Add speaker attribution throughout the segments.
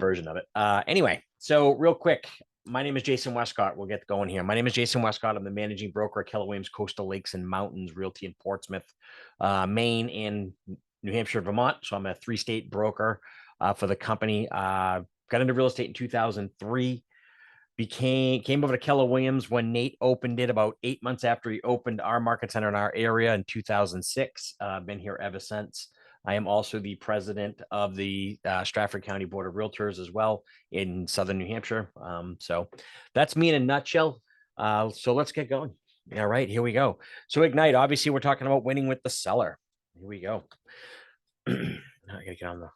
Speaker 1: version of it. Anyway, so real quick, my name is Jason Westcott. We'll get going here. My name is Jason Westcott. I'm the managing broker at Keller Williams Coastal Lakes and Mountains Realty in Portsmouth, Maine, and New Hampshire, Vermont. So I'm a three-state broker for the company. Got into real estate in 2003. Came over to Keller Williams when Nate opened it about 8 months after he opened our market center in our area in 2006. Been here ever since. I am also the president of the Stratford County Board of Realtors as well in Southern New Hampshire. So that's me in a nutshell. So let's get going. All right, here we go. So Ignite, obviously we're talking about winning with the seller. Here we go. I gotta get on the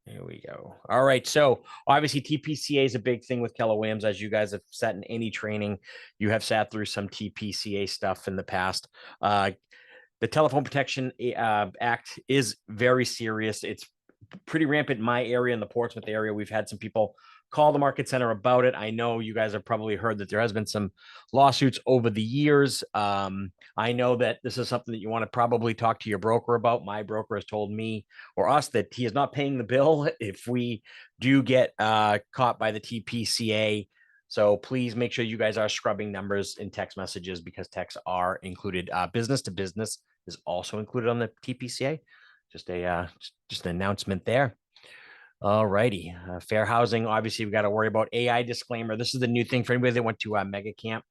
Speaker 1: here we go. All right. So obviously TPCA is a big thing with Keller Williams. As you guys have sat in any training, you have sat through some TPCA stuff in the past. The Telephone Protection Act is very serious. It's pretty rampant in my area, in the Portsmouth area. We've had some people call the market center about it. I know you guys have probably heard that there has been some lawsuits over the years. I know that this is something that you want to probably talk to your broker about. My broker has told me or us that he is not paying the bill if we do get caught by the TPCA. So please make sure you guys are scrubbing numbers in text messages because texts are included. Business to business is also included on the TPCA. Just an announcement there. All righty. Fair housing. Obviously, we got to worry about AI disclaimer. This is the new thing for anybody that went to Mega Camp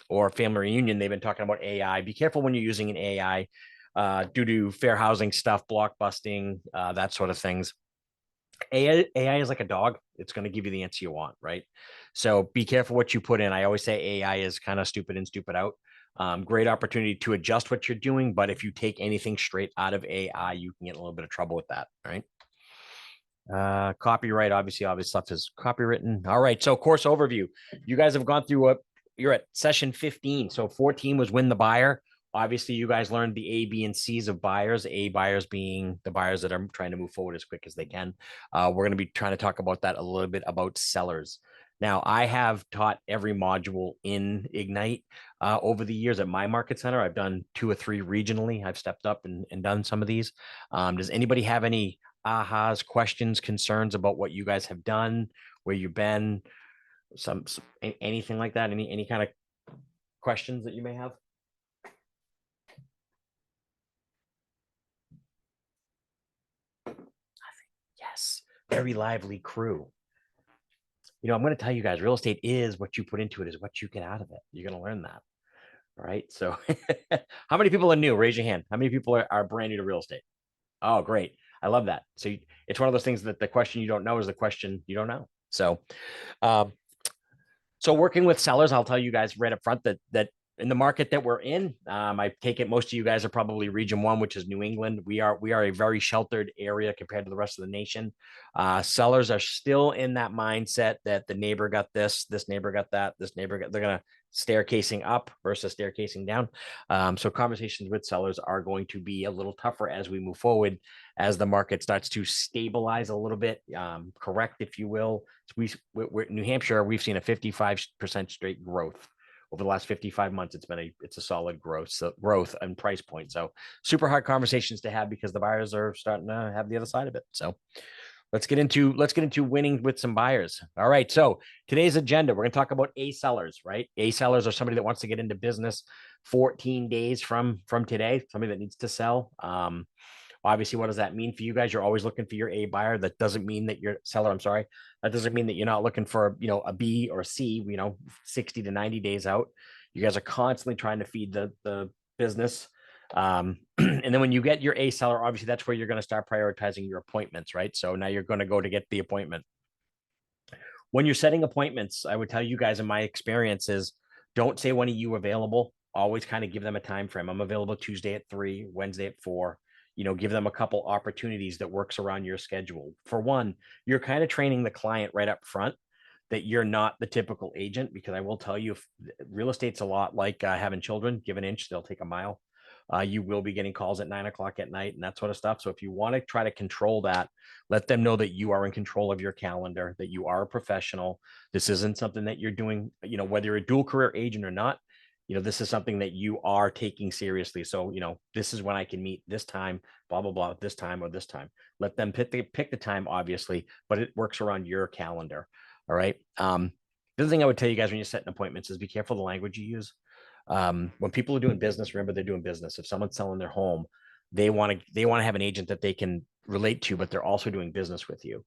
Speaker 1: or Family Reunion. They've been talking about AI. Be careful when you're using an AI due to fair housing stuff, block busting, that sort of things. AI is like a dog. It's going to give you the answer you want, right? So be careful what you put in. I always say AI is kind of stupid in, stupid out. Great opportunity to adjust what you're doing. But if you take anything straight out of AI, you can get in a little bit of trouble with that, right? Copyright, obviously, all this stuff is copywritten. All right. So course overview. You guys have gone through you're at session 15. So 14 was win the buyer. Obviously, you guys learned the A, B, and C's of buyers. A buyers being the buyers that are trying to move forward as quick as they can. We're going to be trying to talk about that a little bit about sellers. Now, I have taught every module in Ignite over the years at my market center. I've done 2 or 3 regionally. I've stepped up and done some of these. Does anybody have any ahas, questions, concerns about what you guys have done, where you've been, anything like that? Any kind of questions that you may have? Yes, very lively crew. You know, I'm going to tell you guys, real estate is what you put into it is what you get out of it. You're going to learn that. All right. So how many people are new? Raise your hand. How many people are brand new to real estate? Oh, great. I love that. So it's one of those things that the question you don't know is the question you don't know. So, so working with sellers, I'll tell you guys right up front that in the market that we're in, I take it most of you guys are probably region 1, which is New England. We are a very sheltered area compared to the rest of the nation. Sellers are still in that mindset that the neighbor got this neighbor got that, they're going to staircasing up versus staircasing down. So conversations with sellers are going to be a little tougher as we move forward, as the market starts to stabilize a little bit, correct, if you will. We're New Hampshire, we've seen a 55% straight growth over the last 55 months. It's a solid growth and price point. So super hard conversations to have because the buyers are starting to have the other side of it. So let's get into winning with some buyers. All right. So today's agenda, we're going to talk about A sellers, right? A sellers are somebody that wants to get into business 14 days from today, somebody that needs to sell. Obviously, what does that mean for you guys? You're always looking for your A buyer. That doesn't mean that your seller, I'm sorry. That doesn't mean that you're not looking for, a B or a C, 60 to 90 days out. You guys are constantly trying to feed the business. And then when you get your A seller, obviously that's where you're going to start prioritizing your appointments, right? So now you're going to go to get the appointment. When you're setting appointments, I would tell you guys in my experience is don't say when are you available. Always kind of give them a time frame. I'm available Tuesday at 3, Wednesday at 4. Give them a couple opportunities that works around your schedule. For one, you're kind of training the client right up front that you're not the typical agent, because I will tell you, if real estate's a lot like having children. Give an inch, they'll take a mile. You will be getting calls at 9 o'clock at night and that sort of stuff. So if you want to try to control that, let them know that you are in control of your calendar, that you are a professional. This isn't something that you're doing, whether you're a dual career agent or not. this is something that you are taking seriously. So, this is when I can meet this time, blah, blah, blah, this time or this time. Let them pick the time, obviously, but it works around your calendar. All right. The other thing I would tell you guys when you're setting appointments is be careful the language you use. When people are doing business, remember they're doing business. If someone's selling their home, they want to have an agent that they can relate to, but they're also doing business with you.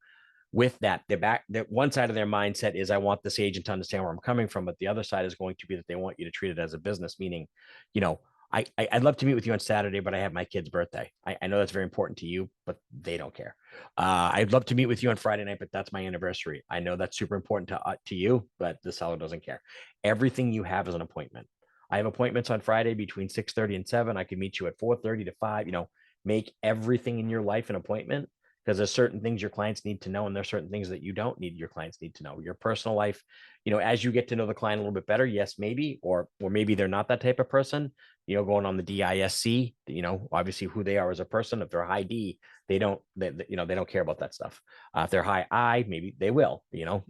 Speaker 1: With that, that one side of their mindset is I want this agent to understand where I'm coming from, but the other side is going to be that they want you to treat it as a business, meaning, you know, I'd love to meet with you on Saturday, but I have my kid's birthday. I know that's very important to you, but they don't care. I'd love to meet with you on Friday night, but that's my anniversary. I know that's super important to you, but the seller doesn't care. Everything you have is an appointment. I have appointments on Friday between 6:30 and 7. I can meet you at 4:30 to 5. Make everything in your life an appointment, because there's certain things your clients need to know, and there's certain things that you don't need your clients need to know. Your personal life, as you get to know the client a little bit better, yes, maybe, or maybe they're not that type of person, going on the DISC, obviously who they are as a person. If they're high D, they don't care about that stuff. If they're high I, maybe they will.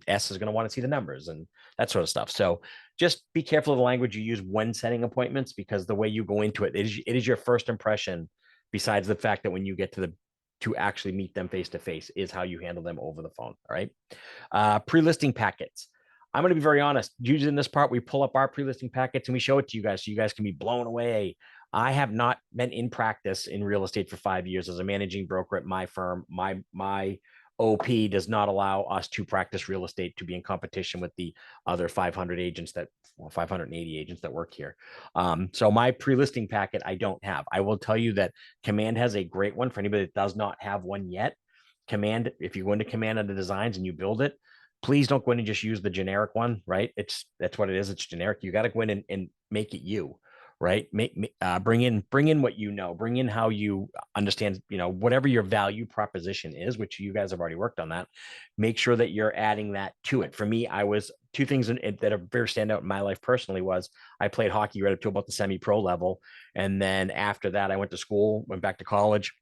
Speaker 1: S is going to want to see the numbers and that sort of stuff. So just be careful of the language you use when setting appointments, because the way you go into it is your first impression, besides the fact that when you get to actually meet them face to face, is how you handle them over the phone. All right. Pre-listing packets. I'm going to be very honest. Usually in this part, we pull up our pre-listing packets and we show it to you guys so you guys can be blown away. I have not been in practice in real estate for 5 years as a managing broker at my firm. My OP does not allow us to practice real estate to be in competition with the other 580 agents that work here. So my pre-listing packet, I don't have. I will tell you that Command has a great one for anybody that does not have one yet. Command, if you go into Command under designs and you build it, please don't go in and just use the generic one, right? That's what it is. It's generic. You got to go in and make it you, right? Bring in what bring in how you understand, whatever your value proposition is, which you guys have already worked on that. Make sure that you're adding that to it. For me, I was two things that are very standout in my life personally was I played hockey right up to about the semi-pro level. And then after that, I went to school, went back to college,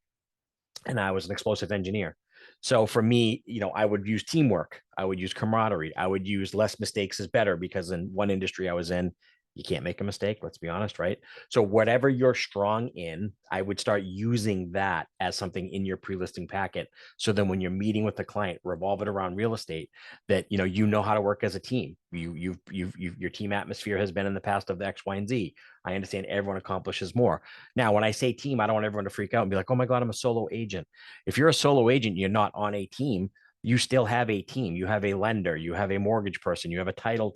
Speaker 1: and I was an explosive engineer. So for me, I would use teamwork. I would use camaraderie. I would use less mistakes is better, because in one industry I was in, you can't make a mistake. Let's be honest, right? So whatever you're strong in, I would start using that as something in your pre-listing packet. So then when you're meeting with the client, revolve it around real estate, that how to work as a team. Your team atmosphere has been in the past of the X, Y, and Z. I understand everyone accomplishes more. Now, when I say team, I don't want everyone to freak out and be like, oh my God, I'm a solo agent. If you're a solo agent, you're not on a team. You still have a team. You have a lender, you have a mortgage person, you have a title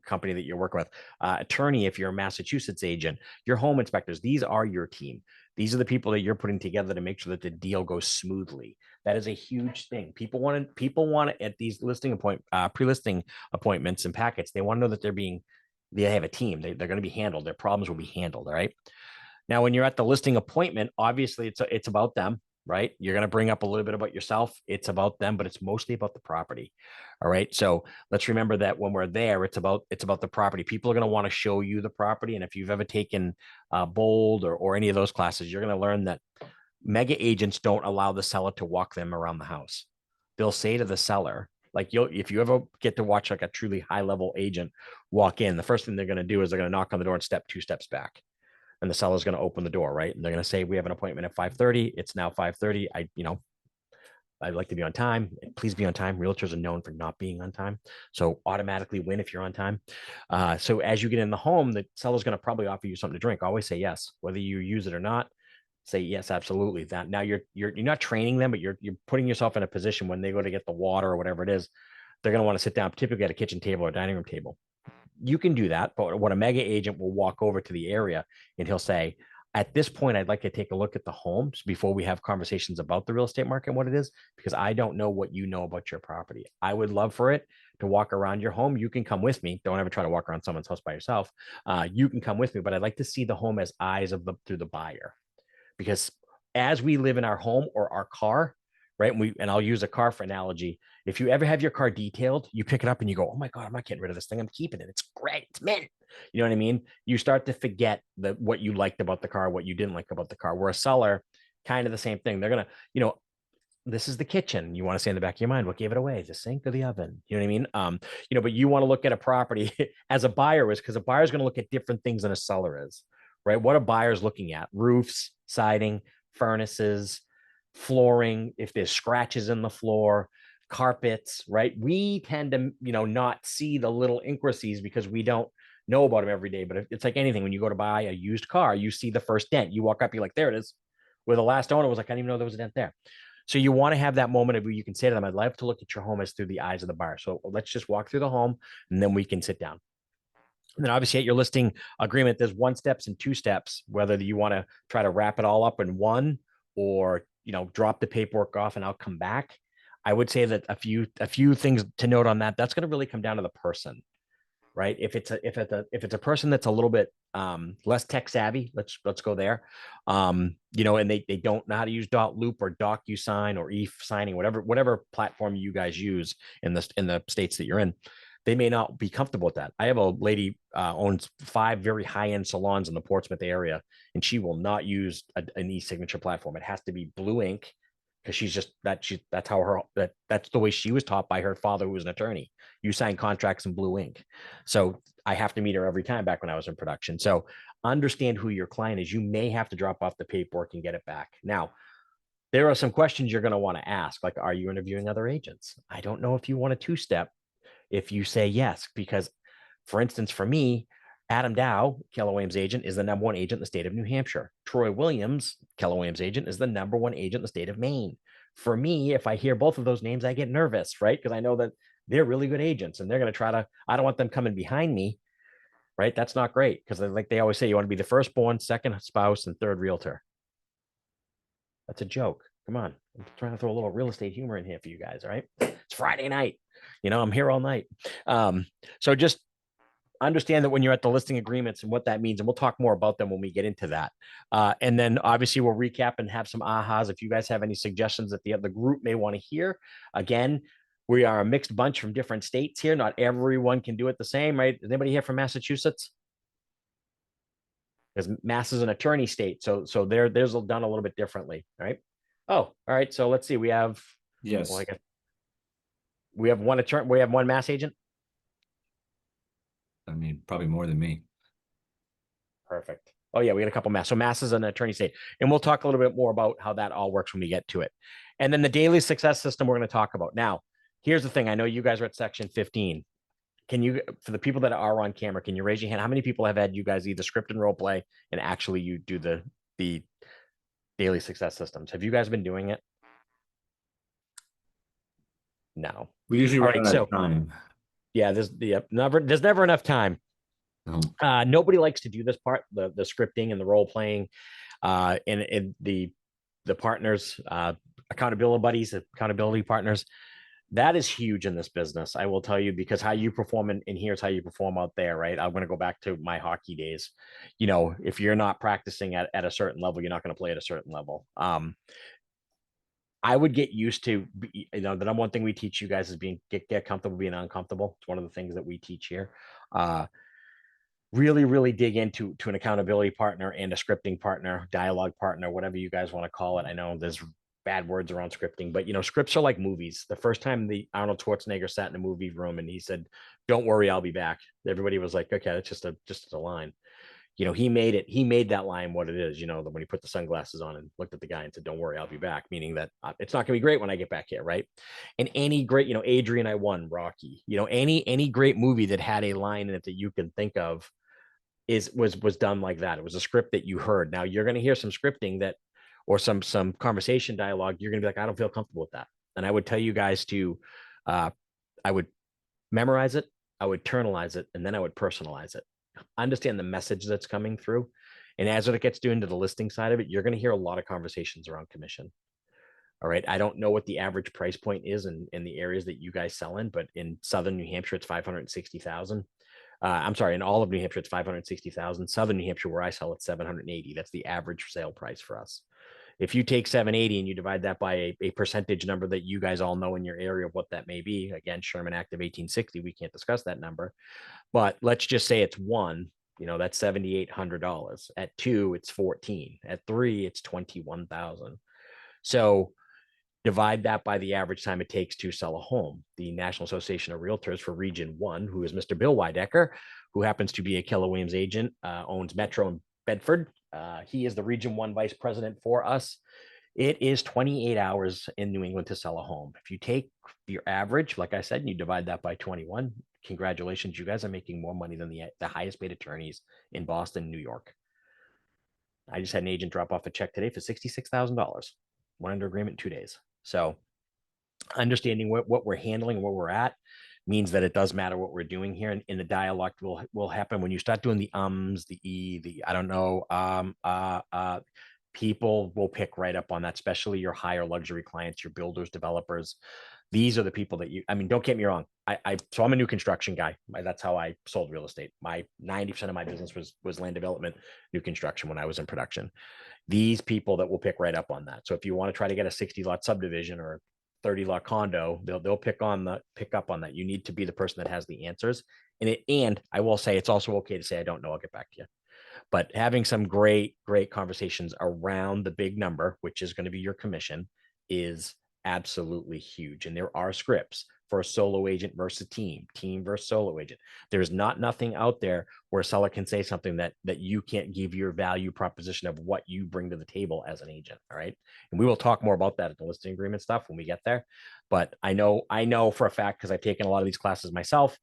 Speaker 1: company that you're working with, attorney if you're a Massachusetts agent, your home inspectors. These are your team. These are the people that you're putting together to make sure that the deal goes smoothly. That is a huge thing. People want to at these pre-listing appointments and packets, they want to know that they have a team. They're going to be handled. Their problems will be handled. All right. Now, when you're at the listing appointment, obviously it's about them, right? You're going to bring up a little bit about yourself. It's about them, but it's mostly about the property. All right. So let's remember that when we're there, it's about the property. People are going to want to show you the property. And if you've ever taken Bold or any of those classes, you're going to learn that mega agents don't allow the seller to walk them around the house. They'll say to the seller, like if you ever get to watch like a truly high level agent walk in, the first thing they're going to do is they're going to knock on the door and step 2 steps back. And the seller's going to open the door, right? And they're going to say, we have an appointment at 5:30. It's now 5:30. I'd like to be on time. Please be on time. Realtors are known for not being on time. So automatically win if you're on time. So as you get in the home, the seller's going to probably offer you something to drink. Always say yes, whether you use it or not. Say yes, absolutely. That now you're not training them, but you're putting yourself in a position when they go to get the water or whatever it is, they're going to want to sit down, typically at a kitchen table or dining room table. You can do that, but what a mega agent will walk over to the area and he'll say, at this point, I'd like to take a look at the homes before we have conversations about the real estate market and what it is, because I don't know what you know about your property. I would love for it to walk around your home. You can come with me. Don't ever try to walk around someone's house by yourself. You can come with me, but I'd like to see the home as eyes through the buyer, because as we live in our home or our car, right? And I'll use a car for analogy. If you ever have your car detailed, you pick it up and you go, oh my God, I'm not getting rid of this thing. I'm keeping it. It's great. It's mint. You know what I mean? You start to forget what you liked about the car, what you didn't like about the car. Where a seller, kind of the same thing. They're going to, this is the kitchen. You want to say in the back of your mind, what gave it away? The sink or the oven? You know what I mean? But you want to look at a property as a buyer is, because a buyer is going to look at different things than a seller is, right? What are buyers looking at? Roofs, siding, furnaces, flooring, if there's scratches in the floor, carpets, right? We tend to, not see the little intricacies because we don't know about them every day. But it's like anything, when you go to buy a used car, you see the first dent. You walk up, you're like, there it is. Where the last owner was like, I didn't even know there was a dent there. So you want to have that moment of where you can say to them, I'd love to look at your home as through the eyes of the buyer. So let's just walk through the home and then we can sit down. And then obviously at your listing agreement, there's 1 steps and 2 steps, whether you want to try to wrap it all up in one or, drop the paperwork off and I'll come back. I would say that a few things to note on that. That's going to really come down to the person, right? If it's a person that's a little bit less tech savvy, let's go there. And they don't know how to use .loop or DocuSign or e-signing, whatever platform you guys use in the states that you're in. They may not be comfortable with that. I have a lady owns 5 very high-end salons in the Portsmouth area, and she will not use an e-signature platform. It has to be Blue Ink, because she's just that's how that's the way she was taught by her father, who was an attorney. You sign contracts in Blue Ink. So I have to meet her every time back when I was in production. So understand who your client is. You may have to drop off the paperwork and get it back. Now, there are some questions you're going to want to ask, like, are you interviewing other agents? I don't know if you want a 2-step. If you say yes, because for instance, for me, Adam Dow, Keller Williams agent, is the #1 agent in the state of New Hampshire. Troy Williams, Keller Williams agent, is the #1 agent in the state of Maine. For me, if I hear both of those names, I get nervous, right? Because I know that they're really good agents and they're going to try to, I don't want them coming behind me, right? That's not great, because like they always say, you want to be the firstborn, second spouse, and third realtor. That's a joke. Come on. I'm trying to throw a little real estate humor in here for you guys. All right. It's Friday night. I'm here all night. So just understand that when you're at the listing agreements and what that means, and we'll talk more about them when we get into that. And then obviously we'll recap and have some ahas. If you guys have any suggestions that the group may want to hear, again, we are a mixed bunch from different states here. Not everyone can do it the same, right? Is anybody here from Massachusetts? Because Mass is an attorney state, so there's done a little bit differently, right? Oh, all right. So let's see. We have
Speaker 2: Yes.
Speaker 1: Well, I guess we have one attorney. We have one Mass agent.
Speaker 2: I mean, probably more than me.
Speaker 1: Perfect. Oh yeah, we got a couple Mass. So Mass is an attorney state, and we'll talk a little bit more about how that all works when we get to it. And then the daily success system we're going to talk about. Now, here's the thing. I know you guys are at section 15. Can you, for the people that are on camera, can you raise your hand? How many people have had you guys either script and role play and actually you do the daily success systems? Have you guys been doing it? No.
Speaker 2: We usually
Speaker 1: All
Speaker 2: run
Speaker 1: right,
Speaker 2: out
Speaker 1: so
Speaker 2: of time.
Speaker 1: yeah, there's never enough time.
Speaker 2: No.
Speaker 1: Nobody likes to do this part, the scripting and the role playing, and the partners, accountability buddies, accountability partners. That is huge in this business, I will tell you, because how you perform in here's how you perform out there, right? I'm going to go back to my hockey days. If you're not practicing at a certain level, you're not going to play at a certain level. I would get used to, the number one thing we teach you guys is get comfortable being uncomfortable. It's one of the things that we teach here. Really, really dig into an accountability partner and a scripting partner, dialogue partner, whatever you guys want to call it. I know there's bad words around scripting, but scripts are like movies. The first time the Arnold Schwarzenegger sat in a movie room and he said, "Don't worry, I'll be back," everybody was like, "Okay, that's just a line." He made that line what it is, when he put the sunglasses on and looked at the guy and said, "Don't worry, I'll be back," meaning that it's not going to be great when I get back here, right? And any great, Adrian, I won, Rocky, any great movie that had a line in it that you can think of was done like that. It was a script that you heard. Now you're going to hear some scripting that, or some conversation dialogue. You're going to be like, I don't feel comfortable with that. And I would tell you guys to, I would memorize it, I would internalize it, and then I would personalize it. Understand the message that's coming through. And as it gets into the listing side of it, you're going to hear a lot of conversations around commission. All right. I don't know what the average price point is in the areas that you guys sell in, but in Southern New Hampshire, it's 560,000. I'm sorry, in all of New Hampshire, it's 560,000. Southern New Hampshire, where I sell, it's 780. That's the average sale price for us. If you take 780 and you divide that by a percentage number that you guys all know in your area of what that may be, again, Sherman Act of 1860, we can't discuss that number, but let's just say it's 1, that's $7,800. At 2, it's 14. At 3, it's 21,000. So Divide that by the average time it takes to sell a home. The National Association of Realtors for Region 1, who is Mr. Bill Weidecker, who happens to be a Keller Williams agent, owns Metro in Bedford. He is the Region 1 vice president for us. It is 28 hours in New England to sell a home. If you take your average, like I said, and you divide that by 21, congratulations, you guys are making more money than the highest paid attorneys in Boston, New York. I just had an agent drop off a check today for $66,000. Went under agreement in 2 days. So understanding what we're handling, where we're at, means that it does matter what we're doing here. And the dialogue will happen when you start doing the the I don't know, people will pick right up on that, especially your higher luxury clients, your builders, developers. These are the people that I mean, don't get me wrong. So I'm a new construction guy. That's how I sold real estate. My 90% of my business was land development, new construction when I was in production. These people that will pick right up on that. So if you want to try to get a 60 lot subdivision or 30 lot condo, they'll pick up on that. You need to be the person that has the answers. And I will say it's also okay to say, I don't know, I'll get back to you. But having some great conversations around the big number, which is going to be your commission, is absolutely huge. And there are scripts for a solo agent versus team versus solo agent. There's nothing out there where a seller can say something that you can't give your value proposition of what you bring to the table as an agent. All right. And we will talk more about that at the listing agreement stuff when we get there. But I know for a fact, because I've taken a lot of these classes myself,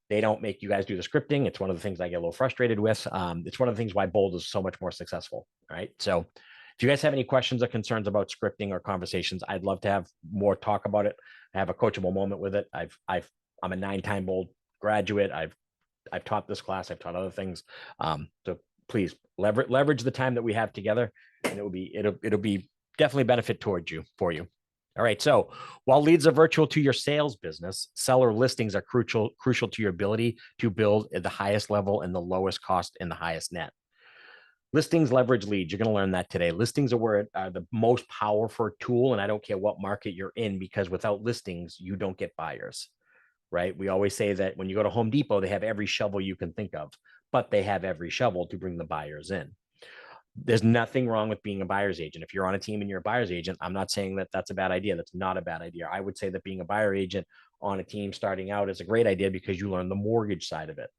Speaker 1: they don't make you guys do the scripting. It's one of the things I get a little frustrated with. It's one of the things why Bold is so much more successful. All right. So if you guys have any questions or concerns about scripting or conversations, I'd love to have more talk about it. I have a coachable moment with it. I'm a 9-time Bold graduate. I've taught this class. I've taught other things. So please leverage the time that we have together, and it'll be definitely benefit for you. All right. So while leads are virtual to your sales business, seller listings are crucial to your ability to build at the highest level and the lowest cost and the highest net. Listings leverage leads. You're going to learn that today. Listings are the most powerful tool, and I don't care what market you're in, because without listings, you don't get buyers, right? We always say that when you go to Home Depot, they have every shovel you can think of, but they have every shovel to bring the buyers in. There's nothing wrong with being a buyer's agent. If you're on a team and you're a buyer's agent, I'm not saying that that's a bad idea. That's not a bad idea. I would say that being a buyer agent on a team starting out is a great idea because you learn the mortgage side of it,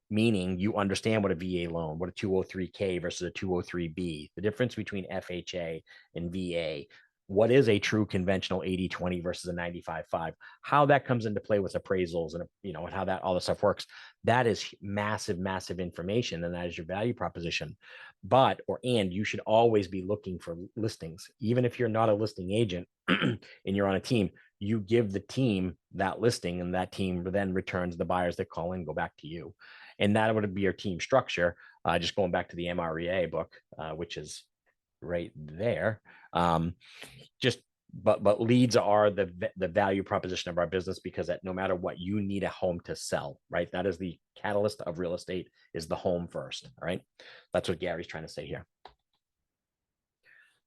Speaker 1: meaning you understand what a VA loan, what a 203K versus a 203B, the difference between FHA and VA, what is a true conventional 80-20 versus a 95-5, how that comes into play with appraisals and, and how that all the stuff works. That is massive information, and that is your value proposition. And you should always be looking for listings. Even if you're not a listing agent and you're on a team, you give the team that listing, and that team then returns the buyers that call in, go back to you. And that would be your team structure. Just going back to the MREA book, which is right there. But leads are the value proposition of our business, because that no matter what, you need a home to sell, right? That is the catalyst of real estate, is the home first. All right. That's what Gary's trying to say here.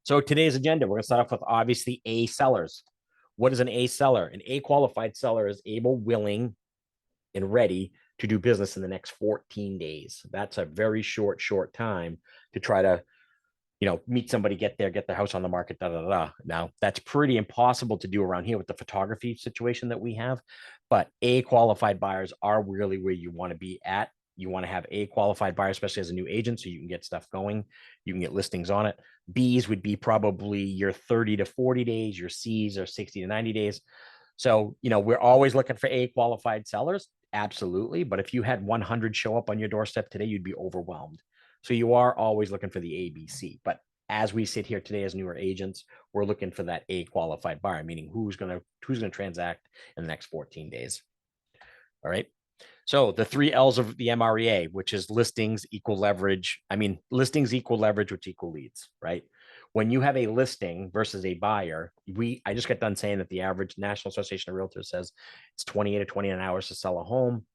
Speaker 1: So today's agenda, we're going to start off with obviously A sellers. What is an A seller? An A qualified seller is able, willing, and ready to do business in the next 14 days. That's a very short time to try to, meet somebody, get their house on the market, Now, that's pretty impossible to do around here with the photography situation that we have. But A qualified buyers are really where you want to be at. You want to have A qualified buyer, especially as a new agent, so you can get stuff going. You can get listings on it. B's would be probably your 30 to 40 days. Your C's are 60 to 90 days. So, we're always looking for A qualified sellers. Absolutely. But if you had 100 show up on your doorstep today, you'd be overwhelmed. So you are always looking for the ABC. But as we sit here today as newer agents, we're looking for that A qualified buyer, meaning who's going to transact in the next 14 days. All right. So the 3 L's of the MREA, which is listings equal leverage. Listings equal leverage, which equal leads, right? When you have a listing versus a buyer, I just got done saying that the average National Association of Realtors says it's 28 to 29 hours to sell a home.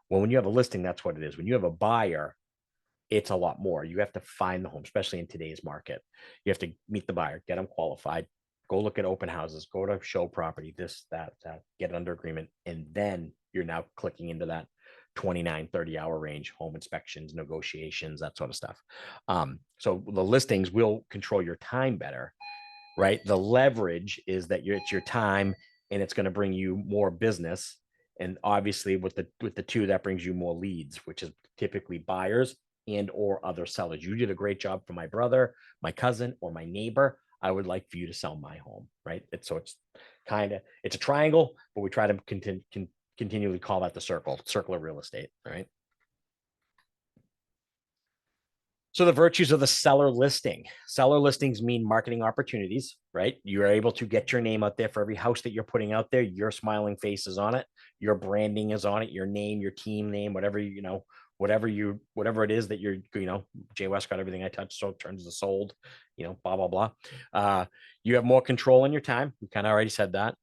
Speaker 1: Well, when you have a listing, that's what it is. When you have a buyer, it's a lot more. You have to find the home, especially in today's market. You have to meet the buyer, get them qualified, go look at open houses, go to show property, this, that, get it under agreement. And then you're now clicking into that 29, 30-hour range, home inspections, negotiations, that sort of stuff. So the listings will control your time better. right? The leverage is that it's your time and it's going to bring you more business. And obviously with the two, that brings you more leads, which is typically buyers and or other sellers. You did a great job for my brother, my cousin, or my neighbor. I would like for you to sell my home, right? It's a triangle, but we try to continually call that the circle of real estate, right? So the virtues of the seller listing. Seller listings mean marketing opportunities, right? You are able to get your name out there for every house that you're putting out there. Your smiling face is on it. Your branding is on it. Your name, your team name, whatever, whatever it is that you're, Jay Westcott, everything I touch so turns to sold, blah, blah, blah. You have more control in your time. We kind of already said that.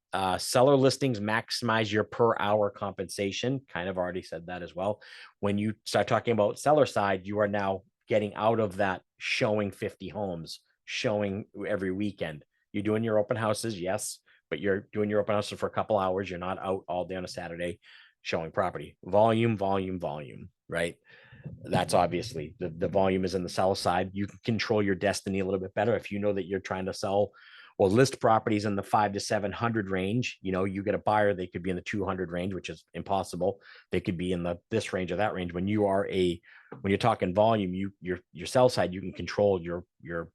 Speaker 1: Seller listings maximize your per hour compensation. Kind of already said that as well. When you start talking about seller side, you are now getting out of that showing 50 homes, showing every weekend. You're doing your open houses, yes, but you're doing your open houses for a couple hours. You're not out all day on a Saturday showing property. Volume, right? That's obviously the volume is in the sell side. You can control your destiny a little bit better if you know that you're trying to sell or list properties in the 500 to 700 range. You get a buyer, they could be in the 200 range, which is impossible. They could be in this range or that range. When you're talking volume, your sell side, you can control your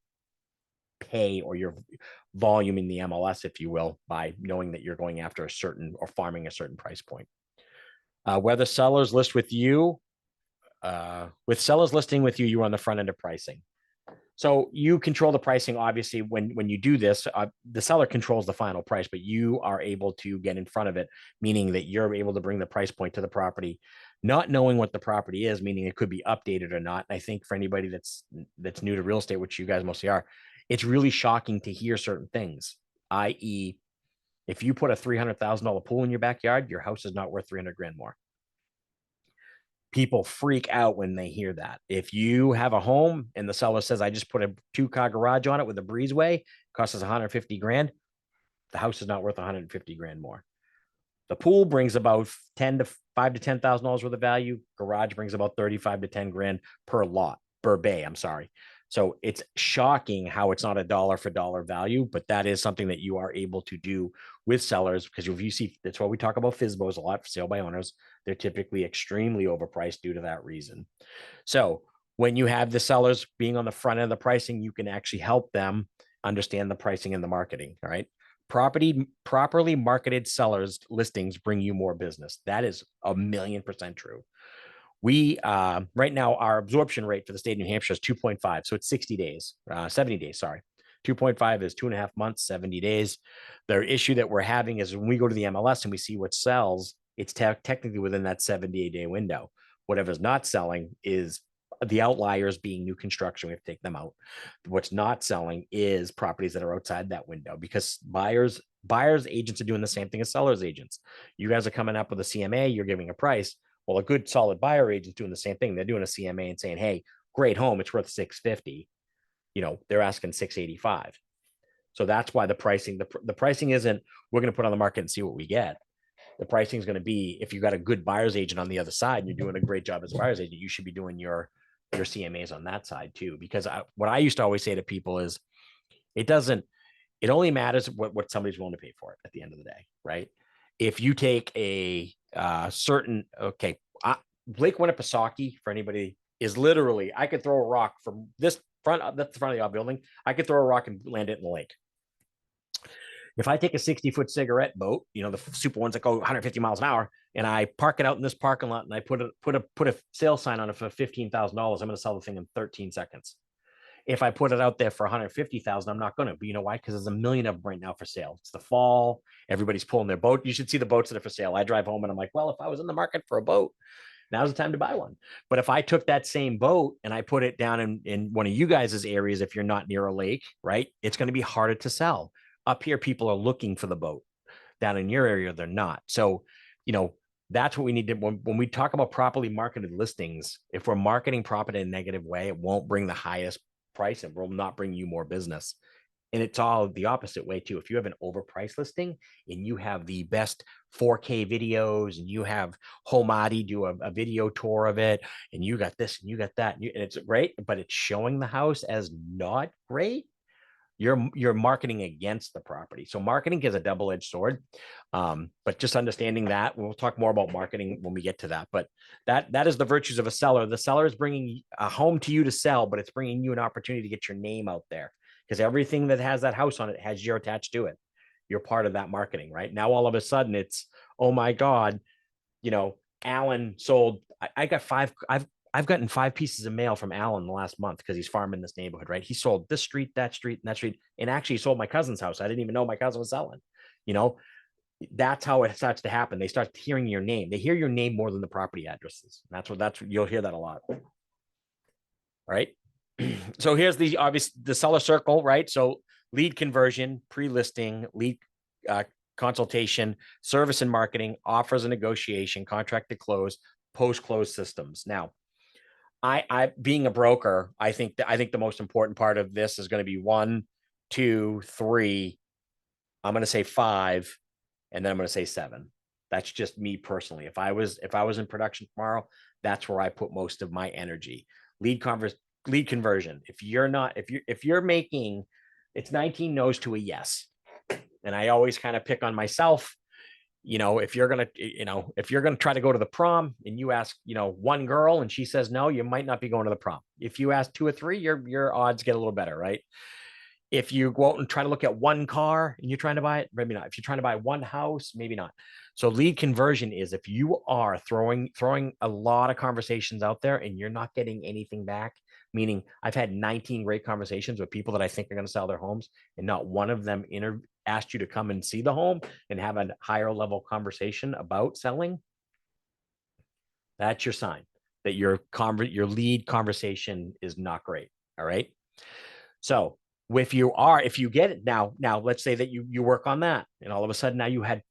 Speaker 1: pay or your volume in the MLS, if you will, by knowing that you're going after a certain or farming a certain price point. Whether sellers list with you, with sellers listing with you, you're on the front end of pricing. So you control the pricing. Obviously, when you do this, the seller controls the final price, but you are able to get in front of it, meaning that you're able to bring the price point to the property, not knowing what the property is, meaning it could be updated or not. I think for anybody that's new to real estate, which you guys mostly are, it's really shocking to hear certain things, i.e., if you put a $300,000 pool in your backyard, your house is not worth 300 grand more. People freak out when they hear that. If you have a home and the seller says, I just put a 2-car garage on it with a breezeway, costs us 150 grand, the house is not worth 150 grand more. The pool brings about $5,000 to $10,000 worth of value. Garage brings about 35 to 10 grand per bay. I'm sorry. So it's shocking how it's not a dollar for dollar value, but that is something that you are able to do with sellers, because if you see, that's why we talk about FSBOs a lot, for sale by owners. They're typically extremely overpriced due to that reason. So when you have the sellers being on the front end of the pricing, you can actually help them understand the pricing and the marketing. All right. Properly marketed sellers listings bring you more business. That is 1,000,000% true. We right now, our absorption rate for the state of New Hampshire is 2.5. So it's 70 days, sorry. 2.5 is 2.5 months, 70 days. The issue that we're having is when we go to the MLS and we see what sells, it's technically within that 78-day window. Whatever's not selling is the outliers being new construction. We have to take them out. What's not selling is properties that are outside that window, because buyers agents are doing the same thing as sellers agents. You guys are coming up with a CMA, you're giving a price. Well, a good solid buyer agent's doing the same thing. They're doing a CMA and saying, hey, great home, it's worth 650. They're asking 685. So that's why the pricing isn't, we're going to put on the market and see what we get. The pricing is going to be, if you got a good buyer's agent on the other side and you're doing a great job as a buyer's agent, you should be doing your CMAs on that side too. Because what I used to always say to people is, it only matters what somebody's willing to pay for it at the end of the day, right? If you take a certain, Lake Winnipesaukee, for anybody, is literally, I could throw a rock from that's the front of your building. I could throw a rock and land it in the lake. If I take a 60-foot cigarette boat, the super ones that go 150 miles an hour, and I park it out in this parking lot and I put a sale sign on it for $15,000, I'm going to sell the thing in 13 seconds. If I put it out there for 150,000, I'm not going to. But you know why? Because there's a million of them right now for sale. It's the fall. Everybody's pulling their boat. You should see the boats that are for sale. I drive home and I'm like, well, if I was in the market for a boat, now's the time to buy one. But if I took that same boat and I put it down in one of you guys' areas, if you're not near a lake, right, it's going to be harder to sell. Up here, people are looking for the boat. Down in your area, they're not. So, that's what we need to, when we talk about properly marketed listings, if we're marketing property in a negative way, it won't bring the highest price and will not bring you more business. And it's all the opposite way too. If you have an overpriced listing and you have the best 4K videos and you have Homadi do a video tour of it, and you got this and you got that, and it's great, but it's showing the house as not great, you're marketing against the property. So marketing is a double-edged sword. But just understanding that, we'll talk more about marketing when we get to that. But that is the virtues of a seller. The seller is bringing a home to you to sell, but it's bringing you an opportunity to get your name out there, because everything that has that house on it has you attached to it. You're part of that marketing, right? Now all of a sudden it's, oh my God, Alan sold. I got I've gotten 5 pieces of mail from Alan the last month because he's farming this neighborhood, right? He sold this street, that street, and that street, and actually sold my cousin's house. I didn't even know my cousin was selling. That's how it starts to happen. They start hearing your name. They hear your name more than the property addresses. That's what you'll hear that a lot. Right. So here's the seller circle, right? So lead conversion, pre-listing, lead consultation, service and marketing, offers and negotiation, contract to close, post-close systems. Now, I being a broker, I think the most important part of this is going to be 1, 2, 3. I'm going to say 5, and then I'm going to say 7. That's just me personally. If I was in production tomorrow, that's where I put most of my energy. Lead conversion. If you're making, it's 19 no's to a yes. And I always kind of pick on myself. If you're going to try to go to the prom and you ask, one girl and she says no, you might not be going to the prom. If you ask 2 or 3, your odds get a little better, right? If you go out and try to look at one car and you're trying to buy it, maybe not. If you're trying to buy one house, maybe not. So lead conversion is if you are throwing a lot of conversations out there and you're not getting anything back, meaning I've had 19 great conversations with people that I think are going to sell their homes, and not one of them asked you to come and see the home and have a higher level conversation about selling. That's your sign that your lead conversation is not great. All right. So if you get it now, let's say that you work on that, and all of a sudden now you had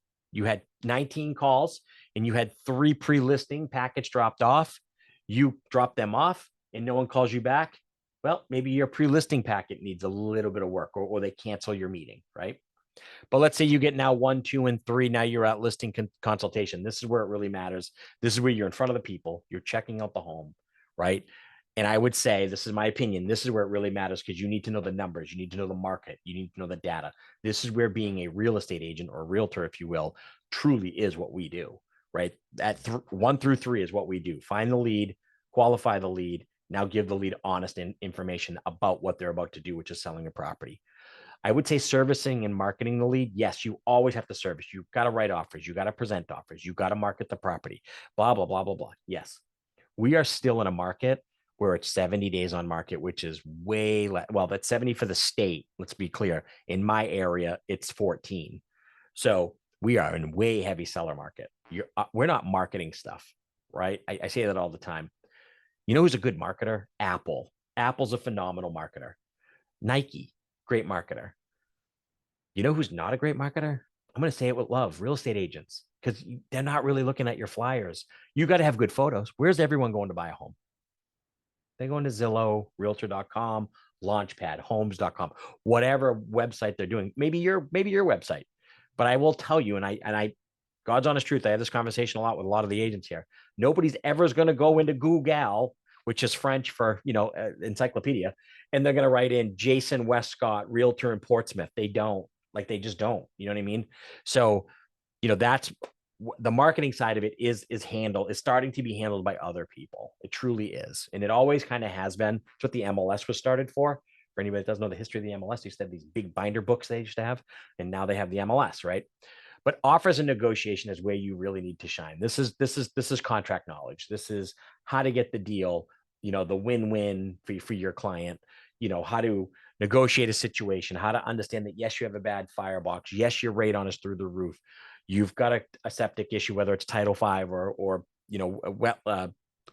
Speaker 1: 19 calls and you had 3 pre-listing package dropped off. You drop them off and no one calls you back. Well, maybe your pre-listing packet needs a little bit of work, or they cancel your meeting, right? But let's say you get now 1, 2, and 3. Now you're at listing consultation. This is where it really matters. This is where you're in front of the people. You're checking out the home, right? And I would say, this is my opinion, this is where it really matters, because you need to know the numbers. You need to know the market. You need to know the data. This is where being a real estate agent, or realtor, if you will, truly is what we do, right? At 1 through 3 is what we do. Find the lead, qualify the lead, now give the lead honest information about what they're about to do, which is selling a property. I would say servicing and marketing the lead. Yes, you always have to service. You've got to write offers. You got to present offers. You got to market the property, blah, blah, blah, blah, blah. Yes, we are still in a market where it's 70 days on market, which is way less. Well, that's 70 for the state. Let's be clear. In my area, it's 14. So we are in way heavy seller market. We're not marketing stuff, right? I say that all the time. You know who's a good marketer? Apple. Apple's a phenomenal marketer. Nike, great marketer. You know who's not a great marketer? I'm going to say it with love, real estate agents, because they're not really looking at your flyers. You got to have good photos. Where's everyone going to buy a home? They're going to Zillow, Realtor.com, Launchpad, Homes.com, whatever website they're doing. Maybe your website. But I will tell you, and I, God's honest truth, I have this conversation a lot with a lot of the agents here. Nobody's ever going to go into Google, which is French for, encyclopedia, and they're going to write in Jason Westcott, realtor in Portsmouth. They don't. They just don't. You know what I mean? So, that's the marketing side of it is starting to be handled by other people. It truly is. And it always kind of has been. It's what the MLS was started for. For anybody that doesn't know the history of the MLS, they used to have these big binder books they used to have, and now they have the MLS, right? But offers and negotiation is where you really need to shine. This is contract knowledge. This is how to get the deal, the win-win for your client, how to negotiate a situation, how to understand that, yes, you have a bad firebox. Yes, your radon is through the roof. You've got a septic issue, whether it's Title V or a wet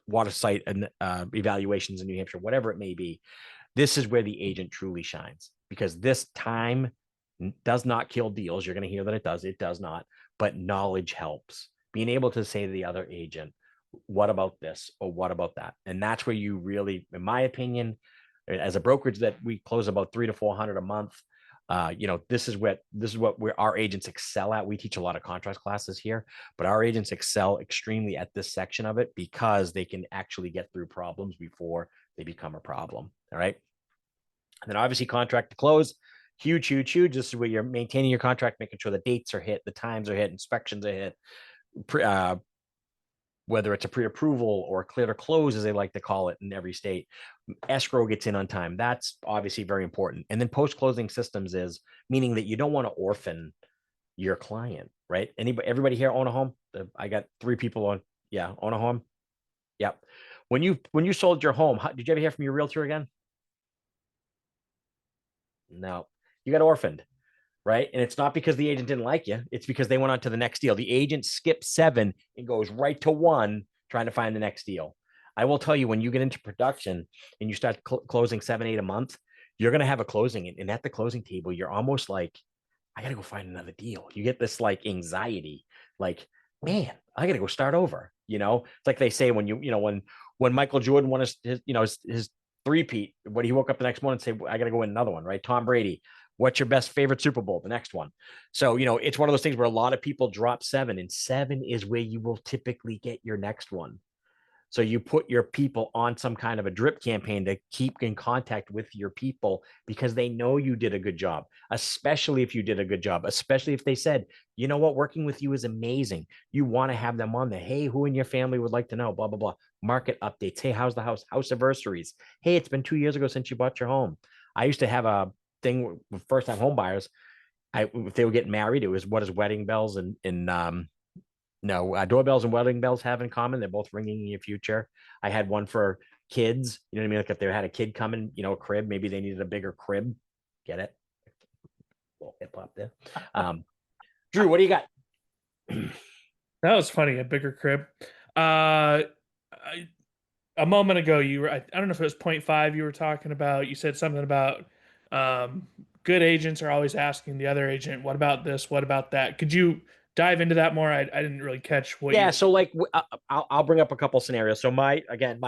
Speaker 1: water site and evaluations in New Hampshire, whatever it may be. This is where the agent truly shines, because this time does not kill deals. You're going to hear that it does. It does not. But knowledge helps. Being able to say to the other agent, what about this or what about that? And that's where you really, in my opinion, as a brokerage that we close about 300 to 400 a month, this is what our agents excel at. We teach a lot of contract classes here, but our agents excel extremely at this section of it, because they can actually get through problems before they become a problem. All right. And then obviously contract to close. huge, huge, huge. This is where you're maintaining your contract, making sure the dates are hit, the times are hit, inspections are hit, whether it's a pre-approval or clear to close, as they like to call it in every state. Escrow gets in on time. That's obviously very important. And then post-closing systems is meaning that you don't want to orphan your client, right? Everybody here own a home? I got 3 people on. Yeah, own a home. Yep. When you sold your home, did you ever hear from your realtor again? No, you got orphaned, right? And it's not because the agent didn't like you. It's because they went on to the next deal. The agent skips 7 and goes right to 1 trying to find the next deal. I will tell you, when you get into production and you start closing 7, 8 a month, you're going to have a closing. And at the closing table, you're almost like, I got to go find another deal. You get this like anxiety, like, man, I got to go start over. It's like they say when when Michael Jordan won his three-peat, when he woke up the next morning and say, I got to go win another one, right? Tom Brady, what's your best favorite Super Bowl? The next one. So, it's one of those things where a lot of people drop 7, and 7 is where you will typically get your next one. So you put your people on some kind of a drip campaign to keep in contact with your people because they know you did a good job, especially if you did a good job, especially if they said, you know what, working with you is amazing. You want to have them on there. Hey, who in your family would like to know? Blah, blah, blah. Market updates. Hey, how's the house? House anniversaries. Hey, it's been 2 years ago since you bought your home. I used to have a thing with first time home buyers. If they were getting married, it was what is wedding bells and no, doorbells and wedding bells have in common. They're both ringing in your future. I had one for kids. You know what I mean? Like if they had a kid coming, a crib, maybe they needed a bigger crib. Get it? Little hip hop there. Drew, what do you got?
Speaker 3: That was funny. A bigger crib. A moment ago, I don't know if it was 0.5 you were talking about. You said something about good agents are always asking the other agent, what about this? What about that? Could you dive into that more? I didn't really catch what
Speaker 1: Yeah,
Speaker 3: you
Speaker 1: so like I'll bring up a couple scenarios. So my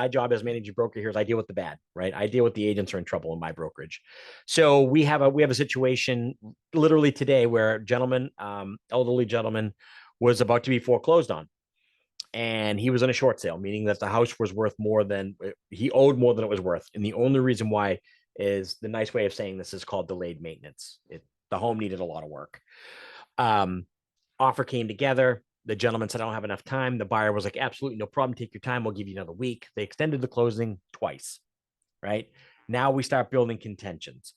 Speaker 1: job as managing broker here is I deal with the bad, right? I deal with the agents who are in trouble in my brokerage. So we have a situation literally today where a gentleman, elderly gentleman, was about to be foreclosed on, and he was in a short sale, meaning that the house was worth more than he owed more than it was worth. And the only reason why is the nice way of saying this is called delayed maintenance. The home needed a lot of work. Offer came together. The gentleman said, I don't have enough time. The buyer was like, absolutely no problem. Take your time. We'll give you another week. They extended the closing twice, right? Now we start building contentions.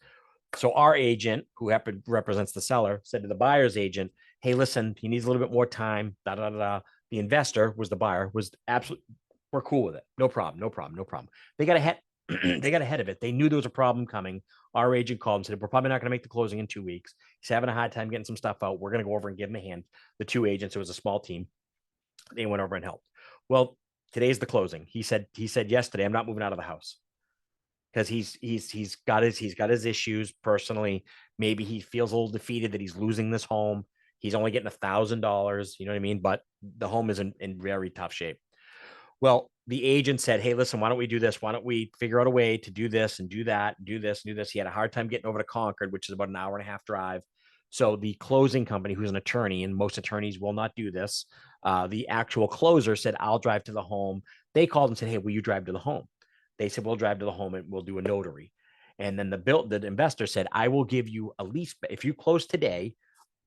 Speaker 1: So our agent, who represents the seller, said to the buyer's agent, hey, listen, he needs a little bit more time. Da, da, da, da. The investor was the buyer, was absolutely, we're cool with it. No problem, no problem, no problem. They got ahead. They got ahead of it. They knew there was a problem coming. Our agent called and said, we're probably not going to make the closing in 2 weeks. He's having a hard time getting some stuff out. We're going to go over and give him a hand. The 2 agents, it was a small team. They went over and helped. Well, today's the closing. He said yesterday, I'm not moving out of the house because he's got his issues personally. Maybe he feels a little defeated that he's losing this home. He's only getting $1,000. You know what I mean? But the home is in very tough shape. Well, the agent said, hey, listen, why don't we do this? Why don't we figure out a way to do this and do that, do this and do this? He had a hard time getting over to Concord, which is about an hour and a half drive. So the closing company, who's an attorney, and most attorneys will not do this, the actual closer said, I'll drive to the home. They called and said, hey, will you drive to the home? They said, we'll drive to the home and we'll do a notary. And then the investor said, I will give you a lease. If you close today,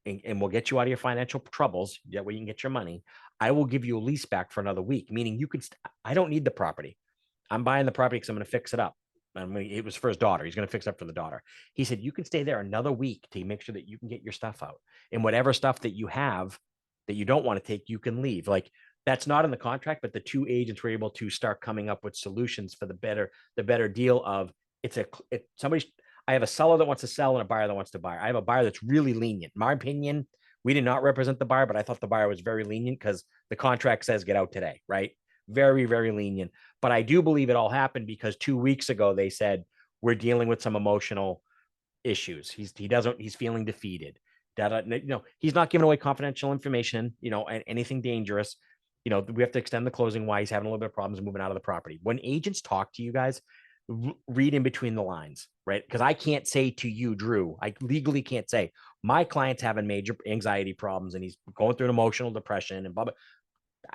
Speaker 1: and we'll get you out of your financial troubles, that way you can get your money, I will give you a lease back for another week, meaning you could, I don't need the property. I'm buying the property because I'm going to fix it up. It was for his daughter. He's going to fix it up for the daughter. He said, you can stay there another week to make sure that you can get your stuff out. And whatever stuff that you have that you don't want to take, you can leave. Like, that's not in the contract, but the 2 agents were able to start coming up with solutions for the better deal of I have a seller that wants to sell and a buyer that wants to buy. I have a buyer that's really lenient. In my opinion, we did not represent the buyer, but I thought the buyer was very lenient because the contract says get out today, right? Very, very lenient. But I do believe it all happened because 2 weeks ago they said we're dealing with some emotional issues. He's feeling defeated. He's not giving away confidential information, and anything dangerous. We have to extend the closing while he's having a little bit of problems moving out of the property. When agents talk to you guys, read in between the lines, right? Because I can't say to you, Drew, I legally can't say my client's having major anxiety problems and he's going through an emotional depression and blah, blah.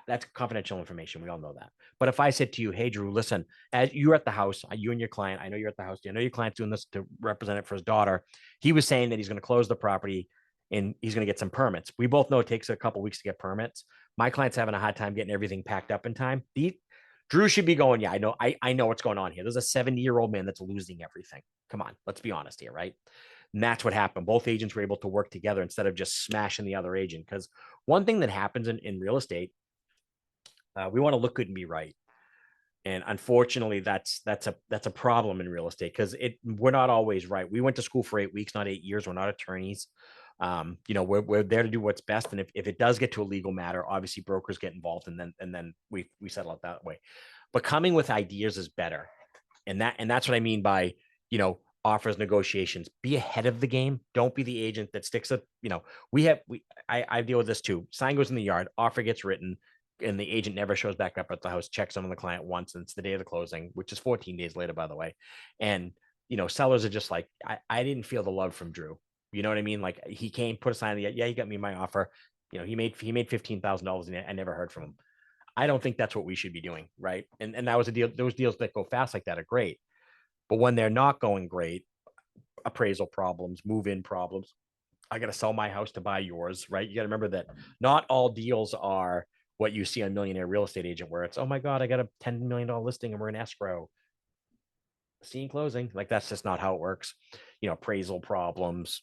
Speaker 1: That's confidential information. We all know that. But if I said to you, hey, Drew, listen, as you're at the house, you and your client, I know you're at the house. I know your client's doing this to represent it for his daughter. He was saying that he's going to close the property and he's going to get some permits. We both know it takes a couple weeks to get permits. My client's having a hard time getting everything packed up in time. Drew should be going, yeah, I know what's going on here. There's a 70-year-old man that's losing everything. Come on, let's be honest here, right? And that's what happened. Both agents were able to work together instead of just smashing the other agent. Because one thing that happens in real estate, we want to look good and be right. And unfortunately, that's a problem in real estate because we're not always right. We went to school for 8 weeks, not 8 years. We're not attorneys. We're there to do what's best. And if it does get to a legal matter, obviously brokers get involved and then we settle it that way. But coming with ideas is better. And that's what I mean by, offers, negotiations. Be ahead of the game. Don't be the agent that sticks up. I deal with this too. Sign goes in the yard, offer gets written, and the agent never shows back up at the house, checks on the client once, and it's the day of the closing, which is 14 days later, by the way. And sellers are just like, I didn't feel the love from Drew. You know what I mean? Like he came, put a sign, he got me my offer. He made $15,000 and I never heard from him. I don't think that's what we should be doing, right? And that was a deal. Those deals that go fast like that are great. But when they're not going great, appraisal problems, move-in problems, I got to sell my house to buy yours, right? You got to remember that not all deals are what you see on Millionaire Real Estate Agent, where it's, oh my God, I got a $10 million listing and we're in escrow. Seeing closing, like that's just not how it works. Appraisal problems,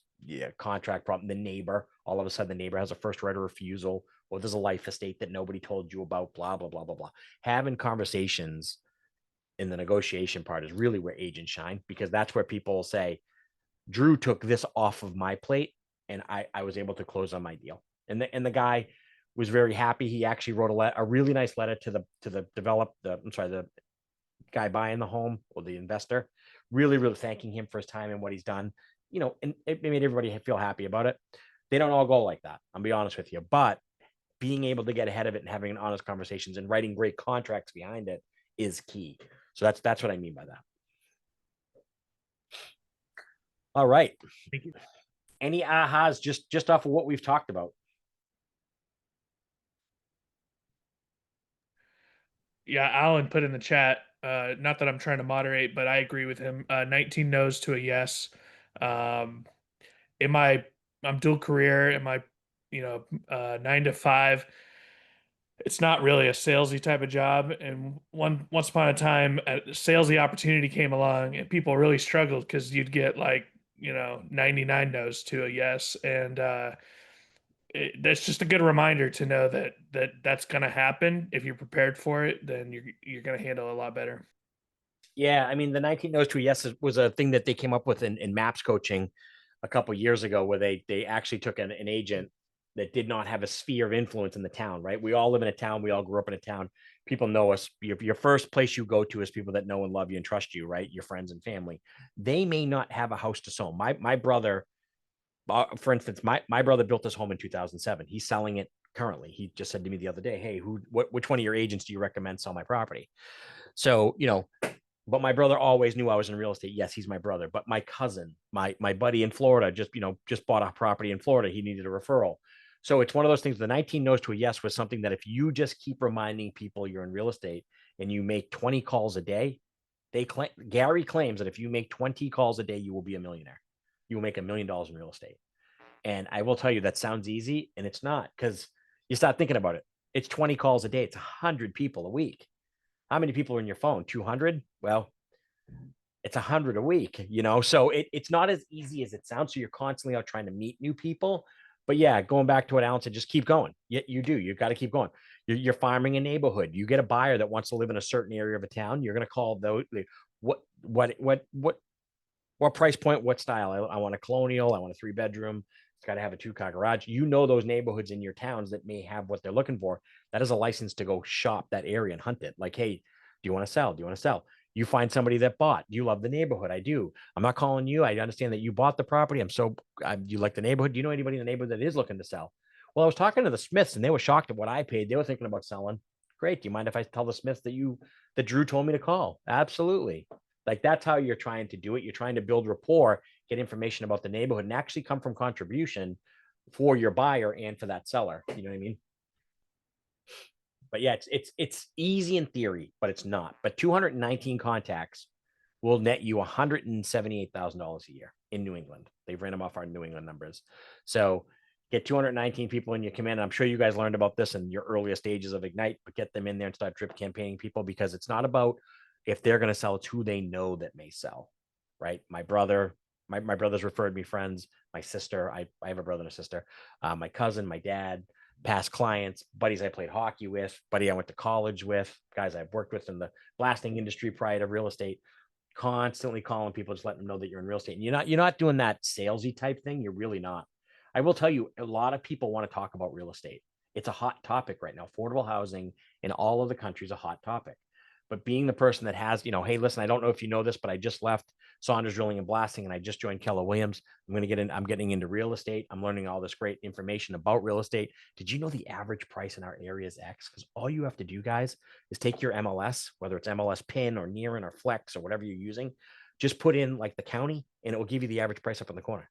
Speaker 1: contract problem, the neighbor, all of a sudden the neighbor has a first right of refusal, or there's a life estate that nobody told you about, blah, blah, blah, blah, blah. Having conversations in the negotiation part is really where agents shine, because that's where people say, Drew took this off of my plate and I was able to close on my deal. And the guy was very happy. He actually wrote a really nice letter to the guy buying the home, or the investor, really, really thanking him for his time and what he's done. And it made everybody feel happy about it. They don't all go like that, I'll be honest with you, but being able to get ahead of it and having honest conversations and writing great contracts behind it is key. So that's what I mean by that. All right.
Speaker 3: Thank you.
Speaker 1: Any ahas just off of what we've talked about?
Speaker 3: Yeah, Alan put in the chat, not that I'm trying to moderate, but I agree with him. 19 no's to a yes. I'm dual career in my, 9 to 5. It's not really a salesy type of job. And once upon a time, a salesy opportunity came along and people really struggled because you'd get 99 no's to a yes. And that's just a good reminder to know that's going to happen. If you're prepared for it, then you're going to handle it a lot better.
Speaker 1: Yeah, I mean, the 19 no's to a yes was a thing that they came up with in MAPS coaching a couple years ago, where they actually took an agent that did not have a sphere of influence in the town, right? We all live in a town. We all grew up in a town. People know us. Your first place you go to is people that know and love you and trust you, right? Your friends and family. They may not have a house to sell. My brother, for instance, my brother built this home in 2007. He's selling it currently. He just said to me the other day, hey, which one of your agents do you recommend sell my property? So, but my brother always knew I was in real estate. Yes, he's my brother. But my cousin, my buddy in Florida, just bought a property in Florida. He needed a referral. So it's one of those things. The 19 no's to a yes was something that if you just keep reminding people you're in real estate and you make 20 calls a day, Gary claims that if you make 20 calls a day, you will be a millionaire. You will make $1 million in real estate. And I will tell you, that sounds easy, and it's not, because you start thinking about it. It's 20 calls a day. It's 100 people a week. How many people are in your phone? 200? Well, it's 100 a week, so it's not as easy as it sounds. So you're constantly out trying to meet new people. But yeah, going back to what Alan said, just keep going. You've got to keep going. You're farming a neighborhood. You get a buyer that wants to live in a certain area of a town. You're going to call those, what price point, what style? I want a colonial. I want a 3-bedroom. It's got to have a 2-car garage. Those neighborhoods in your towns that may have what they're looking for. That is a license to go shop that area and hunt it. Like, hey, do you want to sell? Do you want to sell? You find somebody that bought. Do you love the neighborhood? I do. I'm not calling you. I understand that you bought the property. You like the neighborhood. Do you know anybody in the neighborhood that is looking to sell? Well, I was talking to the Smiths and they were shocked at what I paid. They were thinking about selling. Great. Do you mind if I tell the Smiths that Drew told me to call? Absolutely. Like, that's how you're trying to do it. You're trying to build rapport, get information about the neighborhood, and actually come from contribution for your buyer and for that seller. You know what I mean? But yeah, it's easy in theory, but it's not. But 219 contacts will net you $178,000 a year in New England. They've ran them off our New England numbers. So get 219 people in your command. I'm sure you guys learned about this in your earliest stages of Ignite, but get them in there and start drip campaigning people, because it's not about if they're going to sell, it's who they know that may sell, right? My brother, my brothers referred me friends, my sister, I have a brother and a sister, my cousin, my dad, past clients, buddies I played hockey with, buddy I went to college with, guys I've worked with in the blasting industry prior to real estate, constantly calling people, just letting them know that you're in real estate. And you're not doing that salesy type thing. You're really not. I will tell you, a lot of people want to talk about real estate. It's a hot topic right now. Affordable housing in all of the country is a hot topic. But being the person that has, hey, listen, I don't know if you know this, but I just left Saunders Drilling and Blasting and I just joined Keller Williams. I'm getting into real estate. I'm learning all this great information about real estate. Did you know the average price in our area is X? Because all you have to do, guys, is take your MLS, whether it's MLS PIN or Nearin or Flex or whatever you're using, just put in like the county and it will give you the average price up in the corner.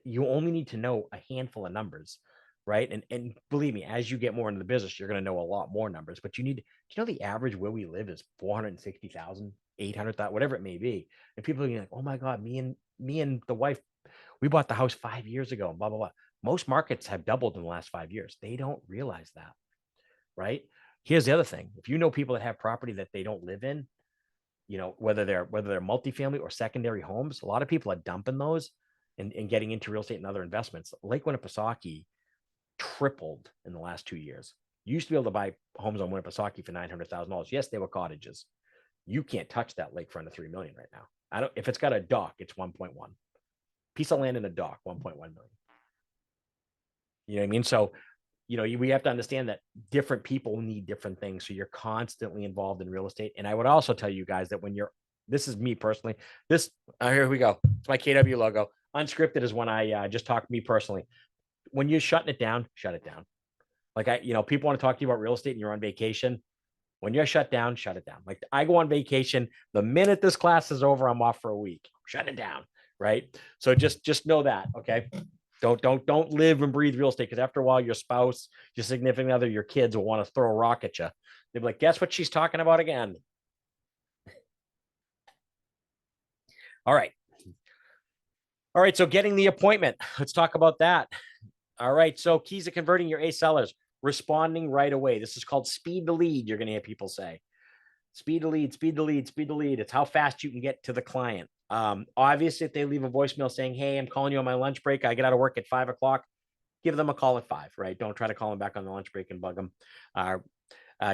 Speaker 1: You only need to know a handful of numbers, right? And believe me, as you get more into the business, you're going to know a lot more numbers, but do the average where we live is 460,000, 800,000, whatever it may be. And people are like, oh my God, me and the wife, we bought the house 5 years ago, blah, blah, blah. Most markets have doubled in the last 5 years. They don't realize that, right? Here's the other thing. If you know people that have property that they don't live in, whether they're multifamily or secondary homes, a lot of people are dumping those and getting into real estate and other investments. Lake Winnipesaukee tripled in the last 2 years. You used to be able to buy homes on Winnipesaukee for $900,000. Yes, they were cottages. You can't touch that lakefront of $3 million right now. If it's got a dock, it's 1.1. Piece of land in a dock, 1.1 million. You know what I mean? So, we have to understand that different people need different things. So you're constantly involved in real estate. And I would also tell you guys that this is me personally, here we go. It's my KW logo. Unscripted is when I just talk to me personally. When you're shutting it down, shut it down. Like people want to talk to you about real estate and you're on vacation. When you're shut down, shut it down. Like I go on vacation, the minute this class is over, I'm off for a week. Shut it down. Right. So just know that. Okay. Don't live and breathe real estate, because after a while, your spouse, your significant other, your kids will want to throw a rock at you. They'll be like, guess what she's talking about again? All right. So getting the appointment. Let's talk about that. All right. So keys to converting your A sellers: responding right away. This is called speed to lead. You're going to hear people say speed to lead, speed to lead, speed to lead. It's how fast you can get to the client. Obviously, if they leave a voicemail saying, hey, I'm calling you on my lunch break, I get out of work at 5:00, give them a call at 5, right? Don't try to call them back on the lunch break and bug them.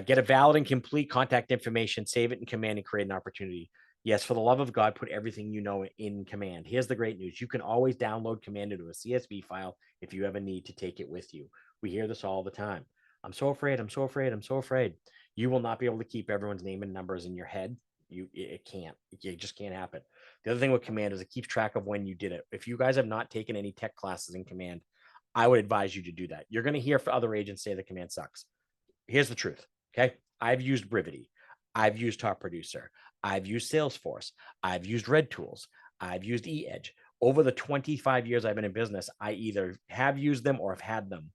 Speaker 1: Get a valid and complete contact information, save it in Command, and create an opportunity. Yes, for the love of God, put everything you know in Command. Here's the great news. You can always download Command into a CSV file if you ever need to take it with you. We hear this all the time. I'm so afraid. I'm so afraid. I'm so afraid. You will not be able to keep everyone's name and numbers in your head. It can't. It just can't happen. The other thing with Command is it keeps track of when you did it. If you guys have not taken any tech classes in Command, I would advise you to do that. You're going to hear for other agents say that Command sucks. Here's the truth. Okay. I've used Brivity. I've used Top Producer. I've used Salesforce. I've used Red Tools. I've used eEdge. Over the 25 years I've been in business, I either have used them or have had them.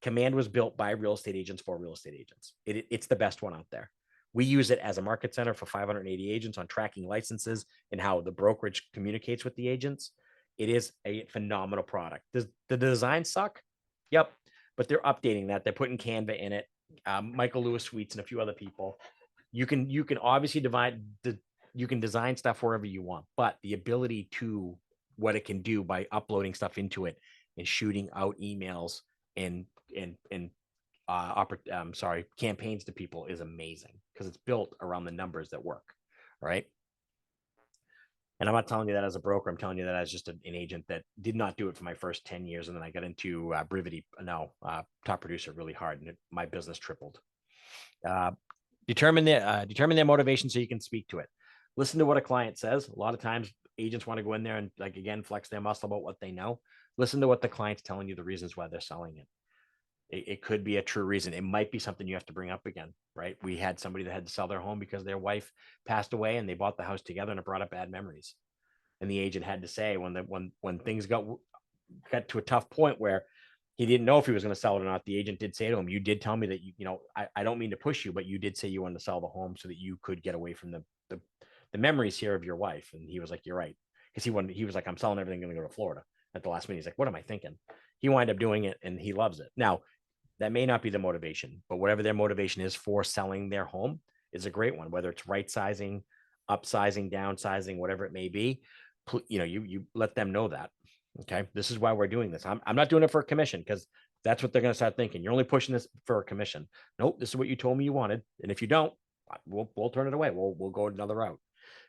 Speaker 1: Command was built by real estate agents for real estate agents. It's the best one out there. We use it as a market center for 580 agents on tracking licenses and how the brokerage communicates with the agents. It is a phenomenal product. Does the design suck? Yep. But they're updating that. They're putting Canva in it. Michael Lewis Sweets and a few other people. You can obviously you can design stuff wherever you want, but the ability to what it can do by uploading stuff into it and shooting out emails and campaigns to people is amazing, because it's built around the numbers that work, right? And I'm not telling you that as a broker. I'm telling you that as just an agent that did not do it for my first 10 years. And then I got into Brivity, Top Producer really hard, and my business tripled. Determine their motivation so you can speak to it. Listen to what a client says. A lot of times agents want to go in there and, like, again, flex their muscle about what they know. Listen to what the client's telling you, the reasons why they're selling it. It could be a true reason. It might be something you have to bring up again, right? We had somebody that had to sell their home because their wife passed away and they bought the house together, and it brought up bad memories. And the agent had to say when things got to a tough point where He didn't know if he was going to sell it or not. The agent did say to him, you did tell me that I don't mean to push you, but you did say you wanted to sell the home so that you could get away from the memories here of your wife. And he was like, you're right. Because he was like, I'm selling everything, going to go to Florida. At the last minute, he's like, what am I thinking? He wound up doing it and he loves it. Now, that may not be the motivation, but whatever their motivation is for selling their home is a great one, whether it's right sizing, upsizing, downsizing, whatever it may be. You let them know that. Okay. This is why we're doing this. I'm not doing it for a commission, because that's what they're going to start thinking. You're only pushing this for a commission. Nope. This is what you told me you wanted. And if you don't, we'll turn it away. We'll go another route.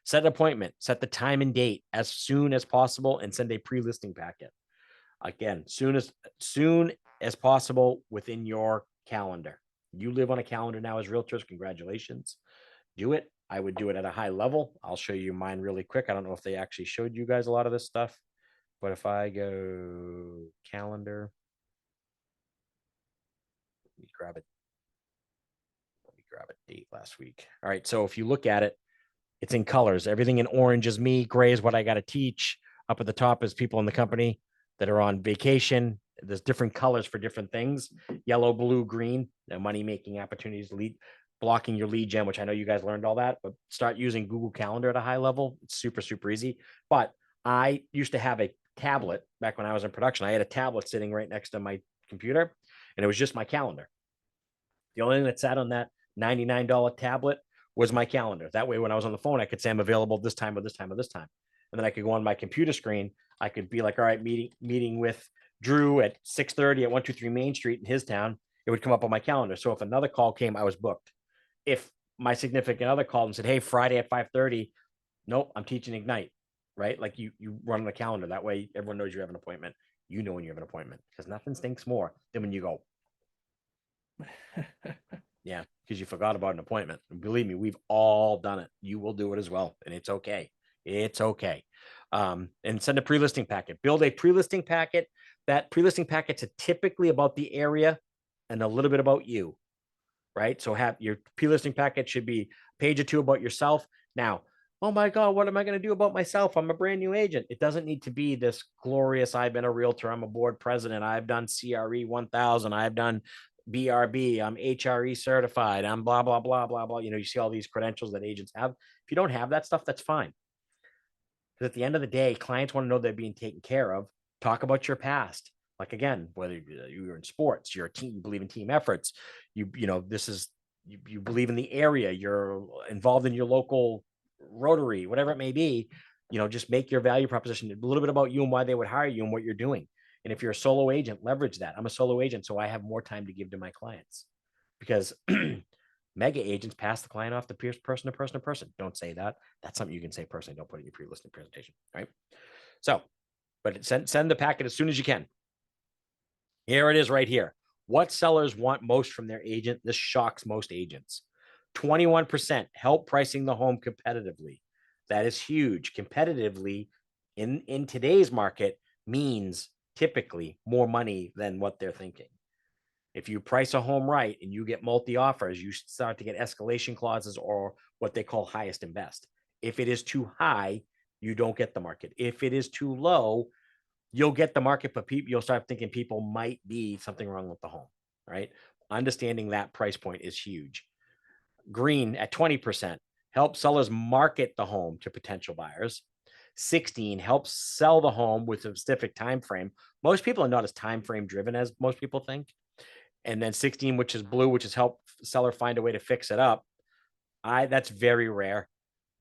Speaker 1: Set an appointment, set the time and date as soon as possible, and send a pre-listing packet. Again, soon as possible within your calendar. You live on a calendar now as realtors. Congratulations. Do it. I would do it at a high level. I'll show you mine really quick. I don't know if they actually showed you guys a lot of this stuff, but if I go calendar, let me grab a date last week. All right. So if you look at it, it's in colors. Everything in orange is me. Gray is what I got to teach. Up at the top is people in the company that are on vacation. There's different colors for different things. Yellow, blue, green, money-making opportunities, blocking your lead gen, which I know you guys learned all that, but start using Google Calendar at a high level. It's super, super easy. But I used to have a tablet back when I was in production. I had a tablet sitting right next to my computer, and it was just my calendar. The only thing that sat on that $99 tablet was my calendar. That way, when I was on the phone, I could say I'm available this time or this time or this time. And then I could go on my computer screen. I could be like, all right, meeting with Drew at 6:30 at 123 Main Street in his town. It would come up on my calendar. So if another call came, I was booked. If my significant other called and said, hey, Friday at 5:30, nope, I'm teaching Ignite, right? Like you run on the calendar. That way everyone knows you have an appointment. You know when you have an appointment, because nothing stinks more than when you go, yeah, because you forgot about an appointment. And believe me, we've all done it. You will do it as well. And it's okay. It's okay. And send a pre-listing packet. Build a pre-listing packet. That pre-listing packets are typically about the area and a little bit about you, right? So have your pre-listing packet should be a page or two about yourself. Now, oh my God, what am I going to do about myself? I'm a brand new agent. It doesn't need to be this glorious, I've been a realtor, I'm a board president, I've done CRE 1000, I've done BRB, I'm HRE certified, I'm blah, blah, blah, blah, blah. You see all these credentials that agents have. If you don't have that stuff, that's fine. Because at the end of the day, clients want to know they're being taken care of. Talk about your past. Like, again, whether you're in sports, you're a team, you believe in team efforts, you believe in the area, you're involved in your local Rotary, whatever it may be, just make your value proposition a little bit about you and why they would hire you and what you're doing. And if you're a solo agent, leverage that. I'm a solo agent, so I have more time to give to my clients, because mega agents pass the client off to person to person to person. Don't say that. That's something you can say personally. Don't put it in your pre-listing presentation, right? So, but send the packet as soon as you can. Here it is right here. What sellers want most from their agent? This shocks most agents. 21% help pricing the home competitively. That is huge. Competitively in today's market means typically more money than what they're thinking. If you price a home right and you get multi offers, you start to get escalation clauses, or what they call highest and best. If it is too high, you don't get the market. If it is too low, you'll get the market, but you'll start thinking people might be something wrong with the home, right? Understanding that price point is huge. Green at 20% help sellers market the home to potential buyers. 16 helps sell the home with a specific time frame. Most people are not as time frame driven as most people think. And then 16, which is blue, which is help seller find a way to fix it up. That's very rare.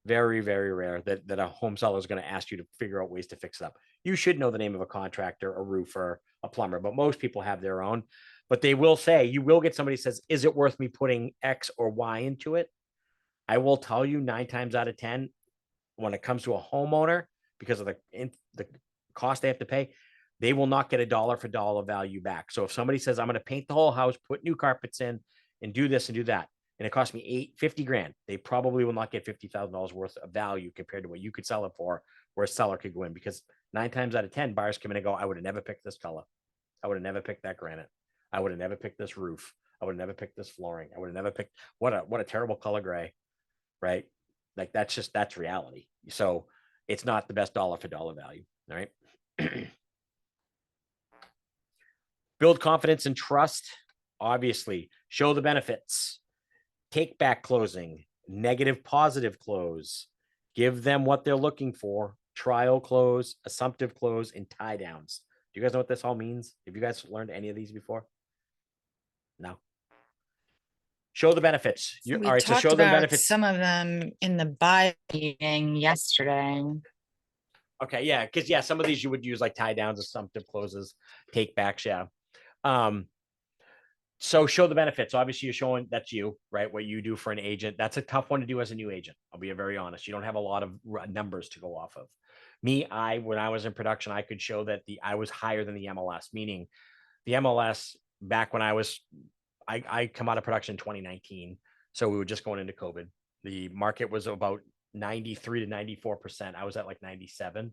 Speaker 1: Very, very rare that a home seller is going to ask you to figure out ways to fix it up. You should know the name of a contractor, a roofer, a plumber, but most people have their own. But they will say, you will get somebody says, is it worth me putting X or Y into it? I will tell you 9 times out of 10, when it comes to a homeowner, because of the cost they have to pay, they will not get a dollar for dollar value back. So if somebody says, I'm going to paint the whole house, put new carpets in, and do this and do that, and it cost me $50 grand, they probably will not get $50,000 worth of value compared to what you could sell it for, where a seller could go in. Because 9 times out of 10, buyers come in and go, I would have never picked this color. I would have never picked that granite. I would have never picked this roof. I would have never picked this flooring. I would have never picked what a terrible color gray, right? Like that's reality. So it's not the best dollar for dollar value. All right. Build confidence and trust. Obviously, show the benefits. Take back closing, negative positive close. Give them what they're looking for. Trial close, assumptive close, and tie downs. Do you guys know what this all means? Have you guys learned any of these before? No. Show the benefits.
Speaker 4: We
Speaker 1: All right, so
Speaker 4: talked
Speaker 1: show them
Speaker 4: about
Speaker 1: benefits.
Speaker 4: some of them in the buy meeting yesterday.
Speaker 1: Okay, yeah, because yeah, some of these you would use like tie downs, assumptive closes, take backs, yeah. So show the benefits. Obviously, you're showing that's you, right? What you do for an agent. That's a tough one to do as a new agent. I'll be very honest. You don't have a lot of numbers to go off of. Me, when I was in production, I could show that I was higher than the MLS, meaning the MLS back when I come out of production in 2019. So we were just going into COVID. The market was about 93 to 94%. I was at like 97.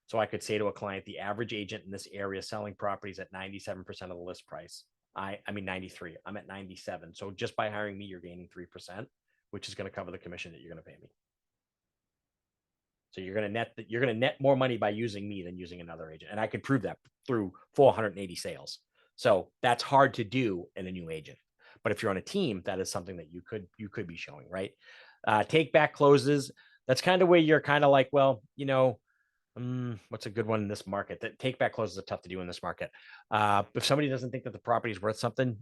Speaker 1: So I could say to a client, the average agent in this area selling properties at 97% of the list price. I mean 93. I'm at 97. So just by hiring me, you're gaining 3%, which is going to cover the commission that you're going to pay me. So you're going to net more money by using me than using another agent. And I could prove that through 480 sales. So that's hard to do in a new agent. But if you're on a team, that is something that you could be showing, right? Take back closes. That's kind of where you're kind of like, well, you know, what's a good one in this market? That take back closes are tough to do in this market. If somebody doesn't think that the property is worth something,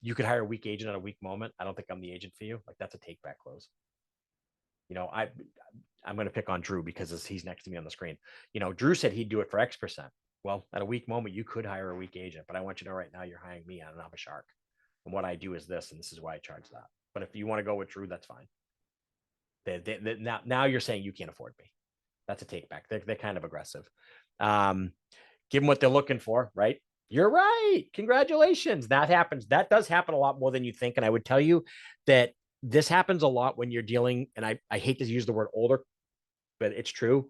Speaker 1: you could hire a weak agent at a weak moment. I don't think I'm the agent for you. Like that's a take back close. You know, I'm going to pick on Drew because he's next to me on the screen. You know, Drew said he'd do it for X%. Well, at a weak moment, you could hire a weak agent, but I want you to know right now you're hiring me and I'm a shark. And what I do is this, and this is why I charge that. But if you want to go with Drew, that's fine. Now you're saying you can't afford me. That's a take back. They're kind of aggressive. Give them what they're looking for, right? You're right. Congratulations. That happens. That does happen a lot more than you think. And I would tell you that this happens a lot when you're dealing, and I hate to use the word older, but it's true.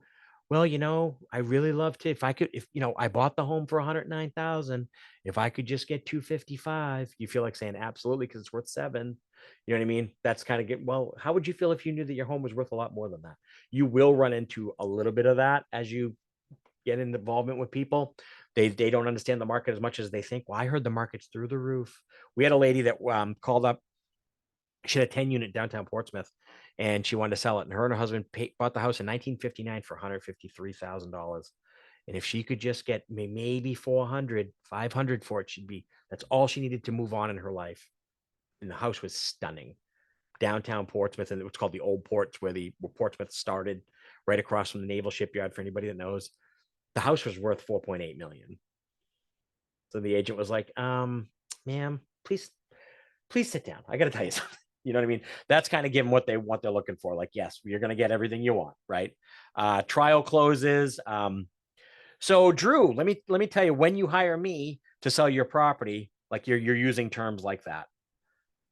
Speaker 1: Well, you know, I really love to, if you know, I bought the home for 109,000. If I could just get 255, you feel like saying absolutely because it's worth 7. You know what I mean? That's kind of well, how would you feel if you knew that your home was worth a lot more than that? You will run into a little bit of that as you get in involvement with people. They don't understand the market as much as they think. Well, I heard the market's through the roof. We had a lady that called up. She had a 10-unit downtown Portsmouth, and she wanted to sell it. And her and her husband bought the house in 1959 for $153,000. And if she could just get maybe 400, 500 for it, that's all she needed to move on in her life. And the house was stunning. Downtown Portsmouth, and it's called the Old Ports, where Portsmouth started, right across from the Naval Shipyard. For anybody that knows, the house was worth $4.8 million. So the agent was like, "Ma'am, please sit down. I got to tell you something." You know what I mean? That's kind of give them what they're looking for. Like, yes, you're going to get everything you want, right? Trial closes. So Drew, let me tell you, when you hire me to sell your property, like you're using terms like that.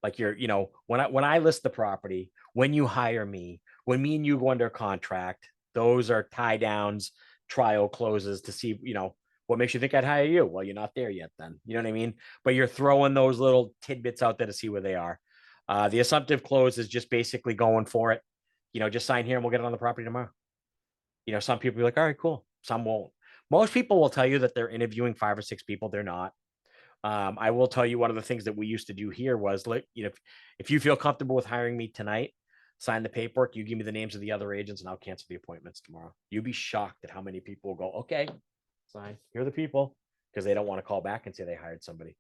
Speaker 1: Like when I list the property, when you hire me, when me and you go under contract, those are tie downs, trial closes to see, what makes you think I'd hire you? Well, you're not there yet then. You know what I mean? But you're throwing those little tidbits out there to see where they are. The assumptive close is just basically going for it. Just sign here and we'll get it on the property tomorrow. Some people be like, all right, cool. Some won't. Most people will tell you that they're interviewing 5 or 6 people. They're not. I will tell you one of the things that we used to do here was, if you feel comfortable with hiring me tonight, sign the paperwork. You give me the names of the other agents and I'll cancel the appointments tomorrow. You'd be shocked at how many people will go, okay, sign. Here are the people, because they don't want to call back and say they hired somebody.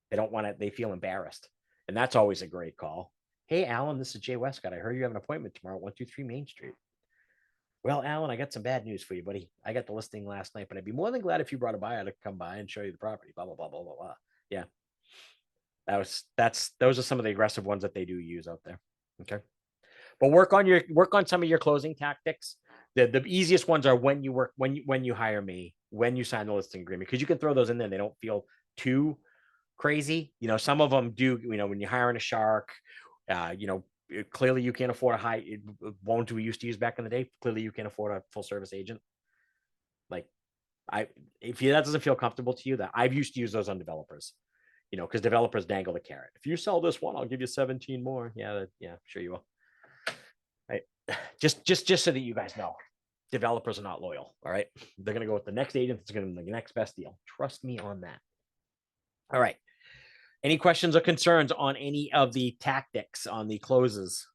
Speaker 1: They don't want to, they feel embarrassed. And that's always a great call. Hey, Alan, this is Jay Westcott. I heard you have an appointment tomorrow at 123 Main Street. Well, Alan, I got some bad news for you, buddy. I got the listing last night, but I'd be more than glad if you brought a buyer to come by and show you the property. Blah, blah, blah, blah, blah, blah. Yeah. Those are some of the aggressive ones that they do use out there. Okay. But work on some of your closing tactics. The easiest ones are when you hire me, when you sign the listing agreement, because you can throw those in there. They don't feel too crazy. Some of them do, when you're hiring a shark, clearly you can't afford ones we used to use back in the day. Clearly you can't afford a full service agent. Like if that doesn't feel comfortable to you, that I've used to use those on developers, because developers dangle the carrot. If you sell this one, I'll give you 17 more. Yeah. Sure you will. Right. Just so that you guys know, developers are not loyal. All right. They're going to go with the next agent that's going to be the next best deal. Trust me on that. All right. Any questions or concerns on any of the tactics on the closes?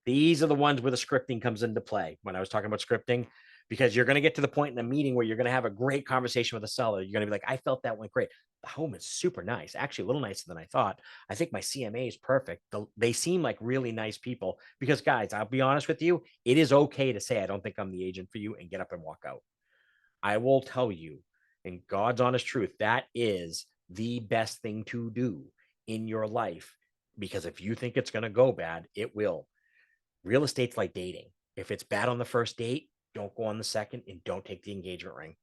Speaker 1: These are the ones where the scripting comes into play when I was talking about scripting, because you're going to get to the point in the meeting where you're going to have a great conversation with the seller. You're going to be like, I felt that went great. The home is super nice, actually a little nicer than I thought. I think my CMA is perfect. They seem like really nice people because, guys, I'll be honest with you. It is okay to say, I don't think I'm the agent for you, and get up and walk out. I will tell you, in God's honest truth, that is the best thing to do in your life, because if you think it's going to go bad, it will. Real estate's like dating. If it's bad on the first date, don't go on the second, and don't take the engagement ring,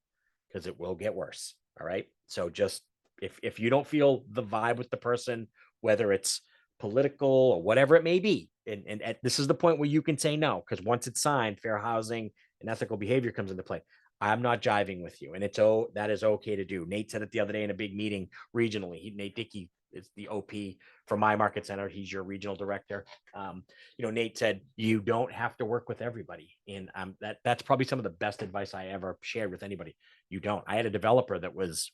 Speaker 1: because it will get worse. All right. So just if you don't feel the vibe with the person, whether it's political or whatever it may be, and this is the point where you can say no, because once it's signed, fair housing and ethical behavior comes into play. I'm not jiving with you, and that is okay to do. Nate said it the other day in a big meeting regionally. Nate Dickey is the OP for my market center. He's your regional director. Nate said you don't have to work with everybody, and that's probably some of the best advice I ever shared with anybody. You don't. I had a developer that was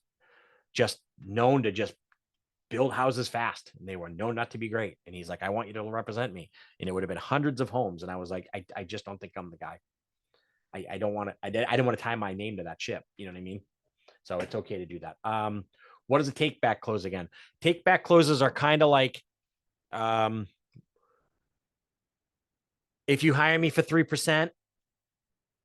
Speaker 1: just known to just build houses fast, and they were known not to be great. And he's like, I want you to represent me, and it would have been hundreds of homes. And I was like, I just don't think I'm the guy. I don't want to. I didn't want to tie my name to that ship. You know what I mean? So it's okay to do that. What is a take back close again? Take back closes are kind of like, if you hire me for 3%,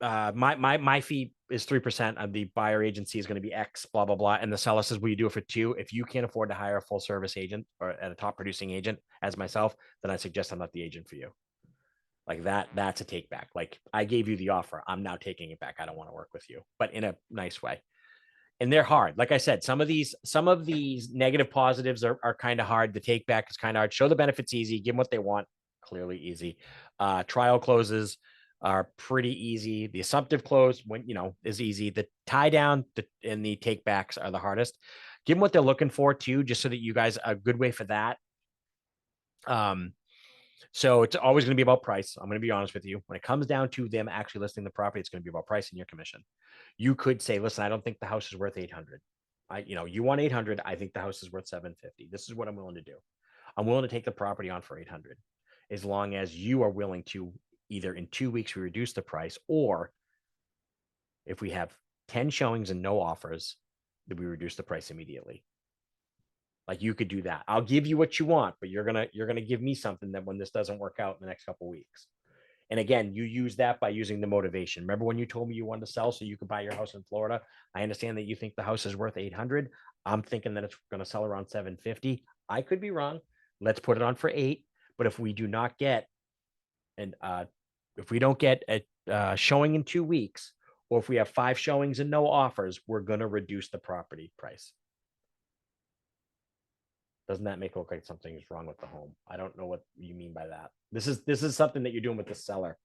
Speaker 1: my fee is 3%, of the buyer agency is going to be X, blah, blah, blah. And the seller says, will you do it for 2? If you can't afford to hire a full service agent or at a top producing agent as myself, then I suggest I'm not the agent for you. Like that's a take back. Like, I gave you the offer, I'm now taking it back. I don't want to work with you, but in a nice way. And they're hard. Like I said, some of these negative positives are kind of hard. The take back is kind of hard. Show the benefits easy, give them what they want, clearly easy. Trial closes are pretty easy. The assumptive close, is easy. The tie down and the take backs are the hardest. Give them what they're looking for too, just so that you guys are a good way for that. So it's always going to be about price. I'm going to be honest with you. When it comes down to them actually listing the property, it's going to be about price and your commission. You could say, listen, I don't think the house is worth 800. You want 800. I think the house is worth 750. This is what I'm willing to do. I'm willing to take the property on for 800, as long as you are willing to either in 2 weeks we reduce the price, or if we have 10 showings and no offers, that we reduce the price immediately. Like, you could do that. I'll give you what you want, but you're gonna give me something that when this doesn't work out in the next couple of weeks. And again, you use that by using the motivation. Remember when you told me you wanted to sell so you could buy your house in Florida? I understand that you think the house is worth 800. I'm thinking that it's going to sell around 750. I could be wrong. Let's put it on for 8. But if we do not get, and if we don't get a showing in 2 weeks, or if we have 5 showings and no offers, we're going to reduce the property price. Doesn't that make it look like something is wrong with the home? I don't know what you mean by that. This is something that you're doing with the seller.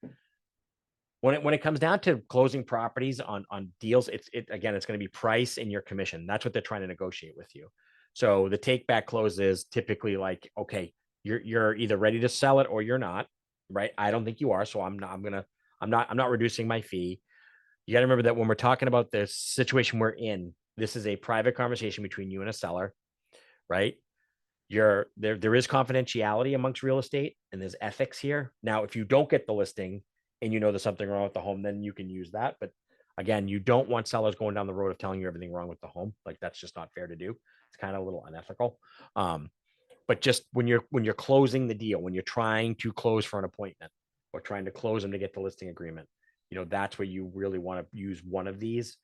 Speaker 1: When it comes down to closing properties on deals, it's going to be price and your commission. That's what they're trying to negotiate with you. So the take back close is typically like, okay, you're either ready to sell it or you're not, right? I don't think you are, so I'm not reducing my fee. You got to remember that when we're talking about the situation we're in, this is a private conversation between you and a seller, right? There is confidentiality amongst real estate, and there's ethics here. Now, if you don't get the listing and there's something wrong with the home, then you can use that. But again, you don't want sellers going down the road of telling you everything wrong with the home. Like, that's just not fair to do. It's kind of a little unethical. But just when you're closing the deal, when you're trying to close for an appointment or trying to close them to get the listing agreement, that's where you really want to use one of these.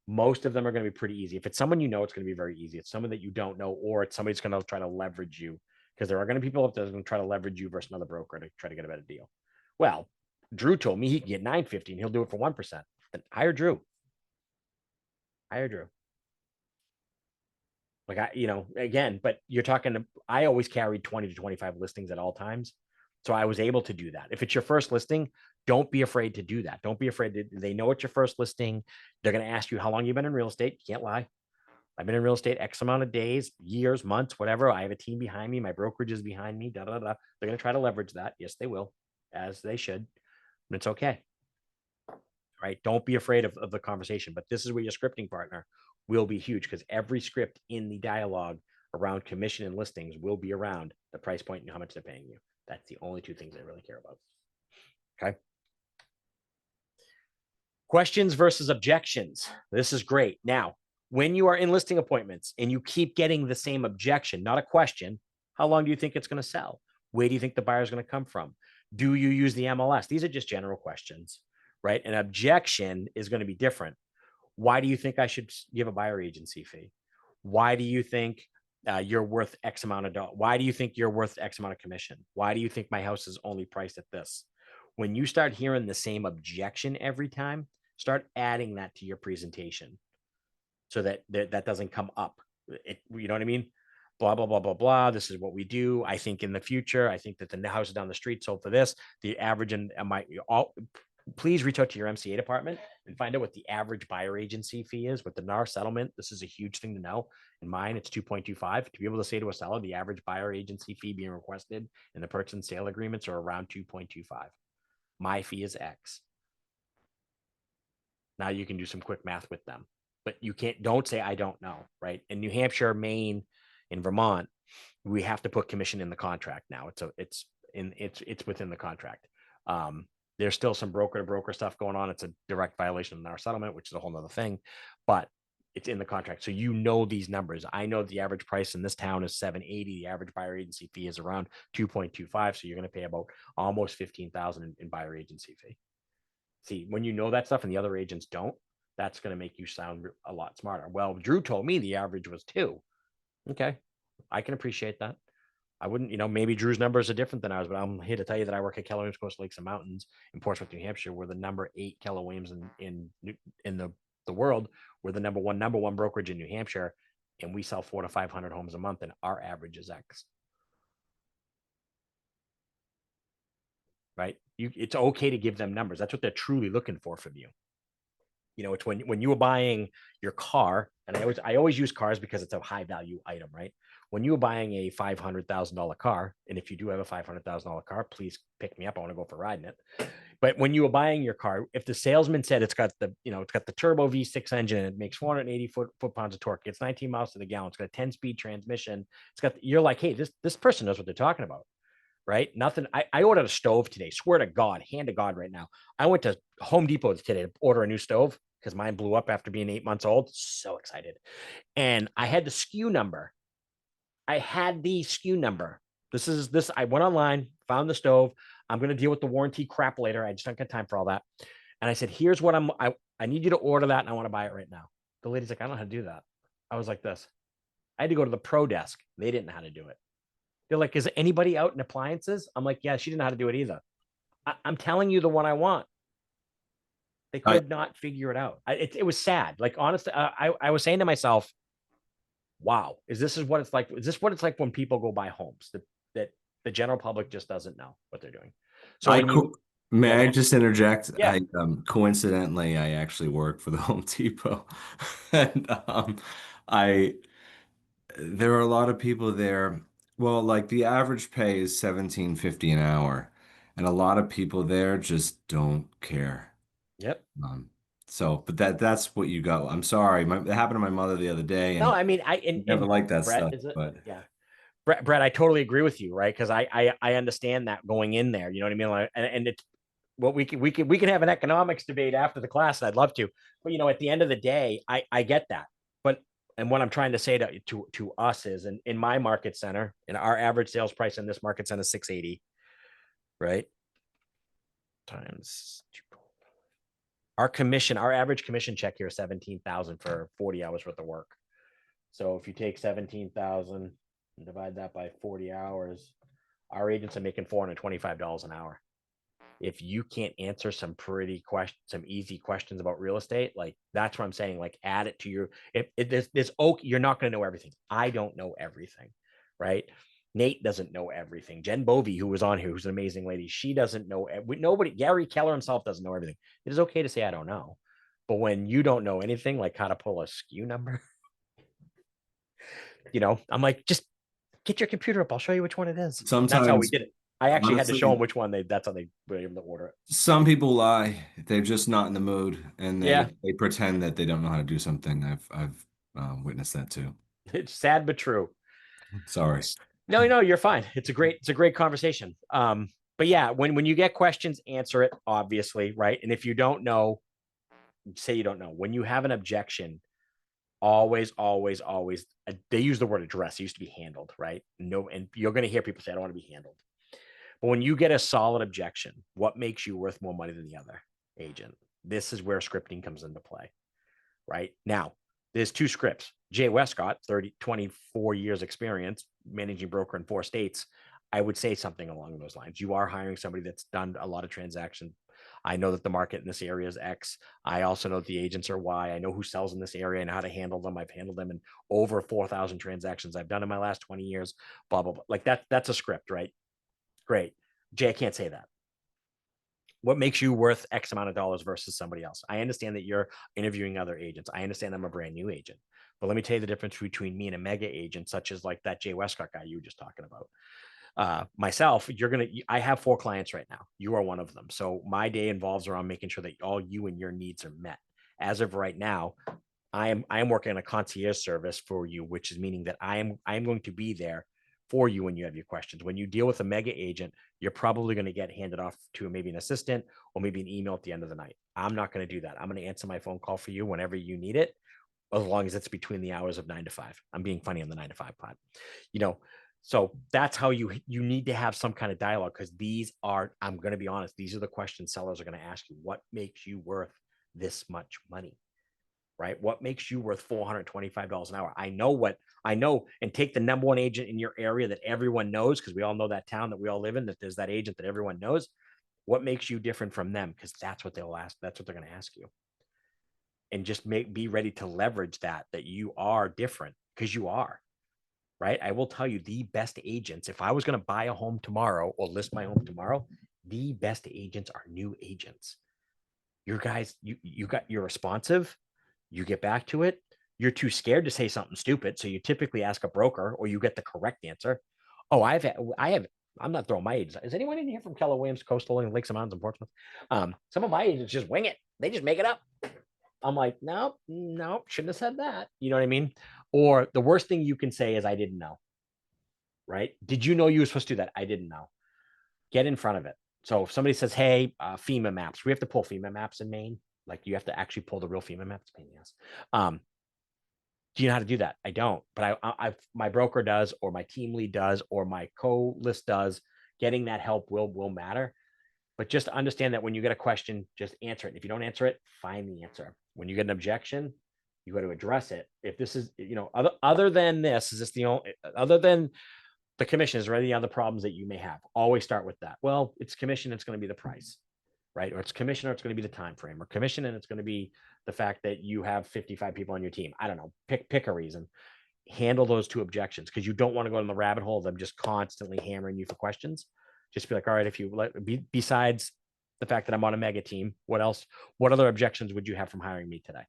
Speaker 1: Most of them are going to be pretty easy. If it's someone it's going to be very easy. It's someone that you don't know, or it's somebody's going to try to leverage you, because there are going to be people up there that are going to try to leverage you versus another broker to try to get a better deal. Well, Drew told me he can get 950 and he'll do it for 1%. Then hire Drew. Like, again, but you're talking, I always carried 20 to 25 listings at all times. So I was able to do that. If it's your first listing, don't be afraid to do that. Don't be afraid they know it's your first listing. They're going to ask you how long you've been in real estate. You can't lie. I've been in real estate X amount of days, years, months, whatever. I have a team behind me. My brokerage is behind me. They're going to try to leverage that. Yes, they will, as they should. But it's okay. Right? Don't be afraid of the conversation. But this is where your scripting partner will be huge because every script in the dialogue around commission and listings will be around the price point and how much they're paying you. That's the only two things I really care about. Okay. Questions versus objections. This is great. Now, when you are in listing appointments and you keep getting the same objection, not a question, how long do you think it's going to sell? Where do you think the buyer is going to come from? Do you use the MLS? These are just general questions, right? An objection is going to be different. Why do you think I should give a buyer agency fee? Why do you think you're worth X amount of dollars? Why do you think you're worth X amount of commission? Why do you think my house is only priced at this? When you start hearing the same objection every time, start adding that to your presentation so that that doesn't come up. You know what I mean? Blah, blah, blah, blah, blah. This is what we do. I think in the future, I think that the house down the street sold for this. The average and please reach out to your MCA department and find out what the average buyer agency fee is with the NAR settlement. This is a huge thing to know. In mine, it's 2.25. To be able to say to a seller, the average buyer agency fee being requested in the purchase and sale agreements are around 2.25. My fee is X. Now you can do some quick math with them, but you don't say, I don't know, right? In New Hampshire, Maine, in Vermont, we have to put commission in the contract now. It's within the contract. There's still some broker to broker stuff going on. It's a direct violation of our settlement, which is a whole nother thing, but it's in the contract. So you know these numbers. I know the average price in this town is $780. The average buyer agency fee is around 2.25. So you're going to pay about almost $15,000 in buyer agency fee. See, when you know that stuff and the other agents don't, that's going to make you sound a lot smarter. Well, Drew told me the average was 2. Okay, I can appreciate that. I wouldn't, maybe Drew's numbers are different than ours, but I'm here to tell you that I work at Keller Williams Coastal Lakes and Mountains in Portsmouth, New Hampshire. We're the number 8 Keller Williams in the world. We're the number one brokerage in New Hampshire, and we sell 400 to 500 homes a month, and our average is X. Right? It's okay to give them numbers. That's what they're truly looking for from you. It's when you were buying your car, and I always use cars because it's a high value item, right? When you were buying a $500,000 car, and if you do have a $500,000 car, please pick me up. I want to go for riding it. But when you were buying your car, if the salesman said it's got the turbo V6 engine, and it makes 480 foot-pounds of torque, it's 19 miles to the gallon, it's got a 10-speed transmission, you're like, hey, this person knows what they're talking about. Right? Nothing. I ordered a stove today. Swear to God, hand to God right now. I went to Home Depot today to order a new stove because mine blew up after being 8 months old. So excited. And I had the SKU number. I went online, found the stove. I'm going to deal with the warranty crap later. I just don't got time for all that. And I said, here's what I need you to order that. And I want to buy it right now. The lady's like, I don't know how to do that. I was like this. I had to go to the pro desk. They didn't know how to do it. They're like, is anybody out in appliances? I'm like, yeah, she didn't know how to do it either. I'm telling you the one I want. They could not figure it out. It was sad. Like, honestly, I was saying to myself, wow, is this what it's like? Is this what it's like when people go buy homes that the general public just doesn't know what they're doing? So
Speaker 2: may I just interject?
Speaker 1: Yeah.
Speaker 2: Coincidentally, I actually work for the Home Depot. And there are a lot of people there. Well, like the average pay is $17.50 an hour, and a lot of people there just don't care.
Speaker 1: Yep.
Speaker 2: But that's what you got. I'm sorry, it happened to my mother the other day.
Speaker 1: No, I mean,
Speaker 2: never liked that
Speaker 1: Brett,
Speaker 2: stuff. But
Speaker 1: yeah, Brett, I totally agree with you, right? Because I understand that going in there. You know what I mean? Like, and it's what we can have an economics debate after the class. And I'd love to, but at the end of the day, I get that. And what I'm trying to say to us is, in my market center, and our average sales price in this market center is $680, right? Times our average commission check here is $17,000 for 40 hours worth of work. So if you take 17,000 and divide that by 40 hours, our agents are making $425 an hour. If you can't answer some easy questions about real estate, like that's what I'm saying, like add it to your, you're not going to know everything. I don't know everything, right? Nate doesn't know everything. Jen Bovey, who was on here, who's an amazing lady, she doesn't know. Nobody, Gary Keller himself doesn't know everything. It is okay to say, I don't know. But when you don't know anything, like how to pull a SKU number, I'm like, just get your computer up. I'll show you which one it is.
Speaker 2: Sometimes
Speaker 1: that's how we did it. I actually had to show them
Speaker 2: honestly,
Speaker 1: which one that's how they were able to order it.
Speaker 2: Some people lie. They're just not in the mood, and they
Speaker 1: Yeah.
Speaker 2: pretend that they don't know how to do something. I've witnessed that too.
Speaker 1: It's sad but true.
Speaker 2: Sorry.
Speaker 1: No, you're fine. It's a great conversation. But yeah, when you get questions, answer it, obviously, right? And if you don't know, say you don't know. When you have an objection, always, they use the word address. It used to be handled, right? No, and you're going to hear people say, I don't want to be handled. But when you get a solid objection, what makes you worth more money than the other agent? This is where scripting comes into play, right? Now, there's two scripts. Jay Westcott, 24 years experience, managing broker in 4 states. I would say something along those lines. You are hiring somebody that's done a lot of transactions. I know that the market in this area is X. I also know that the agents are Y. I know who sells in this area and how to handle them. I've handled them in over 4,000 transactions I've done in my last 20 years, blah, blah, blah. Like that's a script, right? Great. Jay, I can't say that. What makes you worth X amount of dollars versus somebody else? I understand that you're interviewing other agents. I understand I'm a brand new agent, but let me tell you the difference between me and a mega agent, such as like that Jay Westcott guy you were just talking about. Myself, I have 4 clients right now. You are one of them. So my day involves around making sure that all you and your needs are met. As of right now, I am working on a concierge service for you, which is meaning that I am going to be there for you when you have your questions. When you deal with a mega agent, you're probably going to get handed off to maybe an assistant or maybe an email at the end of the night. I'm not going to do that. I'm going to answer my phone call for you whenever you need it, as long as it's between the hours of 9 to 5. I'm being funny on the 9 to 5 part. So that's how you need to have some kind of dialogue, because I'm going to be honest, these are the questions sellers are going to ask you. What makes you worth this much money? Right? What makes you worth $425 an hour? I know, and take the number one agent in your area that everyone knows, because we all know that town that we all live in, that there's that agent that everyone knows. What makes you different from them? Because that's what they'll ask. That's what they're going to ask you. And just be ready to leverage that you are different, because you are. Right? I will tell you, the best agents, if I was going to buy a home tomorrow or list my home tomorrow, the best agents are new agents. Your guys, you're responsive. You get back to it. You're too scared to say something stupid. So you typically ask a broker, or you get the correct answer. Oh, I'm not throwing my agents. Is anyone in here from Keller Williams, Coastal, and Lakes and Mountains, and Portsmouth? Some of my agents just wing it. They just make it up. I'm like, no, shouldn't have said that. You know what I mean? Or the worst thing you can say is, I didn't know. Right? Did you know you were supposed to do that? I didn't know. Get in front of it. So if somebody says, hey, FEMA maps, we have to pull FEMA maps in Maine. Like, you have to actually pull the real FEMA maps. Pain in the ass. Do you know how to do that? I don't, but my broker does, or my team lead does, or my co-list does. Getting that help will matter. But just understand that when you get a question, just answer it. If you don't answer it, find the answer. When you get an objection, you got to address it. If this is, other than this, is this the only, other than the commission, is there any other problems that you may have? Always start with that. Well, it's commission, it's going to be the price, right? Or it's commission, or it's going to be the time frame, or commission, and it's going to be the fact that you have 55 people on your team. I don't know. Pick a reason. Handle those 2 objections, because you don't want to go in the rabbit hole of them just constantly hammering you for questions. Just be like, all right, if you besides the fact that I'm on a mega team, what else? What other objections would you have from hiring me today?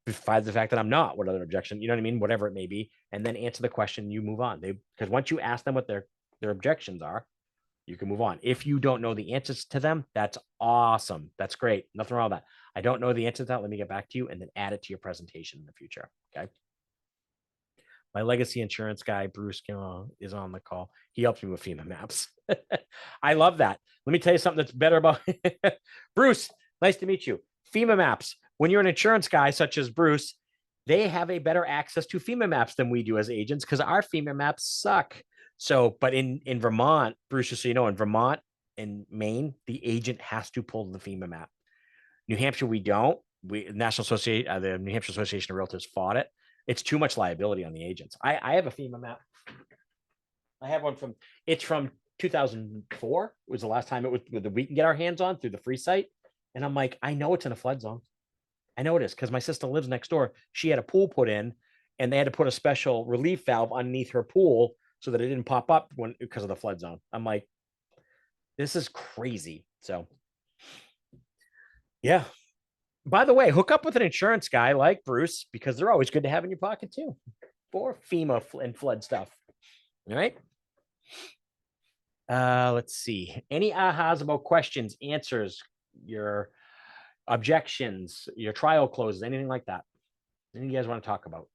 Speaker 1: Besides the fact that I'm not, what other objection? You know what I mean? Whatever it may be, and then answer the question. You move on. Because once you ask them what their objections are, you can move on. If you don't know the answers to them, that's awesome. That's great. Nothing wrong with that. I don't know the answer to that. Let me get back to you, and then add it to your presentation in the future. Okay. My legacy insurance guy, Bruce, is on the call. He helps me with FEMA maps. I love that. Let me tell you something that's better about Bruce. Nice to meet you. FEMA maps. When you're an insurance guy, such as Bruce, they have a better access to FEMA maps than we do as agents, because our FEMA maps suck. So, but in Vermont, Bruce, just so you know, in Vermont and Maine, the agent has to pull the FEMA map. New Hampshire, we don't. The New Hampshire Association of Realtors fought it. It's too much liability on the agents. I have a FEMA map. I have one from 2004 was the last time we can get our hands on through the free site. And I'm like, I know it's in a flood zone. I know it is, because my sister lives next door. She had a pool put in, and they had to put a special relief valve underneath her pool so that it didn't pop up because of the flood zone. I'm like, this is crazy. So yeah. By the way, hook up with an insurance guy like Bruce, because they're always good to have in your pocket too, for FEMA and flood stuff. All right. Let's see. Any ahas about questions, answers, your objections, your trial closes, anything like that? Anything you guys want to talk about?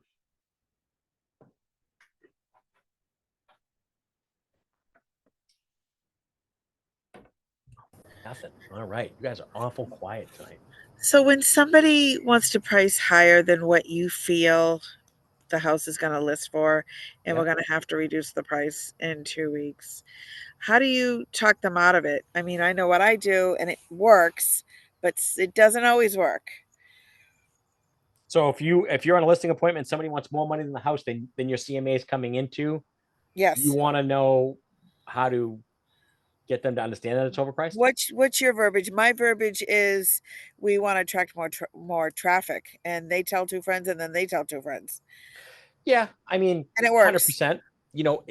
Speaker 1: Nothing. All right. You guys are awful quiet tonight.
Speaker 5: So when somebody wants to price higher than what you feel the house is going to list for, and we're
Speaker 1: Yeah.
Speaker 5: going to have to reduce the price in 2 weeks, how do you talk them out of it? I mean, I know what I do and it works, but it doesn't always work.
Speaker 1: So if you're on a listing appointment, somebody wants more money than the house than your CMA is coming into,
Speaker 5: Yes.
Speaker 1: you want to know how to get them to understand that it's overpriced.
Speaker 5: What's your verbiage? My verbiage is we want to attract more traffic, and they tell 2 friends, and then they tell 2 friends,
Speaker 1: Yeah, I mean,
Speaker 5: and it works.
Speaker 1: 100%. You know,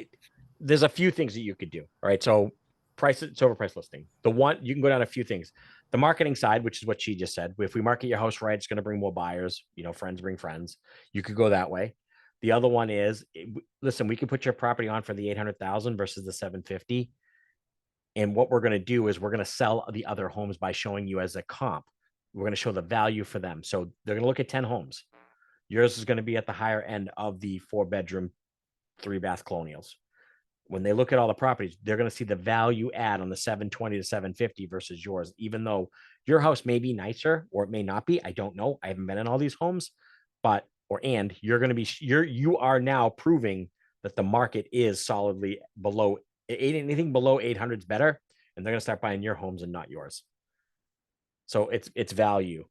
Speaker 1: there's a few things that you could do. All right, so price it's overpriced listing. The one you can go down a few things. The marketing side, which is what she just said. If we market your house right, it's going to bring more buyers. You know, friends bring friends. You could go that way. The other one is, listen, we could put your property on for the 800,000 versus the 750. And what we're going to do is we're going to sell the other homes by showing you as a comp. We're going to show the value for them. So they're going to look at 10 homes. Yours is going to be at the higher end of the 4-bedroom, 3-bath colonials. When they look at all the properties, they're going to see the value add on the 720 to 750 versus yours, even though your house may be nicer or it may not be. I don't know. I haven't been in all these homes, but you're going to be you are now proving that the market is solidly below anything below 800 is better, and they're going to start buying your homes and not yours. So it's value,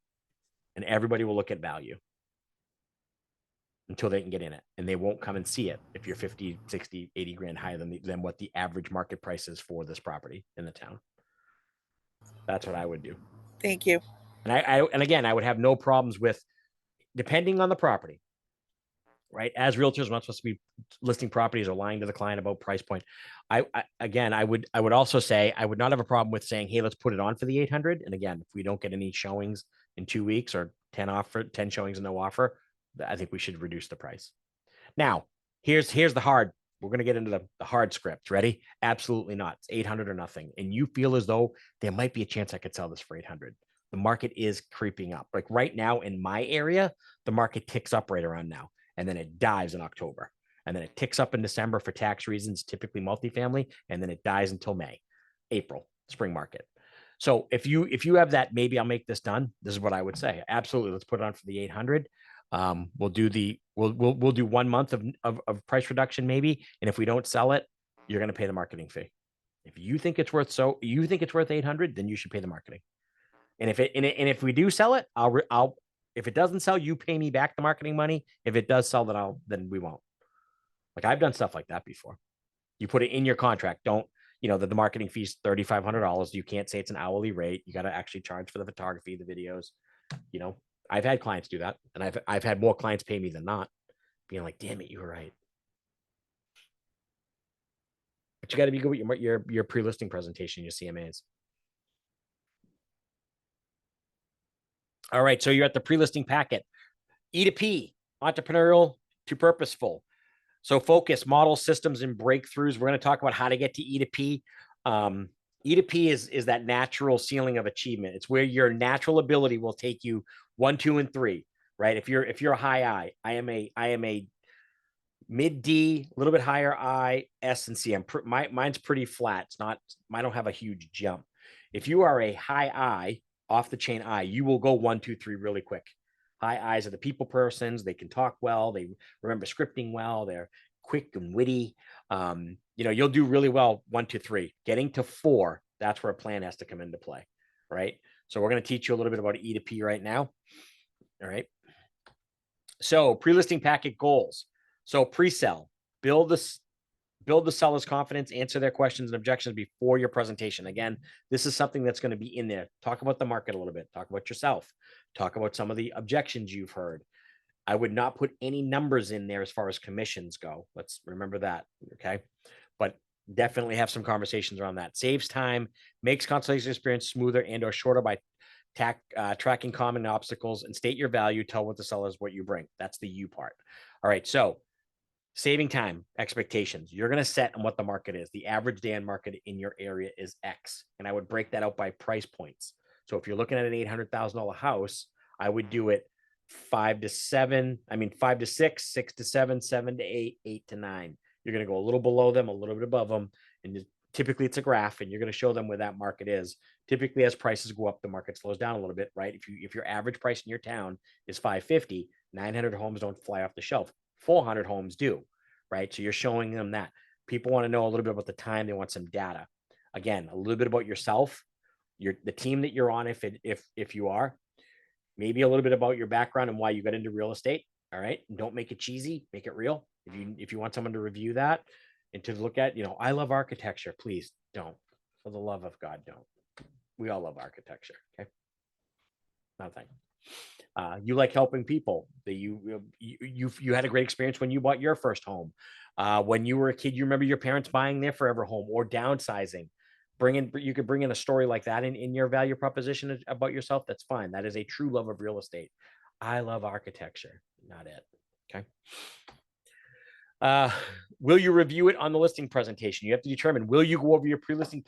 Speaker 1: and everybody will look at value until they can get in it, and they won't come and see it if you're 50, 60, 80 grand higher than what the average market price is for this property in the town. That's what I would do.
Speaker 5: Thank you.
Speaker 1: And again, I would have no problems with, depending on the property, right? As realtors, we're not supposed to be listing properties or lying to the client about price point. I would also say I would not have a problem with saying, hey, let's put it on for the 800. And again, if we don't get any showings in 2 weeks or 10 showings and no offer, I think we should reduce the price. Now, here's the hard. We're going to get into the hard script. Ready? Absolutely not. It's 800 or nothing. And you feel as though there might be a chance I could sell this for 800. The market is creeping up. Like right now in my area, the market ticks up right around now, and then it dives in October, and then it ticks up in December for tax reasons, typically multifamily, and then it dies until May, April, spring market. So if you have that, maybe I'll make this done. This is what I would say. Absolutely, let's put it on for the 800. We'll do 1 month of price reduction maybe, and if we don't sell it, you're going to pay the marketing fee. If you think it's worth 800, then you should pay the marketing. And if we do sell it, I'll if it doesn't sell, you pay me back the marketing money. If it does sell, then we won't. Like I've done stuff like that before. You put it in your contract. Don't, that the marketing fee is $3,500. You can't say it's an hourly rate. You got to actually charge for the photography, the videos. I've had clients do that, and I've had more clients pay me than not, being like, damn it, you were right. But you got to be good with your pre-listing presentation, your CMAs. All right, so you're at the pre-listing packet. E to P, entrepreneurial to purposeful. So focus, model, systems, and breakthroughs. We're going to talk about how to get to E to P. E to P is that natural ceiling of achievement. It's where your natural ability will take you 1, 2, and 3. Right? If you're a high I am a mid D, a little bit higher I, S, and C. Mine's pretty flat. I don't have a huge jump. If you are a high I, off the chain I, you will go 1, 2, 3 really quick. High I's are the people persons. They can talk well. They remember scripting well. They're quick and witty. You'll do really well 1, 2, 3. Getting to 4, that's where a plan has to come into play, right? So we're going to teach you a little bit about E to P right now. All right. So pre-listing packet goals. So pre-sell, build the seller's confidence, answer their questions and objections before your presentation. Again, this is something that's going to be in there. Talk about the market a little bit. Talk about yourself. Talk about some of the objections you've heard. I would not put any numbers in there as far as commissions go. Let's remember that. Okay. But definitely have some conversations around that. Saves time, makes consultation experience smoother and or shorter by tracking common obstacles, and state your value. Tell what the sellers what you bring. That's the you part. All right. So saving time, expectations. You're going to set on what the market is. The average day on market in your area is X. And I would break that out by price points. So if you're looking at an $800,000 house, I would do it 5 to 6, 6 to 7, 7 to 8, 8 to 9. You're going to go a little below them, a little bit above them, and just typically it's a graph, and you're going to show them where that market is. Typically, as prices go up, the market slows down a little bit, right? If your average price in your town is 550, 900 homes don't fly off the shelf. 400 homes do, right? So you're showing them that. People want to know a little bit about the time. They want some data. Again, a little bit about yourself, the team that you're on, if you are, maybe a little bit about your background and why you got into real estate. All right. And don't make it cheesy, make it real. If you want someone to review that and to look at, I love architecture. Please don't. For the love of God, don't. We all love architecture. Okay. Nothing. You like helping people. That you had a great experience when you bought your first home. When you were a kid, you remember your parents buying their forever home or downsizing. You could bring in a story like that in your value proposition about yourself. That's fine. That is a true love of real estate. I love architecture, not it. Okay. Will you review it on the listing presentation? You have to determine, will you go over your pre-listing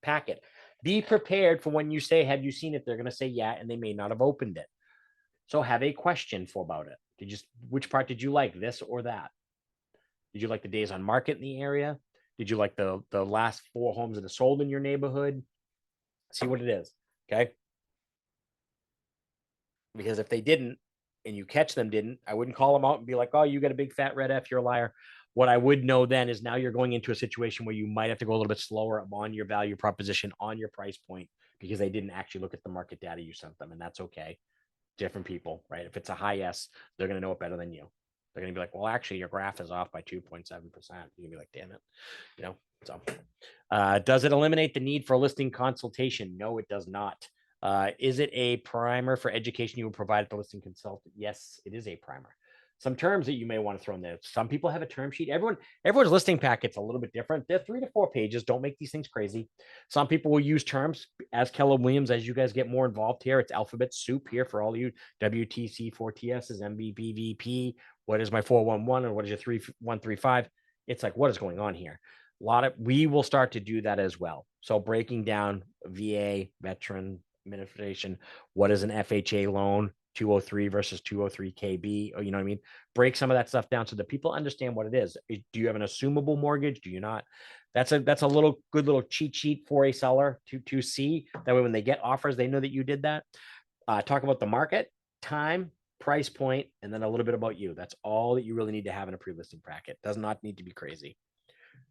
Speaker 1: packet? Be prepared for when you say, have you seen it? They're going to say, yeah, and they may not have opened it. So have a question about it. Which part did you like, this or that? Did you like the days on market in the area? Did you like the last 4 homes that are sold in your neighborhood? See what it is. Okay. Because if they didn't, and you catch them didn't, I wouldn't call them out and be like, oh, you got a big fat red F, you're a liar. What I would know then is now you're going into a situation where you might have to go a little bit slower on your value proposition, on your price point, because they didn't actually look at the market data you sent them. And that's okay. Different people, right? If it's a high S, they're going to know it better than you. They're going to be like, well, actually your graph is off by 2.7%. You're going to be like, damn it. So does it eliminate the need for a listing consultation? No, it does not. Is it a primer for education you will provide at the listing consultant? Yes, it is a primer. Some terms that you may want to throw in there. Some people have a term sheet. Everyone's listing packet's a little bit different. They're 3 to 4 pages. Don't make these things crazy. Some people will use terms as Keller Williams. As you guys get more involved here, it's alphabet soup here for all you. WTC, 4TS, MBBVP. What is my 411 and what is your 3135? It's like, what is going on here? We will start to do that as well. So breaking down VA, veteran administration, what is an FHA loan, 203 versus 203 KB, or you know what I mean? Break some of that stuff down so that people understand what it is. Do you have an assumable mortgage? Do you not? That's a good little cheat sheet for a seller to see. That way when they get offers, they know that you did that. Talk about the market, time, price point, and then a little bit about you. That's all that you really need to have in a pre-listing packet. Does not need to be crazy.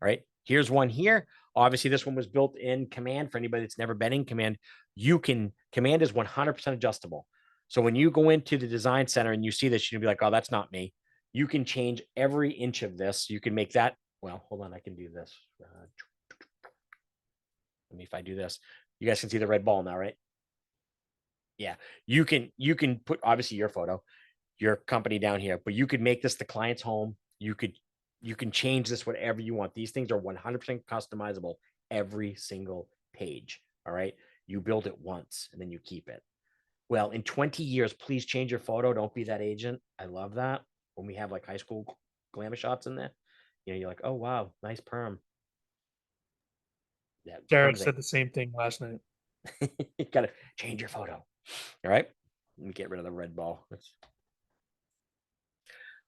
Speaker 1: All right, here's one here. Obviously, this one was built in Command. For anybody that's never been in Command, Command is 100% adjustable. So when you go into the design center and you see this, you're gonna be like, oh, that's not me. You can change every inch of this. You can make that, well, hold on, I can do this. If I do this, you guys can see the red ball now, right? Yeah, you can put obviously your photo, your company down here, but you could make this the client's home. You can change this whatever you want. These things are 100% customizable every single page. All right. You build it once and then you keep it. Well, in 20 years, please change your photo. Don't be that agent. I love that. When we have like high school glamour shots in there, you're like, oh, wow, nice perm. Yeah,
Speaker 3: Derek said the same thing last night.
Speaker 1: You got to change your photo. All right. Let me get rid of the red ball.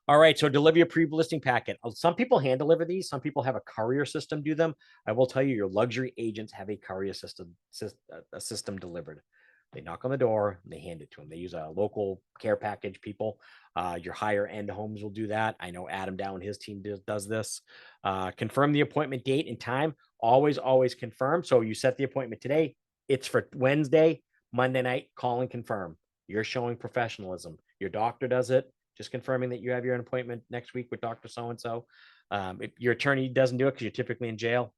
Speaker 1: All right, so deliver your pre-listing packet. Some people hand deliver these. Some people have a courier system do them. I will tell you, your luxury agents have a courier system delivered. They knock on the door, and they hand it to them. They use a local care package people. Your higher end homes will do that. I know Adam Dow and his team does this. Confirm the appointment date and time. Always confirm. So you set the appointment today. It's for Wednesday, Monday night. Call and confirm. You're showing professionalism. Your doctor does it. Just confirming that you have your appointment next week with Dr. So-and-so. If your attorney doesn't do it because you're typically in jail.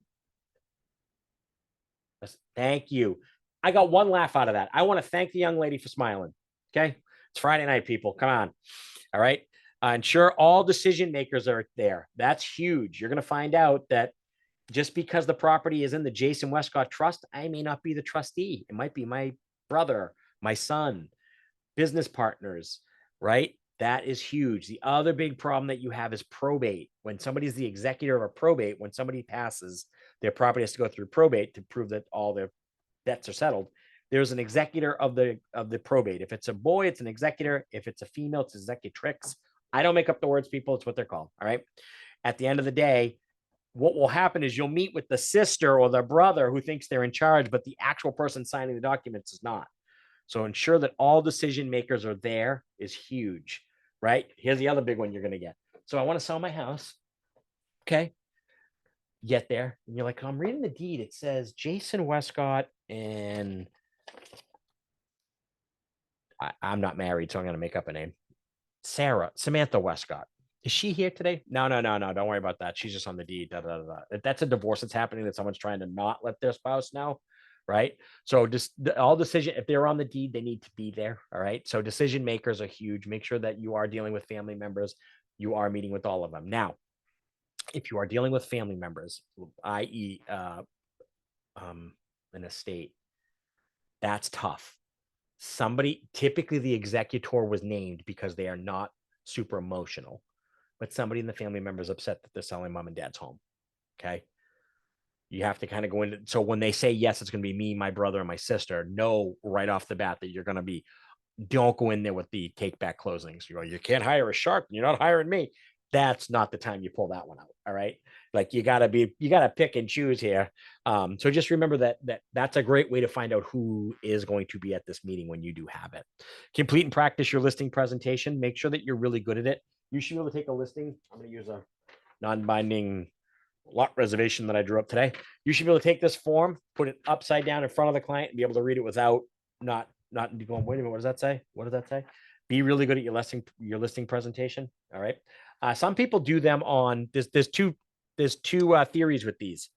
Speaker 1: Thank you. I got one laugh out of that. I want to thank the young lady for smiling. Okay. It's Friday night, people. Come on. All right. Ensure all decision makers are there. That's huge. You're going to find out that just because the property is in the Jason Westcott Trust, I may not be the trustee. It might be my brother, my son, business partners, right? That is huge. The other big problem that you have is probate. When somebody's the executor of a probate, when somebody passes, their property has to go through probate to prove that all their debts are settled. There's an executor of the probate. If it's a boy, it's an executor. If it's a female, it's executrix. I don't make up the words, people. It's what they're called. All right. At the end of the day, what will happen is you'll meet with the sister or the brother who thinks they're in charge, but the actual person signing the documents is not. So ensure that all decision makers are there is huge, right? Here's the other big one you're going to get. So I want to sell my house. Okay. Get there. And you're like, I'm reading the deed. It says Jason Westcott and I'm not married, so I'm going to make up a name. Samantha Westcott. Is she here today? No. Don't worry about that. She's just on the deed. That's a divorce that's happening that someone's trying to not let their spouse know, right? So just all decision, if they're on the deed, they need to be there. All right. So decision makers are huge. Make sure that you are dealing with family members. You are meeting with all of them. Now, if you are dealing with family members, i.e., an estate, that's tough. Somebody, typically the executor was named because they are not super emotional, but somebody in the family member is upset that they're selling mom and dad's home. Okay. You have to kind of go into, so when they say, yes, it's going to be me, my brother, and my sister, know right off the bat that you're going to be, don't go in there with the take back closings. You go, you can't hire a shark. You're not hiring me. That's not the time you pull that one out. All right. Like you gotta pick and choose here. So just remember that's a great way to find out who is going to be at this meeting when you do have it. Complete and practice your listing presentation. Make sure that you're really good at it. You should be able to take a listing. I'm going to use a non-binding lot reservation that I drew up today. You should be able to take this form, put it upside down in front of the client and be able to read it without not going, wait a minute, what does that say? What does that say? Be really good at your listing presentation. All right. Some people do them on there's two theories with these.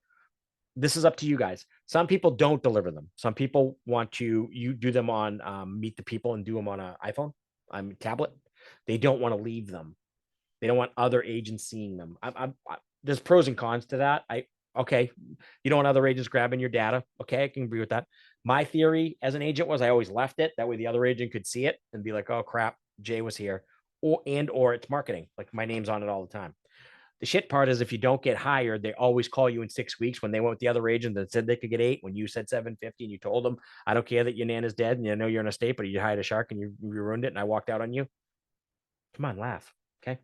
Speaker 1: This is up to you guys. Some people don't deliver them. Some people want to, you do them on Meet the People and do them on an iPhone, tablet. They don't want to leave them. They don't want other agents seeing them. There's pros and cons to that. Okay. You don't want other agents grabbing your data. Okay. I can agree with that. My theory as an agent was I always left it. That way the other agent could see it and be like, oh crap, Jay was here. Or it's marketing. Like my name's on it all the time. The shit part is if you don't get hired, they always call you in 6 weeks when they went with the other agent that said they could get 8 when you said 750 and you told them, I don't care that your Nana's dead and you know you're in a state, but you hired a shark and you ruined it and I walked out on you. Come on, laugh. Okay.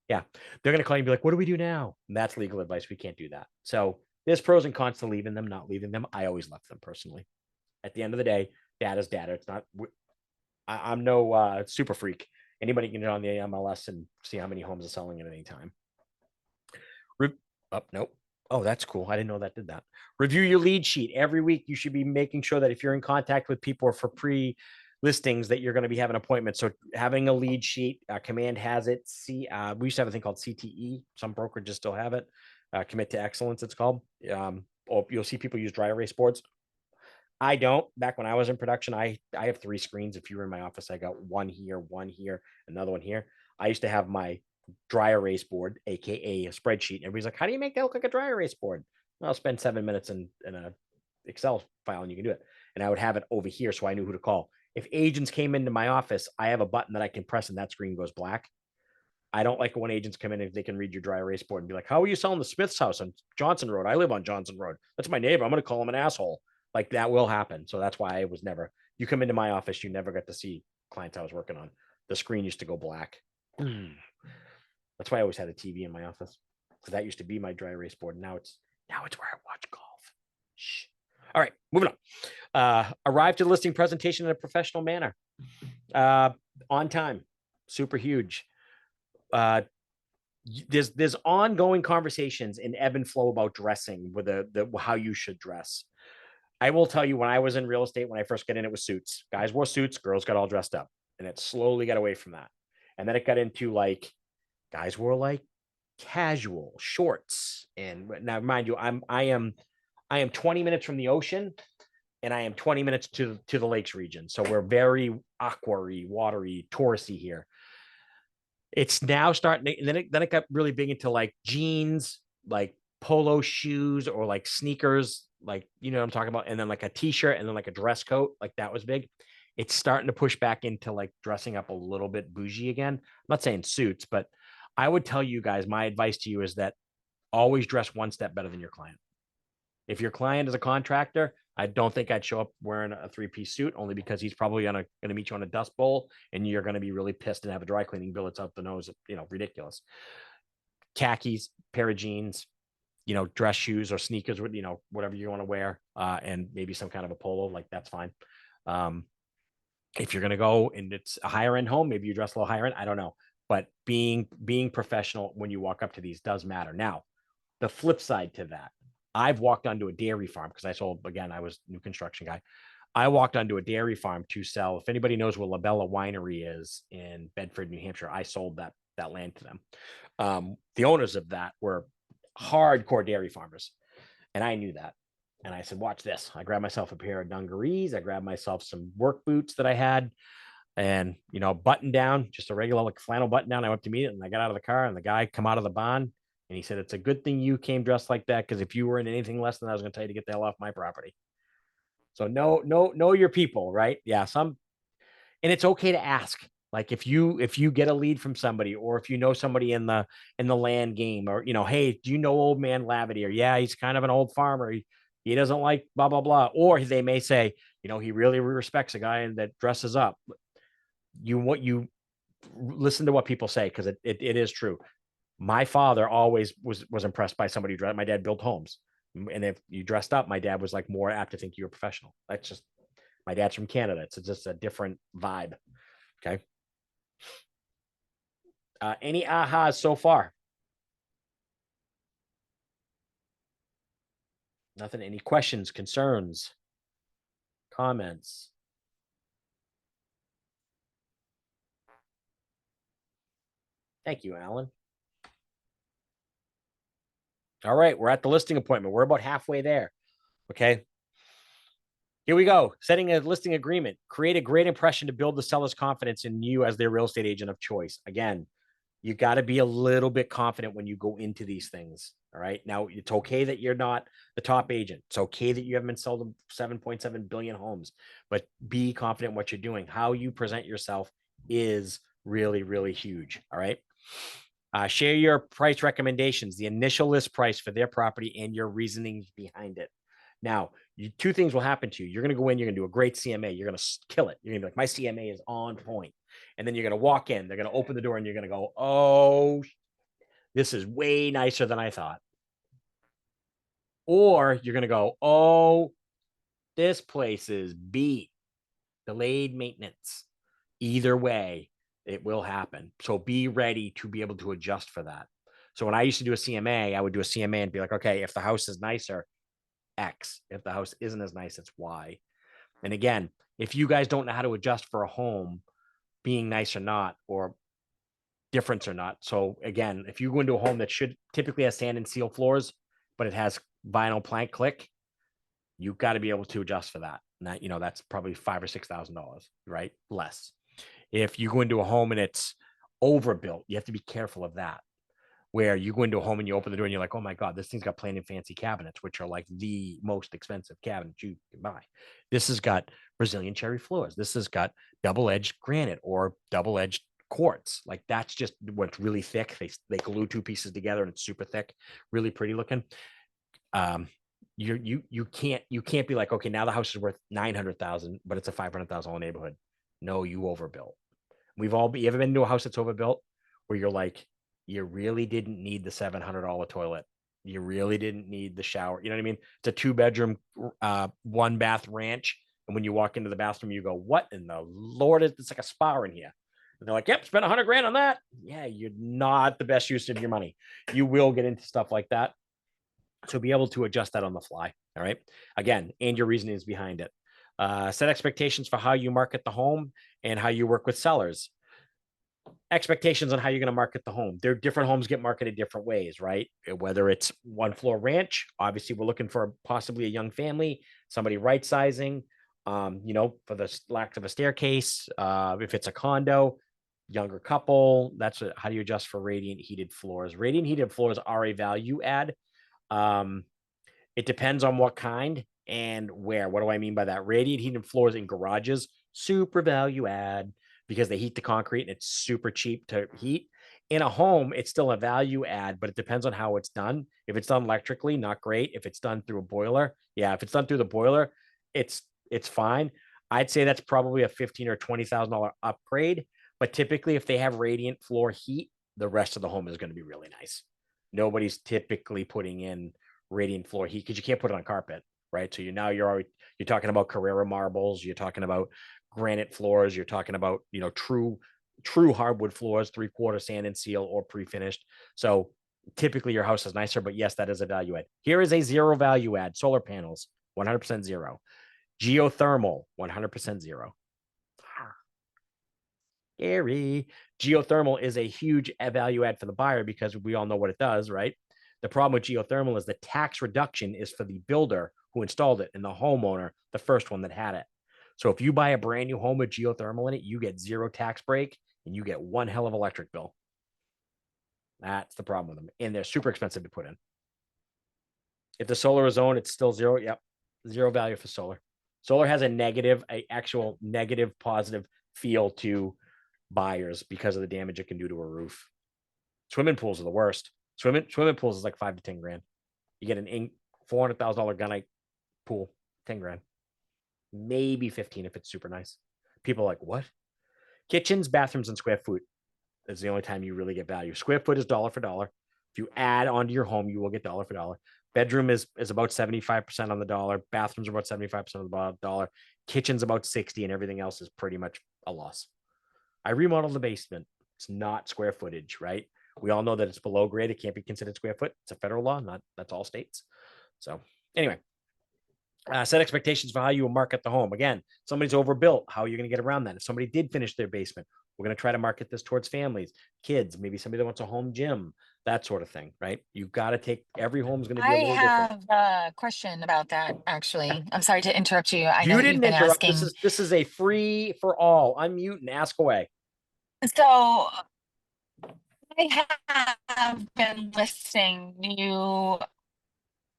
Speaker 1: Yeah. They're going to call you and be like, what do we do now? And that's legal advice. We can't do that. So there's pros and cons to leaving them, not leaving them. I always left them personally. At the end of the day, data's data. It's not, I'm no super freak. Anybody can get on the MLS and see how many homes are selling at any time. Nope. Oh, that's cool. I didn't know that did that. Review your lead sheet. Every week, you should be making sure that if you're in contact with people for pre-listings that you're going to be having appointments. So having a lead sheet, Command has it. We used to have a thing called CTE. Some brokerages still have it. Commit to Excellence, it's called. Or you'll see people use dry erase boards. I don't. Back when I was in production, I have 3 screens. If you were in my office, I got one here, another one here. I used to have my dry erase board, aka a spreadsheet. Everybody's like, how do you make that look like a dry erase board? Well, I'll spend 7 minutes in a Excel file and you can do it. And I would have it over here so I knew who to call. If agents came into my office, I have a button that I can press and that screen goes black. I don't like when agents come in and they can read your dry erase board and be like, how are you selling the Smith's house on Johnson Road? I live on Johnson Road. That's my neighbor. I'm going to call him an asshole. Like that will happen. So that's why I was never, you come into my office, you never got to see clients I was working on. The screen used to go black. That's why I always had a TV in my office. Because that used to be my dry erase board. Now it's where I watch golf. Shh. All right, moving on. Arrive to the listing presentation in a professional manner. On time. Super huge. There's ongoing conversations in ebb and flow about dressing with how you should dress. I will tell you, when I was in real estate, when I first got in, it was suits. Guys wore suits, girls got all dressed up, and it slowly got away from that. And then it got into like guys wore like casual shorts. And now, mind you, I am 20 minutes from the ocean, and I am 20 minutes to the lakes region. So we're very aqua-y, watery, touristy here. It's now starting to, and then it got really big into like jeans, like polo shoes, or like sneakers, like, you know what I'm talking about? And then like a t-shirt, and then like a dress coat, like that was big. It's starting to push back into like dressing up a little bit bougie again. I'm not saying suits, but I would tell you guys, my advice to you is that always dress one step better than your client. If your client is a contractor, I don't think I'd show up wearing a 3-piece suit, only because he's probably going to meet you on a dust bowl and you're going to be really pissed and have a dry cleaning bill that's up the nose, ridiculous. Khakis, pair of jeans, dress shoes or sneakers with, whatever you want to wear, and maybe some kind of a polo, like that's fine. If you're going to go and it's a higher end home, maybe you dress a little higher end. I don't know, but being professional when you walk up to these does matter. Now, the flip side to that, I've walked onto a dairy farm because I was new construction guy. I walked onto a dairy farm to sell. If anybody knows where La Bella Winery is in Bedford, New Hampshire, I sold that land to them. The owners of that were hardcore dairy farmers, and I knew that. And I said, watch this. I grabbed myself a pair of dungarees. I grabbed myself some work boots that I had, and button down, just a regular like flannel button down. I went to meet it, and I got out of the car, and the guy come out of the barn, and he said, "It's a good thing you came dressed like that, because if you were in anything less than that, I was going to tell you to get the hell off my property." So know your people, right? Yeah, and it's okay to ask. Like if you get a lead from somebody, or if you know somebody in the land game, or hey, do you know old man Lavadier? Yeah, he's kind of an old farmer. He doesn't like blah blah blah. Or they may say, he really respects a guy that dresses up. You listen to what people say, because it is true. My father always was impressed by somebody who dressed. My dad built homes, and if you dressed up, my dad was like more apt to think you were professional. That's just, my dad's from Canada. It's just a different vibe. Okay. Any ahas so far? Nothing. Any questions, concerns, comments? Thank you, Alan. All right, we're at the listing appointment. We're about halfway there. Okay. Here we go. Setting a listing agreement. Create a great impression to build the seller's confidence in you as their real estate agent of choice. Again, you got to be a little bit confident when you go into these things. All right. Now, it's okay that you're not the top agent. It's okay that you haven't been sold 7.7 billion homes, but be confident in what you're doing. How you present yourself is really, really huge. All right. Share your price recommendations, the initial list price for their property, and your reasonings behind it. Now, two things will happen to you. You're going to go in, you're going to do a great CMA. You're going to kill it. You're going to be like, my CMA is on point. And then you're going to walk in, they're going to open the door, and you're going to go, oh, this is way nicer than I thought. Or you're going to go, oh, this place is beat. Delayed maintenance. Either way, it will happen. So be ready to be able to adjust for that. So when I used to do a CMA, I would do a CMA and be like, okay, if the house is nicer, X. If the house isn't as nice, it's Y. And again, if you guys don't know how to adjust for a home being nice or not, or difference or not. So again, if you go into a home that should typically have sand and steel floors, but it has vinyl plank click, you've got to be able to adjust for that. And that, that's probably $5,000 or $6,000, right? Less. If you go into a home and it's overbuilt, you have to be careful of that. Where you go into a home and you open the door and you're like, oh my God, this thing's got plain and fancy cabinets, which are like the most expensive cabinets you can buy. This has got Brazilian cherry floors. This has got double-edged granite or double-edged quartz. Like that's just what's really thick. They glue two pieces together and it's super thick, really pretty looking. You can't be like, okay, now the house is worth 900,000, but it's a 500,000 neighborhood. No, you overbuilt. You ever been to a house that's overbuilt where you're like, you really didn't need the $700 toilet. You really didn't need the shower. You know what I mean? It's a 2-bedroom, 1-bath ranch. And when you walk into the bathroom, you go, what in the Lord is it's like a spa in here? And they're like, yep, spend $100,000 on that. Yeah, you're not the best use of your money. You will get into stuff like that. So be able to adjust that on the fly. All right. Again, and your reasonings behind it. Set expectations for how you market the home and how you work with sellers. Expectations on how you're going to market the home. Different homes get marketed different ways, right? Whether it's 1-floor ranch, obviously we're looking for possibly a young family, somebody right sizing, for the lack of a staircase. If it's a condo, younger couple, how do you adjust for radiant heated floors? Radiant heated floors are a value add. It depends on what kind and where. What do I mean by that? Radiant heated floors in garages, super value add, because they heat the concrete and it's super cheap to heat. In a home, it's still a value add, but it depends on how it's done. If it's done electrically, not great. If it's done through a boiler, yeah. If it's done through the boiler, it's fine. I'd say that's probably a $15,000 or $20,000 upgrade. But typically, if they have radiant floor heat, the rest of the home is going to be really nice. Nobody's typically putting in radiant floor heat because you can't put it on carpet, right? So you're talking about Carrera marbles, you're talking about granite floors, you're talking about, true hardwood floors, 3/4 sand and seal or pre-finished. So typically your house is nicer, but yes, that is a value add. Here is a zero value add: solar panels, 100% zero. Geothermal, 100% zero. Scary. Geothermal is a huge value add for the buyer because we all know what it does, right? The problem with geothermal is the tax reduction is for the builder who installed it and the homeowner, the first one that had it. So if you buy a brand new home with geothermal in it, you get zero tax break and you get one hell of electric bill. That's the problem with them. And they're super expensive to put in. If the solar is owned, it's still zero. Yep. Zero value for solar. Solar has a actual negative, positive feel to buyers because of the damage it can do to a roof. Swimming pools are the worst. Swimming pools is like 5 to 10 grand. You get an $400,000 gunite pool, 10 grand, maybe 15 if it's super nice. People are like, what? Kitchens, bathrooms, and square foot is the only time you really get value. Square foot is dollar for dollar. If you add onto your home, you will get dollar for dollar. Bedroom is about 75% on the dollar. Bathrooms are about 75% on the dollar. Kitchen's about 60, and everything else is pretty much a loss. I remodeled the basement. It's not square footage, right? We all know that it's below grade. It can't be considered square foot. It's a federal law, that's all states. So anyway, set expectations for how you will market the home. Again, somebody's overbuilt. How are you going to get around that? If somebody did finish their basement, we're going to try to market this towards families, kids, maybe somebody that wants a home gym, that sort of thing, right? You've got to take, every home's going to be a
Speaker 4: I
Speaker 1: little different.
Speaker 4: have a question about that, actually. I'm sorry to interrupt you. I know
Speaker 1: You
Speaker 4: that
Speaker 1: didn't
Speaker 4: you've been
Speaker 1: interrupt.
Speaker 4: asking.
Speaker 1: This is a free for all. Unmute and ask away.
Speaker 4: So I have been listing new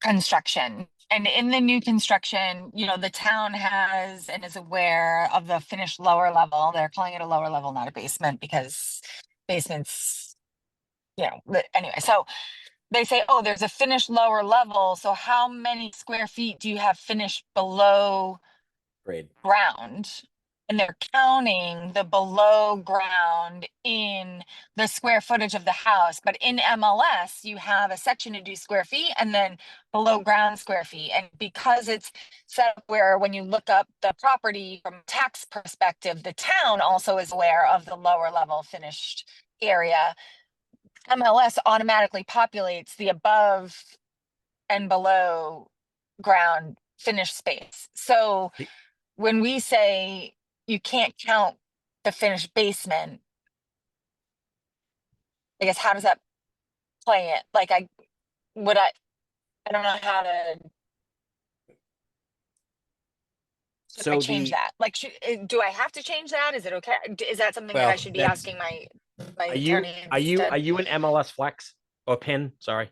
Speaker 4: construction. And in the new construction, the town has and is aware of the finished lower level. They're calling it a lower level, not a basement, because basements, anyway. So they say, oh, there's a finished lower level. So how many square feet do you have finished below
Speaker 1: Grade.
Speaker 4: ground? And they're counting the below ground in the square footage of the house. But in MLS, you have a section to do square feet and then below ground square feet. And because it's set up where when you look up the property from a tax perspective, the town also is aware of the lower level finished area. MLS automatically populates the above and below ground finished space. So when we say you can't count the finished basement, I guess, how does that play it? Like, I don't know how to
Speaker 1: So
Speaker 4: change that. Like, do I have to change that? Is it okay? Is that something that I should be asking my attorney?
Speaker 1: Are you an MLS Flex or PIN? Sorry.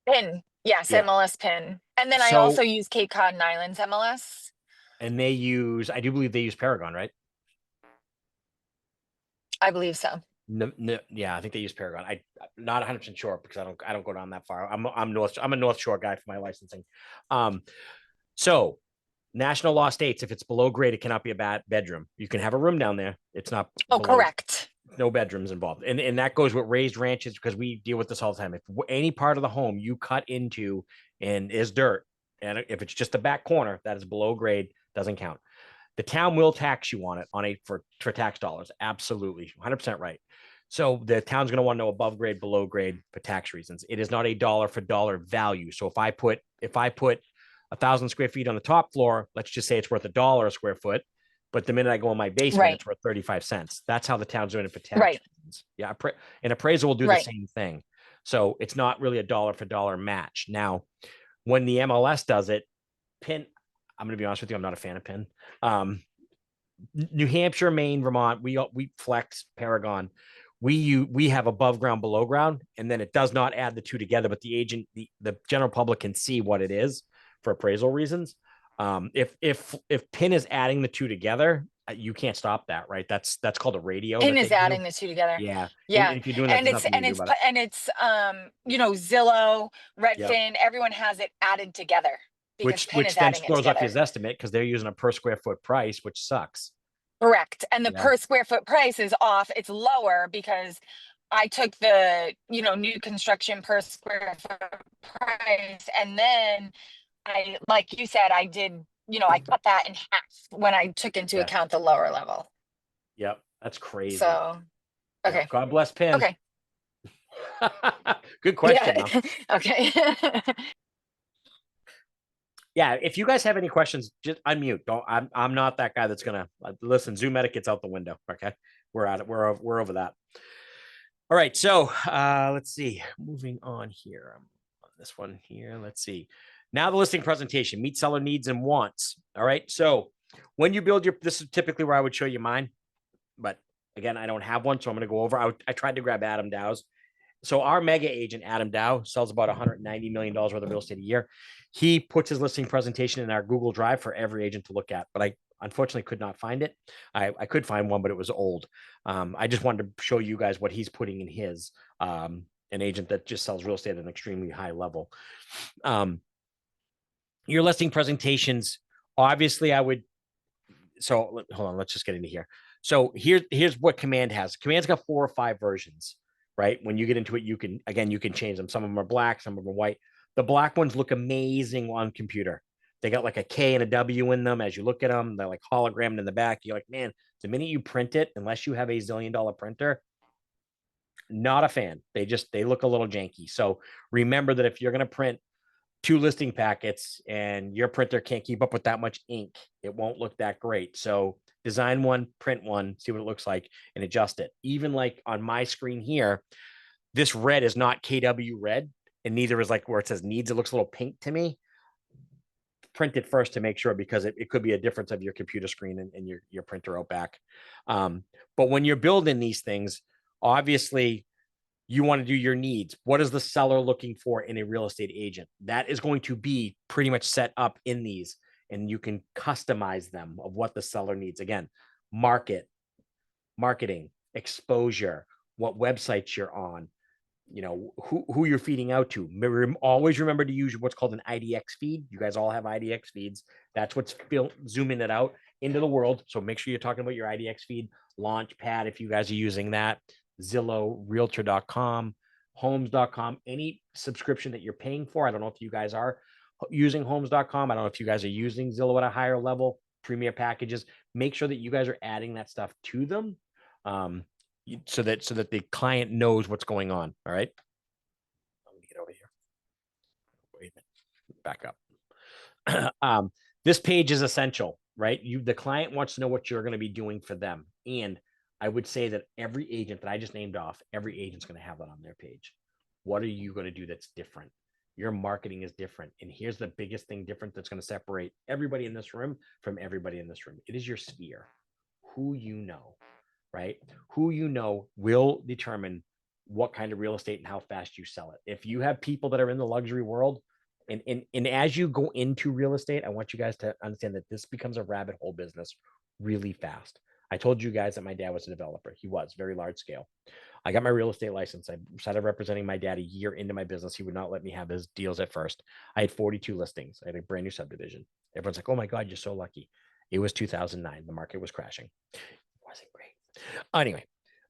Speaker 4: PIN? Yes,
Speaker 1: Yeah.
Speaker 4: MLS PIN. And then I
Speaker 1: So-
Speaker 4: also use Cape Cod and Islands MLS.
Speaker 1: And I do believe they use Paragon, right?
Speaker 4: I believe so.
Speaker 1: No, yeah, I think they use Paragon. I'm not 100% sure because I don't go down that far. I'm a North Shore guy for my licensing. So national law states if it's below grade, it cannot be a bad bedroom. You can have a room down there. It's not.
Speaker 4: Oh,
Speaker 1: below,
Speaker 4: correct.
Speaker 1: No bedrooms involved, and that goes with raised ranches because we deal with this all the time. If any part of the home you cut into and is dirt, and if it's just the back corner that is below grade, doesn't count. The town will tax you on it for tax dollars. Absolutely. 100% right. So the town's going to want to know above grade, below grade for tax reasons. It is not a dollar for dollar value. So if I put 1,000 square feet on the top floor, let's just say it's worth $1 a square foot. But the minute I go in my basement,
Speaker 4: Right.
Speaker 1: it's worth 35 cents. That's how the town's doing it for tax
Speaker 4: Right.
Speaker 1: reasons. Yeah. An appraisal will do
Speaker 4: Right.
Speaker 1: the same thing. So it's not really a dollar for dollar match. Now, when the MLS does it, PIN, I'm going to be honest with you, I'm not a fan of PIN. New Hampshire, Maine, Vermont, we Flex, Paragon. We have above ground, below ground, and then it does not add the two together, but the general public can see what it is for appraisal reasons. If PIN is adding the two together, you can't stop that, right? That's called a radio.
Speaker 4: PIN is adding the two together.
Speaker 1: Yeah.
Speaker 4: Yeah.
Speaker 1: And if you're doing that,
Speaker 4: And
Speaker 1: there's nothing you can do about it.
Speaker 4: Zillow, Redfin, everyone has it added together because PIN
Speaker 1: Which
Speaker 4: is
Speaker 1: then
Speaker 4: adding it
Speaker 1: throws off
Speaker 4: together.
Speaker 1: his estimate because they're using a per square foot price, which sucks.
Speaker 4: Correct. And the
Speaker 1: Yeah.
Speaker 4: per square foot price is off. It's lower because I took the, new construction per square foot price, and then like you said, I did, I cut that in half when I took into
Speaker 1: Yeah.
Speaker 4: account the lower level.
Speaker 1: Yep. That's crazy.
Speaker 4: So,
Speaker 1: Yep.
Speaker 4: okay.
Speaker 1: God bless Penn.
Speaker 4: Okay.
Speaker 1: Good question.
Speaker 4: Yeah.
Speaker 1: Though.
Speaker 4: Okay.
Speaker 1: Yeah, if you guys have any questions, just unmute. Don't. I'm not that guy that's gonna listen. Zoom etiquette's out the window. Okay, we're at it. We're over that. All right. So let's see. Moving on here. I'm on this one here. Let's see. Now the listing presentation: meet seller needs and wants. All right. So when you build this is typically where I would show you mine, but again, I don't have one, so I'm going to go over. I tried to grab Adam Dow's. So our mega agent, Adam Dow, sells about $190 million worth of real estate a year. He puts his listing presentation in our Google Drive for every agent to look at, but I unfortunately could not find it. I could find one, but it was old. I just wanted to show you guys what he's putting in his, an agent that just sells real estate at an extremely high level. Your listing presentations, obviously so hold on, let's just get into here. So here's what Command has. Command's got 4 or 5 versions. Right? When you get into it, you can change them. Some of them are black, some of them are white. The black ones look amazing on computer. They got like a K and a W in them. As you look at them, they're like hologrammed in the back. You're like, man, the minute you print it, unless you have a zillion-dollar printer, not a fan. They look a little janky. So remember that if you're going to print 2 listing packets and your printer can't keep up with that much ink, it won't look that great. So design one, print one, see what it looks like, and adjust it. Even like on my screen here, this red is not KW red, and neither is like where it says needs. It looks a little pink to me. Print it first to make sure, because it could be a difference of your computer screen and your printer out back. But when you're building these things, obviously you want to do your needs. What is the seller looking for in a real estate agent? That is going to be pretty much set up in these, and you can customize them of what the seller needs. Again, marketing, exposure, what websites you're on, who you're feeding out to. Always remember to use what's called an IDX feed. You guys all have IDX feeds. That's what's zooming it out into the world. So make sure you're talking about your IDX feed. Launchpad, if you guys are using that. Zillow, Realtor.com, Homes.com, any subscription that you're paying for. I don't know if you guys are using Homes.com. I don't know if you guys are using Zillow at a higher level, premier packages. Make sure that you guys are adding that stuff to them, so that the client knows what's going on. All right. Let me get over here. Wait a minute. Back up. This page is essential, right? The client wants to know what you're going to be doing for them, and I would say that every agent that I just named off, every agent's going to have that on their page. What are you going to do that's different? Your marketing is different. And here's the biggest thing different that's going to separate everybody in this room from everybody in this room. It is your sphere. Who you know, right? Who you know will determine what kind of real estate and how fast you sell it. If you have people that are in the luxury world, and as you go into real estate, I want you guys to understand that this becomes a rabbit hole business really fast. I told you guys that my dad was a developer. He was very large scale. I got my real estate license. I started representing my dad a year into my business. He would not let me have his deals at first. I had 42 listings. I had a brand new subdivision. Everyone's like, oh my God, you're so lucky. It was 2009. The market was crashing. It wasn't great. Anyway,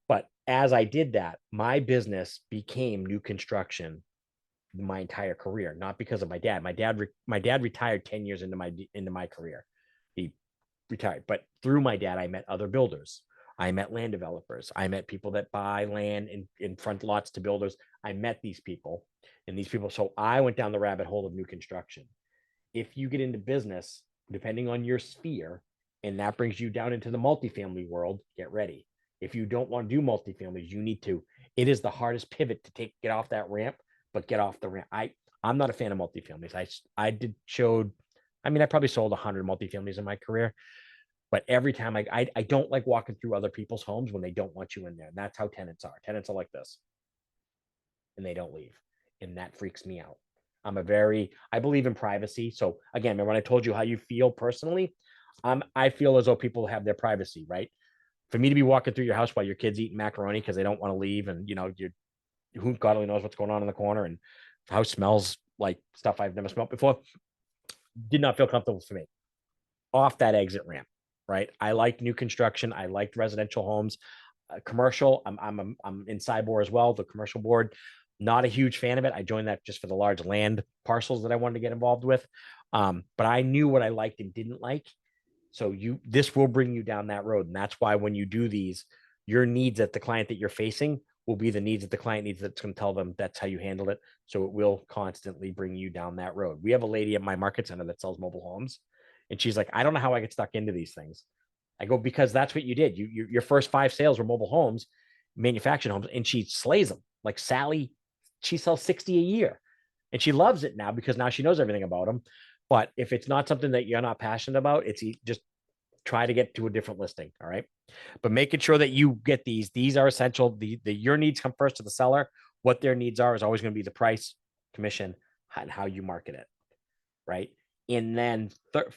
Speaker 1: but as I did that, my business became new construction my entire career, not because of my dad. My dad retired 10 years into my career. He retired, but through my dad, I met other builders. I met land developers. I met people that buy land in front lots to builders. I met these people. So I went down the rabbit hole of new construction. If you get into business, depending on your sphere, and that brings you down into the multifamily world, get ready. If you don't want to do multifamilies, you need to. It is the hardest pivot to get off that ramp, but get off the ramp. I'm not a fan of multifamilies. I probably sold 100 multifamilies in my career. But every time I don't like walking through other people's homes when they don't want you in there. And that's how tenants are. Tenants are like this. And they don't leave. And that freaks me out. I believe in privacy. So again, remember when I told you how you feel personally? I feel as though people have their privacy, right? For me to be walking through your house while your kids eating macaroni because they don't want to leave, and who God only knows what's going on in the corner, and the house smells like stuff I've never smelled before, did not feel comfortable for me. Off that exit ramp. Right. I liked new construction. I liked residential homes. Commercial, I'm in Cyborg as well, the commercial board. Not a huge fan of it. I joined that just for the large land parcels that I wanted to get involved with. But I knew what I liked and didn't like. So this will bring you down that road. And that's why when you do these, your needs at the client that you're facing will be the needs that the client needs. That's going to tell them that's how you handle it. So it will constantly bring you down that road. We have a lady at my market center that sells mobile homes. And she's like, I don't know how I get stuck into these things. I go, because that's what you did. Your first 5 sales were mobile homes, manufactured homes, and she slays them. Like Sally, she sells 60 a year. And she loves it now because now she knows everything about them. But if it's not something that you're not passionate about, it's just try to get to a different listing. All right. But making sure that you get these are essential. Your needs come first to the seller. What their needs are is always going to be the price, commission, and how you market it. Right. And then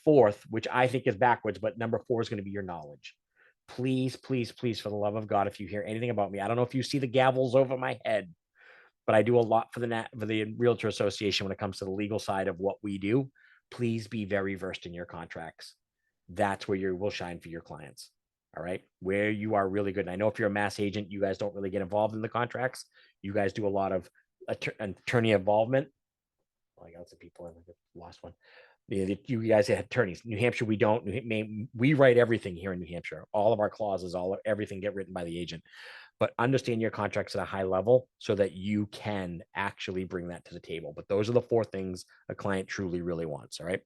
Speaker 1: fourth, which I think is backwards, but number 4 is going to be your knowledge. Please, please, please, for the love of God, if you hear anything about me, I don't know if you see the gavels over my head, but I do a lot for the Realtor Association when it comes to the legal side of what we do. Please be very versed in your contracts. That's where you will shine for your clients. All right. Where you are really good. And I know if you're a mass agent, you guys don't really get involved in the contracts. You guys do a lot of attorney involvement. Oh, I got some people. I lost one. You guys have attorneys. New Hampshire, we don't. We write everything here in New Hampshire. All of our clauses, everything get written by the agent. But understand your contracts at a high level so that you can actually bring that to the table. But those are the 4 things a client truly, really wants. All right.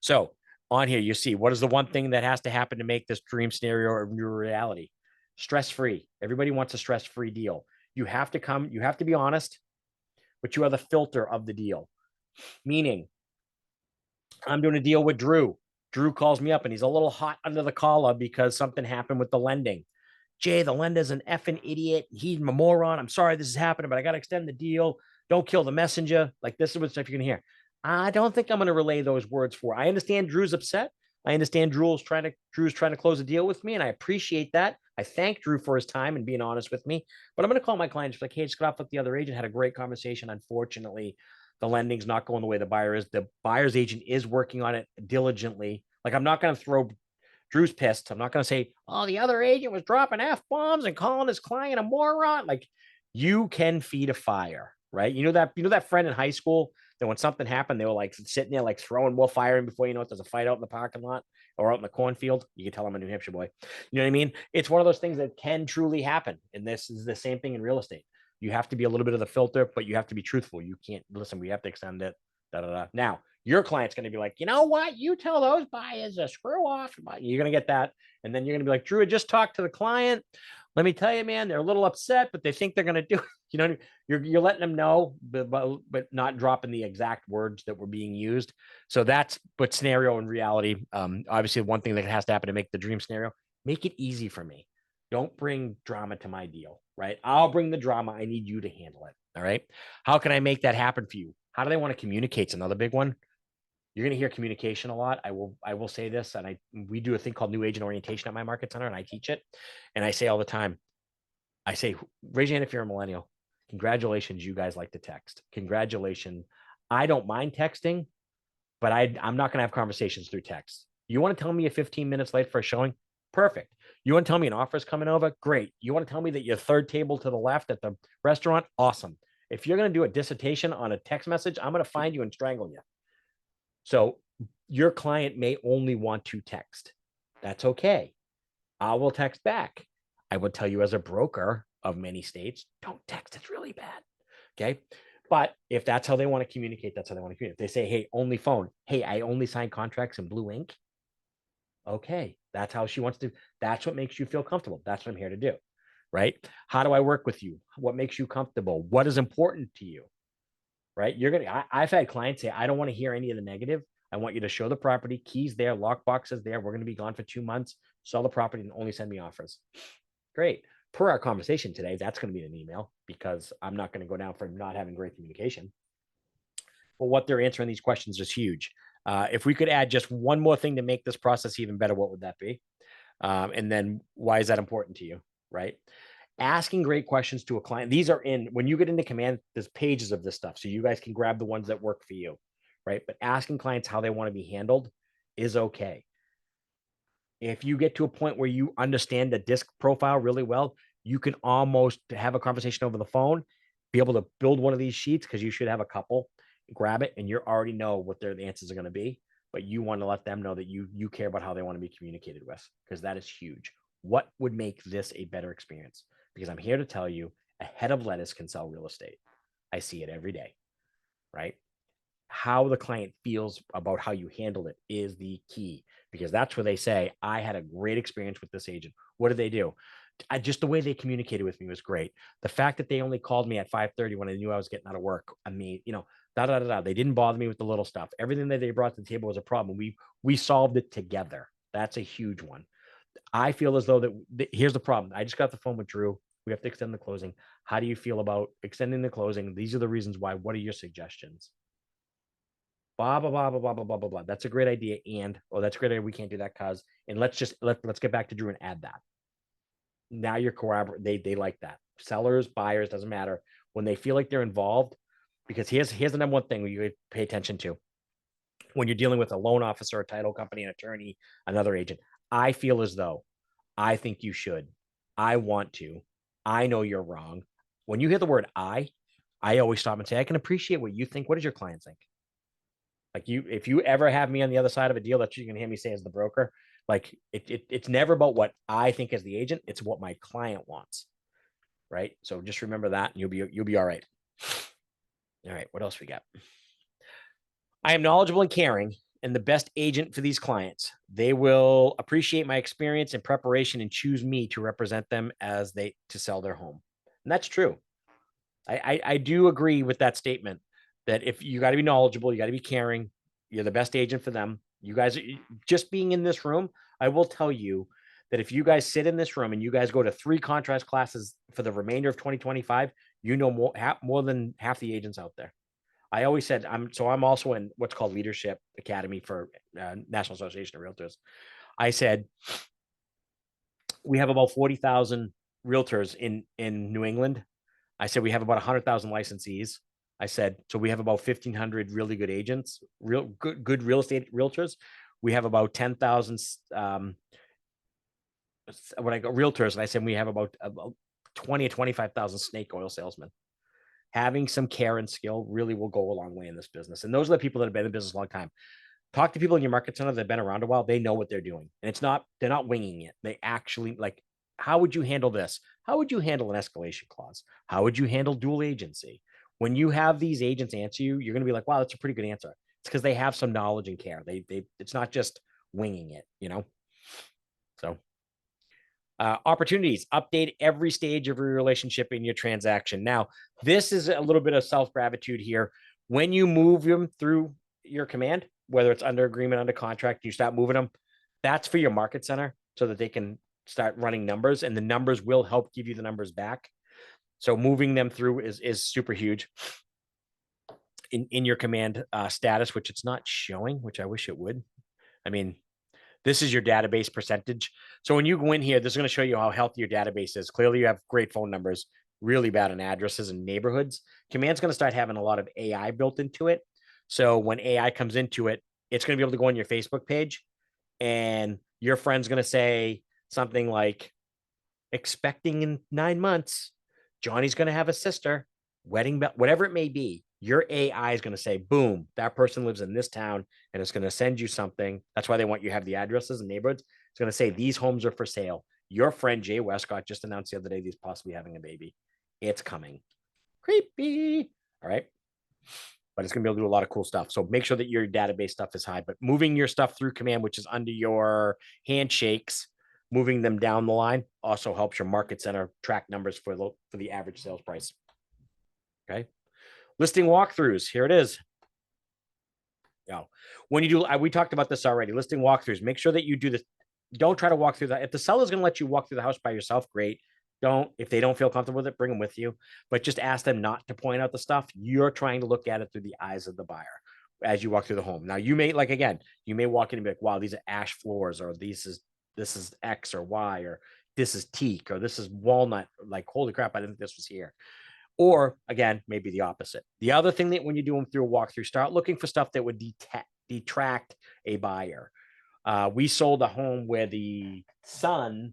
Speaker 1: So on here, you see, what is the one thing that has to happen to make this dream scenario a new reality? Stress-free. Everybody wants a stress-free deal. You have to be honest, but you are the filter of the deal. Meaning, I'm doing a deal with Drew. Drew calls me up and he's a little hot under the collar because something happened with the lending. Jay, the lender's an effing idiot. He's a moron. I'm sorry this is happening, but I got to extend the deal. Don't kill the messenger. Like, this is what stuff you're going to hear. I don't think I'm going to relay those words for. I understand Drew's upset. I understand Drew's trying to close a deal with me, and I appreciate that. I thank Drew for his time and being honest with me. But I'm going to call my client just like, hey, just got off with the other agent, had a great conversation. Unfortunately, the lending's not going the way the buyer is. The buyer's agent is working on it diligently. Like, I'm not going to throw Drew's pissed. I'm not going to say, oh, the other agent was dropping F-bombs and calling his client a moron. Like, you can feed a fire, right? You know that friend in high school that when something happened, they were like sitting there, like throwing more fire in before you know it, there's a fight out in the parking lot or out in the cornfield. You can tell I'm a New Hampshire boy. You know what I mean? It's one of those things that can truly happen. And this is the same thing in real estate. You have to be a little bit of the filter, but you have to be truthful. You can't listen. We have to extend it. Now, your client's going to be like, you know what? You tell those buyers to screw off. You're going to get that. And then you're going to be like, Drew, I just talked to the client. Let me tell you, man, they're a little upset, but they think they're going to do it. You know, you're letting them know, but not dropping the exact words that were being used. So that's but scenario and reality. Obviously, one thing that has to happen to make the dream scenario, make it easy for me. Don't bring drama to my deal, right? I'll bring the drama. I need you to handle it. All right. How can I make that happen for you? How do they want to communicate? It's another big one. You're going to hear communication a lot. I will say this, and we do a thing called new agent orientation at my market center, and I teach it. And I say all the time, I say, raise your hand if you're a millennial. Congratulations, you guys like to text. Congratulations. I don't mind texting, but I'm not going to have conversations through text. You want to tell me you're 15 minutes late for a showing? Perfect. You want to tell me an offer is coming over? Great. You want to tell me that your third table to the left at the restaurant? Awesome. If you're going to do a dissertation on a text message, I'm going to find you and strangle you. So your client may only want to text. That's okay. I will text back. I would tell you as a broker of many states, don't text. It's really bad. Okay. But if that's how they want to communicate, that's how they want to communicate. If they say, hey, only phone. Hey, I only sign contracts in blue ink. Okay. That's how she wants to. That's what makes you feel comfortable. That's what I'm here to do. Right. How do I work with you? What makes you comfortable? What is important to you? Right. I've had clients say, I don't want to hear any of the negative. I want you to show the property, keys there, lock boxes there. We're going to be gone for 2 months. Sell the property and only send me offers. Great. Per our conversation today, that's going to be an email because I'm not going to go down for not having great communication. But what they're answering these questions is huge. If we could add just one more thing to make this process even better, what would that be? And then why is that important to you? Right. Asking great questions to a client. These are when you get into command, there's pages of this stuff. So you guys can grab the ones that work for you. Right. But asking clients how they want to be handled is okay. If you get to a point where you understand the disc profile really well, you can almost have a conversation over the phone, be able to build one of these sheets, because you should have a couple, grab it, and you already know what the answers are going to be, but you want to let them know that you care about how they want to be communicated with, because that is huge. What would make this a better experience? Because I'm here to tell you, a head of lettuce can sell real estate. I see it every day, right? How the client feels about how you handle it is the key, because that's where they say, I had a great experience with this agent. What did they do? Just the way they communicated with me was great. The fact that they only called me at 5:30 when I knew I was getting out of work. I mean, They didn't bother me with the little stuff. Everything that they brought to the table was a problem. We solved it together. That's a huge one. I feel as though here's the problem. I just got the phone with Drew. We have to extend the closing. How do you feel about extending the closing? These are the reasons why. What are your suggestions? Blah, blah, blah, blah, blah, blah, blah, blah, blah. That's a great idea. That's a great idea. We can't do that because, and let's get back to Drew and add that. Now you're corroborating. They like that. Sellers, buyers, doesn't matter. When they feel like they're involved, because here's the number one thing you pay attention to when you're dealing with a loan officer, a title company, an attorney, another agent. I feel as though I think you should. I want to. I know you're wrong. When you hear the word I always stop and say, I can appreciate what you think. What does your client think? Like if you ever have me on the other side of a deal, that you can hear me say as the broker, like it's never about what I think as the agent. It's what my client wants. Right. So just remember that and you'll be all right. All right. What else we got? I am knowledgeable and caring and the best agent for these clients. They will appreciate my experience and preparation and choose me to represent them to sell their home. And that's true. I do agree with that statement, that if you got to be knowledgeable, you got to be caring, you're the best agent for them. You guys, just being in this room, I will tell you that if you guys sit in this room and you guys go to 3 contrast classes for the remainder of 2025, you know more than half the agents out there. I always said, I'm also in what's called Leadership Academy for National Association of Realtors. I said, we have about 40,000 realtors in New England. I said, we have about 100,000 licensees. I said, so we have about 1,500 really good agents, good real estate realtors. We have about 10,000 realtors. And I said, we have about 20 or 25,000 snake oil salesmen. Having some care and skill really will go a long way in this business. And those are the people that have been in business a long time. Talk to people in your market center that have been around a while. They know what they're doing. And they're not winging it. They actually, like, how would you handle this? How would you handle an escalation clause? How would you handle dual agency? When you have these agents answer you, you're going to be like, wow, that's a pretty good answer. It's because they have some knowledge and care. It's not just winging it, So opportunities, update every stage of your relationship in your transaction. Now, this is a little bit of self-gratitude here. When you move them through your command, whether it's under agreement, under contract, you start moving them, that's for your market center so that they can start running numbers, and the numbers will help give you the numbers back. So moving them through is super huge in your command status, which it's not showing, which I wish it would. I mean, this is your database percentage. So when you go in here, this is going to show you how healthy your database is. Clearly, you have great phone numbers, really bad on addresses and neighborhoods. Command's going to start having a lot of AI built into it. So when AI comes into it, it's going to be able to go on your Facebook page, and your friend's going to say something like, expecting in 9 months, Johnny's going to have a sister, wedding, whatever it may be. Your AI is going to say, boom, that person lives in this town, and it's going to send you something. That's why they want you to have the addresses and neighborhoods. It's going to say, these homes are for sale. Your friend Jay Westcott just announced the other day he's possibly having a baby. It's coming. Creepy. All right. But it's going to be able to do a lot of cool stuff. So make sure that your database stuff is high. But moving your stuff through command, which is under your handshakes, moving them down the line also helps your market center track numbers for the average sales price. Okay. Listing walkthroughs. Here it is. When you do, we talked about this already. Listing walkthroughs. Make sure that you do this. Don't try to walk through that. If the seller's going to let you walk through the house by yourself, great. Don't. If they don't feel comfortable with it, bring them with you. But just ask them not to point out the stuff. You're trying to look at it through the eyes of the buyer as you walk through the home. Now, you may, you may walk in and be like, wow, these are ash floors, or this is X or Y, or this is teak, or this is walnut. Like, holy crap, I didn't think this was here. Or again, maybe the opposite. The other thing that when you do them through a walkthrough, start looking for stuff that would detract a buyer. We sold a home where the son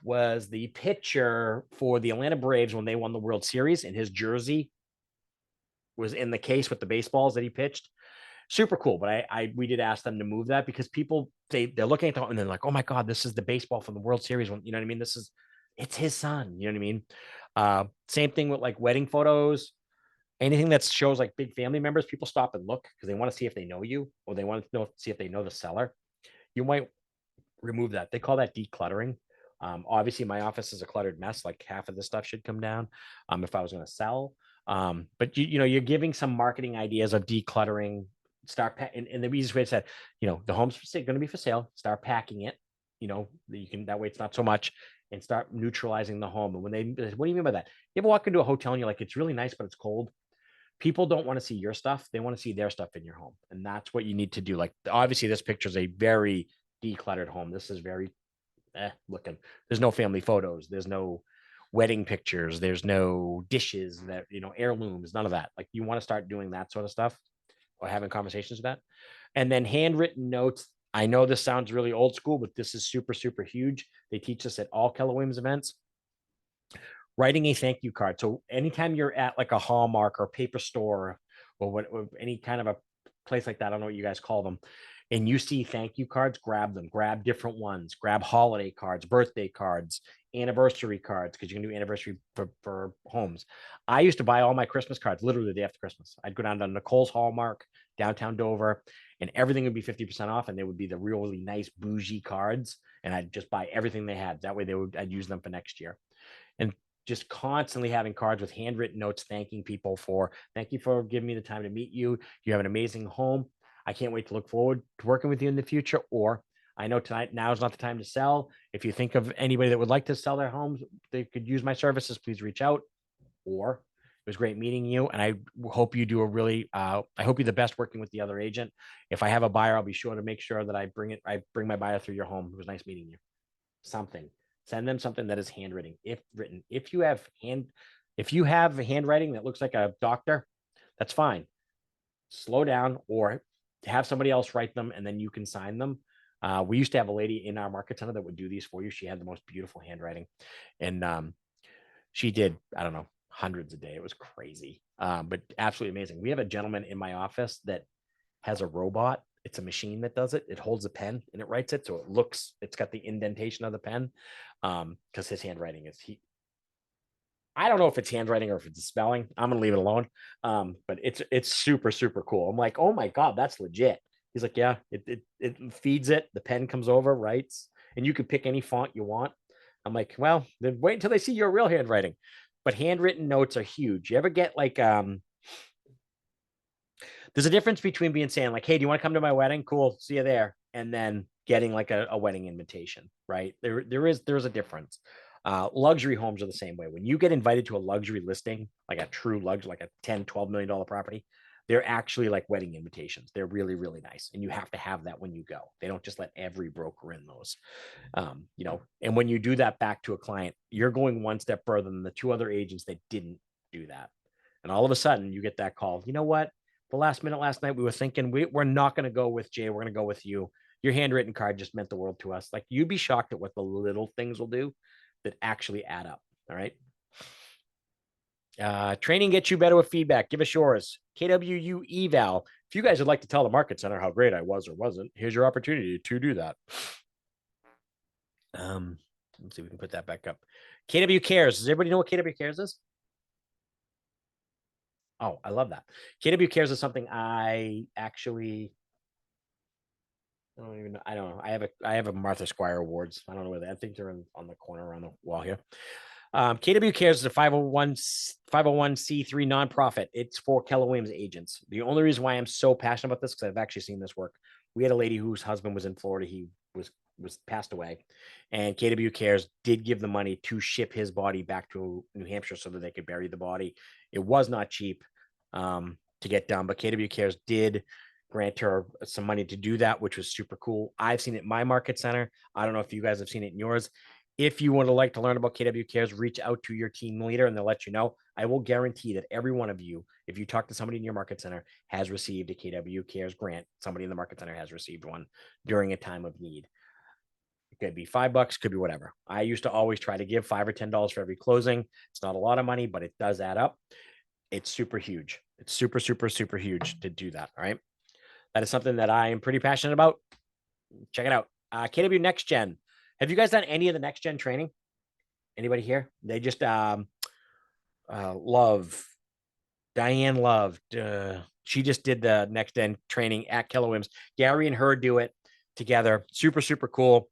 Speaker 1: was the pitcher for the Atlanta Braves when they won the World Series, and his jersey was in the case with the baseballs that he pitched. Super cool. But we did ask them to move that because people they're looking at the and they're like, oh my God, this is the baseball from the World Series. When, you know what I mean? It's his son. You know what I mean? Same thing with like wedding photos, anything that shows like big family members, people stop and look because they want to see if they know you or they want to see if they know the seller. You might remove that. They call that decluttering. Obviously my office is a cluttered mess. Like half of this stuff should come down if I was going to sell. But you know, you're giving some marketing ideas of decluttering, and the easiest way to say, you know, the home's going to be for sale, start packing it, you know, that way it's not so much, and start neutralizing the home. And when what do you mean by that? You ever walk into a hotel and you're like, it's really nice, but it's cold. People don't want to see your stuff. They want to see their stuff in your home. And that's what you need to do. Like, obviously this picture is a very decluttered home. This is very looking. There's no family photos. There's no wedding pictures. There's no dishes that, you know, heirlooms, none of that. Like, you want to start doing that sort of stuff or having conversations with that. And then handwritten notes. I know this sounds really old school, but this is super, super huge. They teach us at all Keller Williams events. Writing a thank you card. So anytime you're at like a Hallmark or paper store or any kind of a place like that, I don't know what you guys call them, and you see thank you cards, grab them, grab different ones, grab holiday cards, birthday cards, anniversary cards, because you can do anniversary for homes. I used to buy all my Christmas cards literally the day after Christmas. I'd go down to Nicole's Hallmark, downtown Dover, and everything would be 50% off, and they would be the really nice bougie cards, and I'd just buy everything they had. That way I'd use them for next year. And just constantly having cards with handwritten notes, thanking people thank you for giving me the time to meet you. You have an amazing home. I can't wait to look forward to working with you in the future. Or I know now is not the time to sell. If you think of anybody that would like to sell their homes, they could use my services, please reach out. Or it was great meeting you. And I hope you do I hope you're the best working with the other agent. If I have a buyer, I'll be sure to make sure that I bring my buyer through your home. It was nice meeting you. Something. Send them something that is handwritten. If you have handwriting that looks like a doctor, that's fine. Slow down or have somebody else write them and then you can sign them. We used to have a lady in our market center that would do these for you. She had the most beautiful handwriting, and she did, I don't know, hundreds a day. It was crazy, but absolutely amazing. We have a gentleman in my office that has a robot. It's a machine that does it. It holds a pen and it writes it. So it's got the indentation of the pen. Because his handwriting I don't know if it's handwriting or if it's spelling. I'm going to leave it alone. But it's super, super cool. I'm like, oh my God, that's legit. He's like, yeah, it feeds it. The pen comes over, writes, and you can pick any font you want. I'm like, well, then wait until they see your real handwriting. But handwritten notes are huge. You ever get like, there's a difference between saying like, hey, do you want to come to my wedding? Cool. See you there. And then getting like a wedding invitation, right? There's a difference. Luxury homes are the same way. When you get invited to a luxury listing, like a true luxury, like a $10, $12 million property, they're actually like wedding invitations. They're really, really nice. And you have to have that when you go. They don't just let every broker in those. You know, and when you do that back to a client, you're going one step further than the two other agents that didn't do that. And all of a sudden you get that call. You know what? The last minute last night, we were thinking we're not going to go with Jay. We're going to go with you. Your handwritten card just meant the world to us. Like, you'd be shocked at what the little things will do that actually add up. All right. Training gets you better with feedback. Give us yours. KWU eval. If you guys would like to tell the market center how great I was or wasn't, here's your opportunity to do that. Let's see if we can put that back up. KW Cares. Does everybody know what KW Cares is? Oh, I love that. KW Cares is something I actually, I don't even know. I don't know. I have a Martha Squire Awards. I don't know where they, I think they're on the corner around the wall here. KW Cares is a 501c3 nonprofit. It's for Keller Williams agents. The only reason why I'm so passionate about this, because I've actually seen this work. We had a lady whose husband was in Florida. He was passed away, and KW Cares did give the money to ship his body back to New Hampshire so that they could bury the body. It was not cheap to get done, but KW Cares did grant her some money to do that, which was super cool. I've seen it in my market center. I don't know if you guys have seen it in yours. If you would like to learn about KW Cares, reach out to your team leader and they'll let you know. I will guarantee that every one of you, if you talk to somebody in your market center, has received a KW Cares grant. Somebody in the market center has received one during a time of need. It could be $5, could be whatever. I used to always try to give $5 or $10 for every closing. It's not a lot of money, but it does add up. It's super huge. It's super, super, super huge to do that. All right. That is something that I am pretty passionate about. Check it out. KW Next Gen. Have you guys done any of the Next Gen training? Anybody here? They just Love. Diane Love. She just did the Next Gen training at Keller Williams. Gary and her do it together. Super, super cool.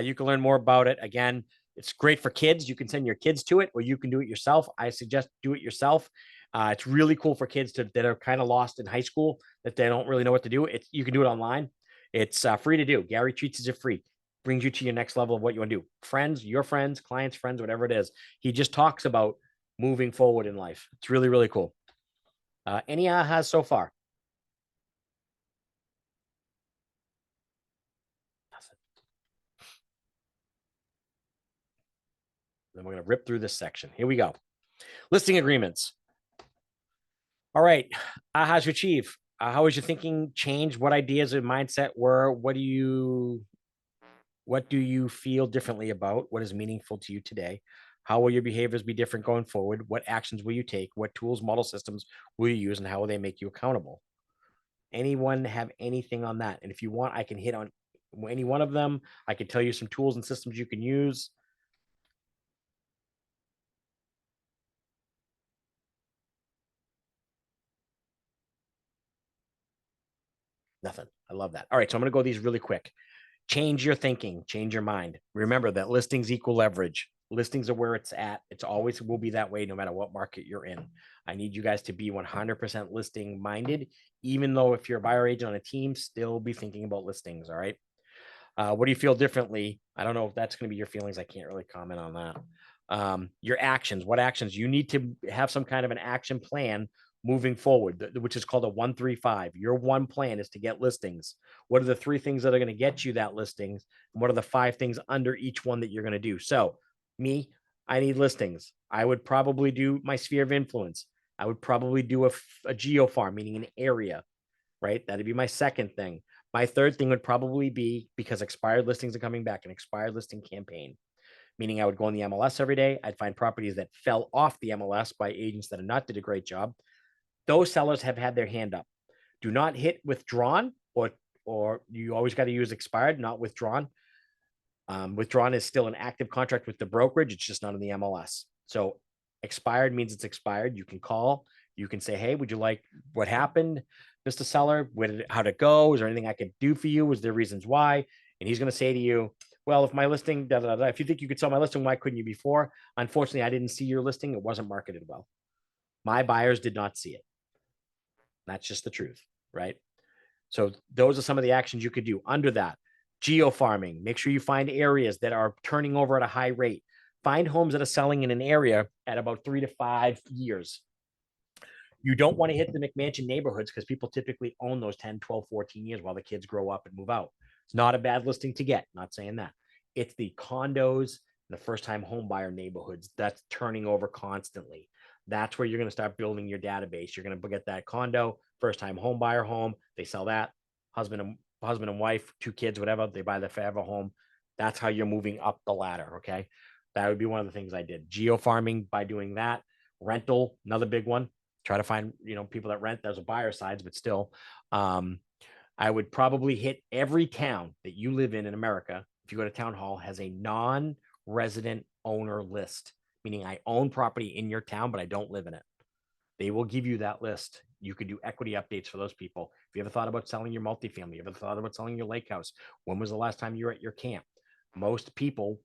Speaker 1: You can learn more about it. Again, it's great for kids. You can send your kids to it, or you can do it yourself. I suggest do it yourself. It's really cool for kids that are kind of lost in high school, that they don't really know what to do. You can do it online. It's free to do. Gary treats it free. Brings you to your next level of what you want to do. Friends, your friends, clients, friends, whatever it is. He just talks about moving forward in life. It's really, really cool. Any ahas so far? Nothing. Then we're going to rip through this section. Here we go. Listing agreements. All right. Ahas to achieve. How has your thinking changed? What ideas and mindset were? What do you feel differently about? What is meaningful to you today? How will your behaviors be different going forward? What actions will you take? What tools, model systems will you use, and how will they make you accountable? Anyone have anything on that? And if you want, I can hit on any one of them. I can tell you some tools and systems you can use. Nothing. I love that. All right, so I'm going to go these really quick. Change your thinking, change your mind. Remember that listings equal leverage. Listings are where it's at. It's always will be that way no matter what market you're in. I need you guys to be 100% listing minded, even though if you're a buyer agent on a team, still be thinking about listings. All right. What do you feel differently? I don't know if that's going to be your feelings. I can't really comment on that. Your actions, what actions? You need to have some kind of an action plan moving forward, which is called a 1-3-5. Your one plan is to get listings. What are the 3 things that are going to get you that listings? And what are the 5 things under each one that you're going to do? So me, I need listings. I would probably do my sphere of influence. I would probably do a geo farm, meaning an area, right? That'd be my second thing. My third thing would probably be, because expired listings are coming back, an expired listing campaign, meaning I would go on the MLS every day. I'd find properties that fell off the MLS by agents that have not did a great job. Those sellers have had their hand up. Do not hit withdrawn, or you always got to use expired, not withdrawn. Withdrawn is still an active contract with the brokerage. It's just not in the MLS. So expired means it's expired. You can call. You can say, hey, would you like what happened, Mr. Seller? How'd it go? Is there anything I could do for you? Was there reasons why? And he's going to say to you, well, if my listing, if you think you could sell my listing, why couldn't you before? Unfortunately, I didn't see your listing. It wasn't marketed well. My buyers did not see it. That's just the truth, right? So those are some of the actions you could do under that. Geo farming, make sure you find areas that are turning over at a high rate. Find homes that are selling in an area at about 3 to 5 years. You don't want to hit the McMansion neighborhoods because people typically own those 10, 12, 14 years while the kids grow up and move out. It's not a bad listing to get, not saying that. It's the condos, the first-time home buyer neighborhoods that's turning over constantly. That's where you're going to start building your database. You're going to get that condo, first-time home buyer home. They sell that, husband and wife, 2 kids, whatever. They buy the forever home. That's how you're moving up the ladder. Okay, that would be one of the things I did. Geo farming by doing that. Rental, another big one. Try to find people that rent. There's a buyer sides, but still, I would probably hit every town that you live in America. If you go to town hall, has a non-resident owner list, meaning I own property in your town, but I don't live in it. They will give you that list. You could do equity updates for those people. If you ever thought about selling your multifamily, you ever thought about selling your lake house, when was the last time you were at your camp? Most people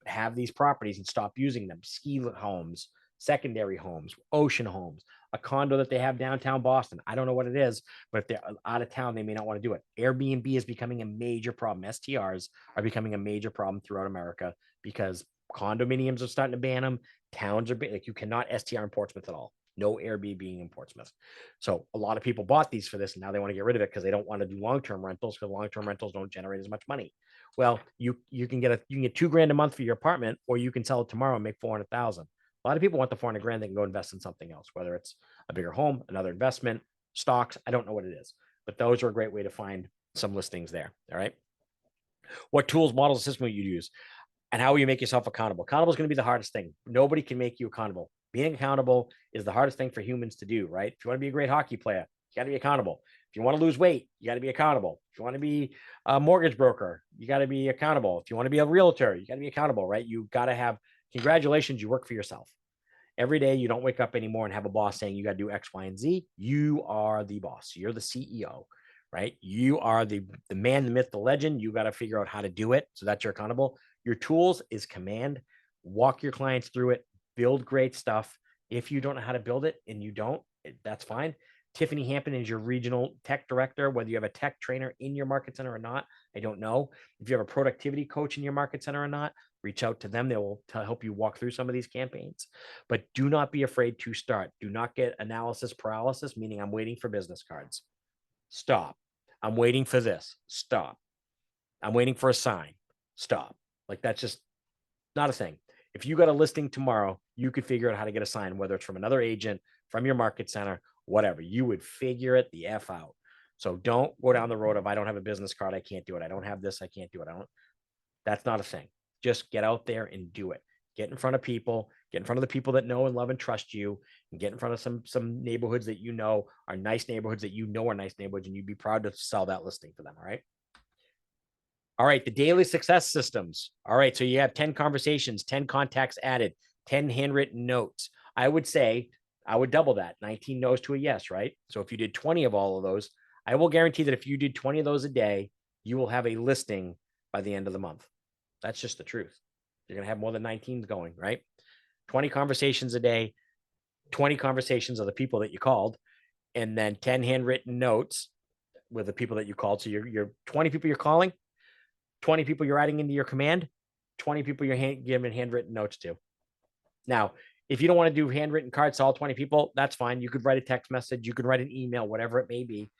Speaker 1: have these properties and stop using them. Ski homes, secondary homes, ocean homes, a condo that they have downtown Boston. I don't know what it is, but if they're out of town, they may not want to do it. Airbnb is becoming a major problem. STRs are becoming a major problem throughout America because condominiums are starting to ban them. Towns are like, you cannot STR in Portsmouth at all. No Airbnb in Portsmouth. So a lot of people bought these for this, and now they want to get rid of it because they don't want to do long-term rentals, because long-term rentals don't generate as much money. Well, you can get $2,000 a month for your apartment, or you can sell it tomorrow and make 400,000. A lot of people want the 400 grand. They can go invest in something else, whether it's a bigger home, another investment, stocks. I don't know what it is, but those are a great way to find some listings there. All right. What tools, models, system will you use? And how will you make yourself accountable? Accountable is going to be the hardest thing. Nobody can make you accountable. Being accountable is the hardest thing for humans to do, right? If you want to be a great hockey player, you got to be accountable. If you want to lose weight, you got to be accountable. If you want to be a mortgage broker, you got to be accountable. If you want to be a realtor, you got to be accountable, right? You got to have, congratulations, you work for yourself. Every day you don't wake up anymore and have a boss saying you got to do X, Y, and Z. You are the boss. You're the CEO, right? You are the man, the myth, the legend. You got to figure out how to do it. So that's your accountable. Your tools is command. Walk your clients through it. Build great stuff. If you don't know how to build it and you don't, that's fine. Tiffany Hampton is your regional tech director, whether you have a tech trainer in your market center or not. I don't know. If you have a productivity coach in your market center or not, reach out to them. They will help you walk through some of these campaigns, but do not be afraid to start. Do not get analysis paralysis, meaning I'm waiting for business cards. Stop. I'm waiting for this. Stop. I'm waiting for a sign. Stop. Like, that's just not a thing. If you got a listing tomorrow, you could figure out how to get a sign, whether it's from another agent, from your market center, whatever. You would figure it the F out. So don't go down the road of, I don't have a business card, I can't do it. I don't have this, I can't do it. That's not a thing. Just get out there and do it. Get in front of people, get in front of the people that know and love and trust you, and get in front of some neighborhoods that you know are nice neighborhoods, that you know are nice neighborhoods, and you'd be proud to sell that listing for them. All right. All right. The daily success systems. All right. So you have 10 conversations, 10 contacts added, 10 handwritten notes. I would say I would double that. 19 no's to a yes, right? So if you did 20 of all of those, I will guarantee that if you did 20 of those a day, you will have a listing by the end of the month. That's just the truth. You're going to have more than 19s going, right? 20 conversations a day, 20 conversations of the people that you called, and then 10 handwritten notes with the people that you called. So you're 20 people you're calling, 20 people you're adding into your command, 20 people you're giving handwritten notes to. Now, if you don't want to do handwritten cards to all 20 people, that's fine. You could write a text message. You could write an email, whatever it may be,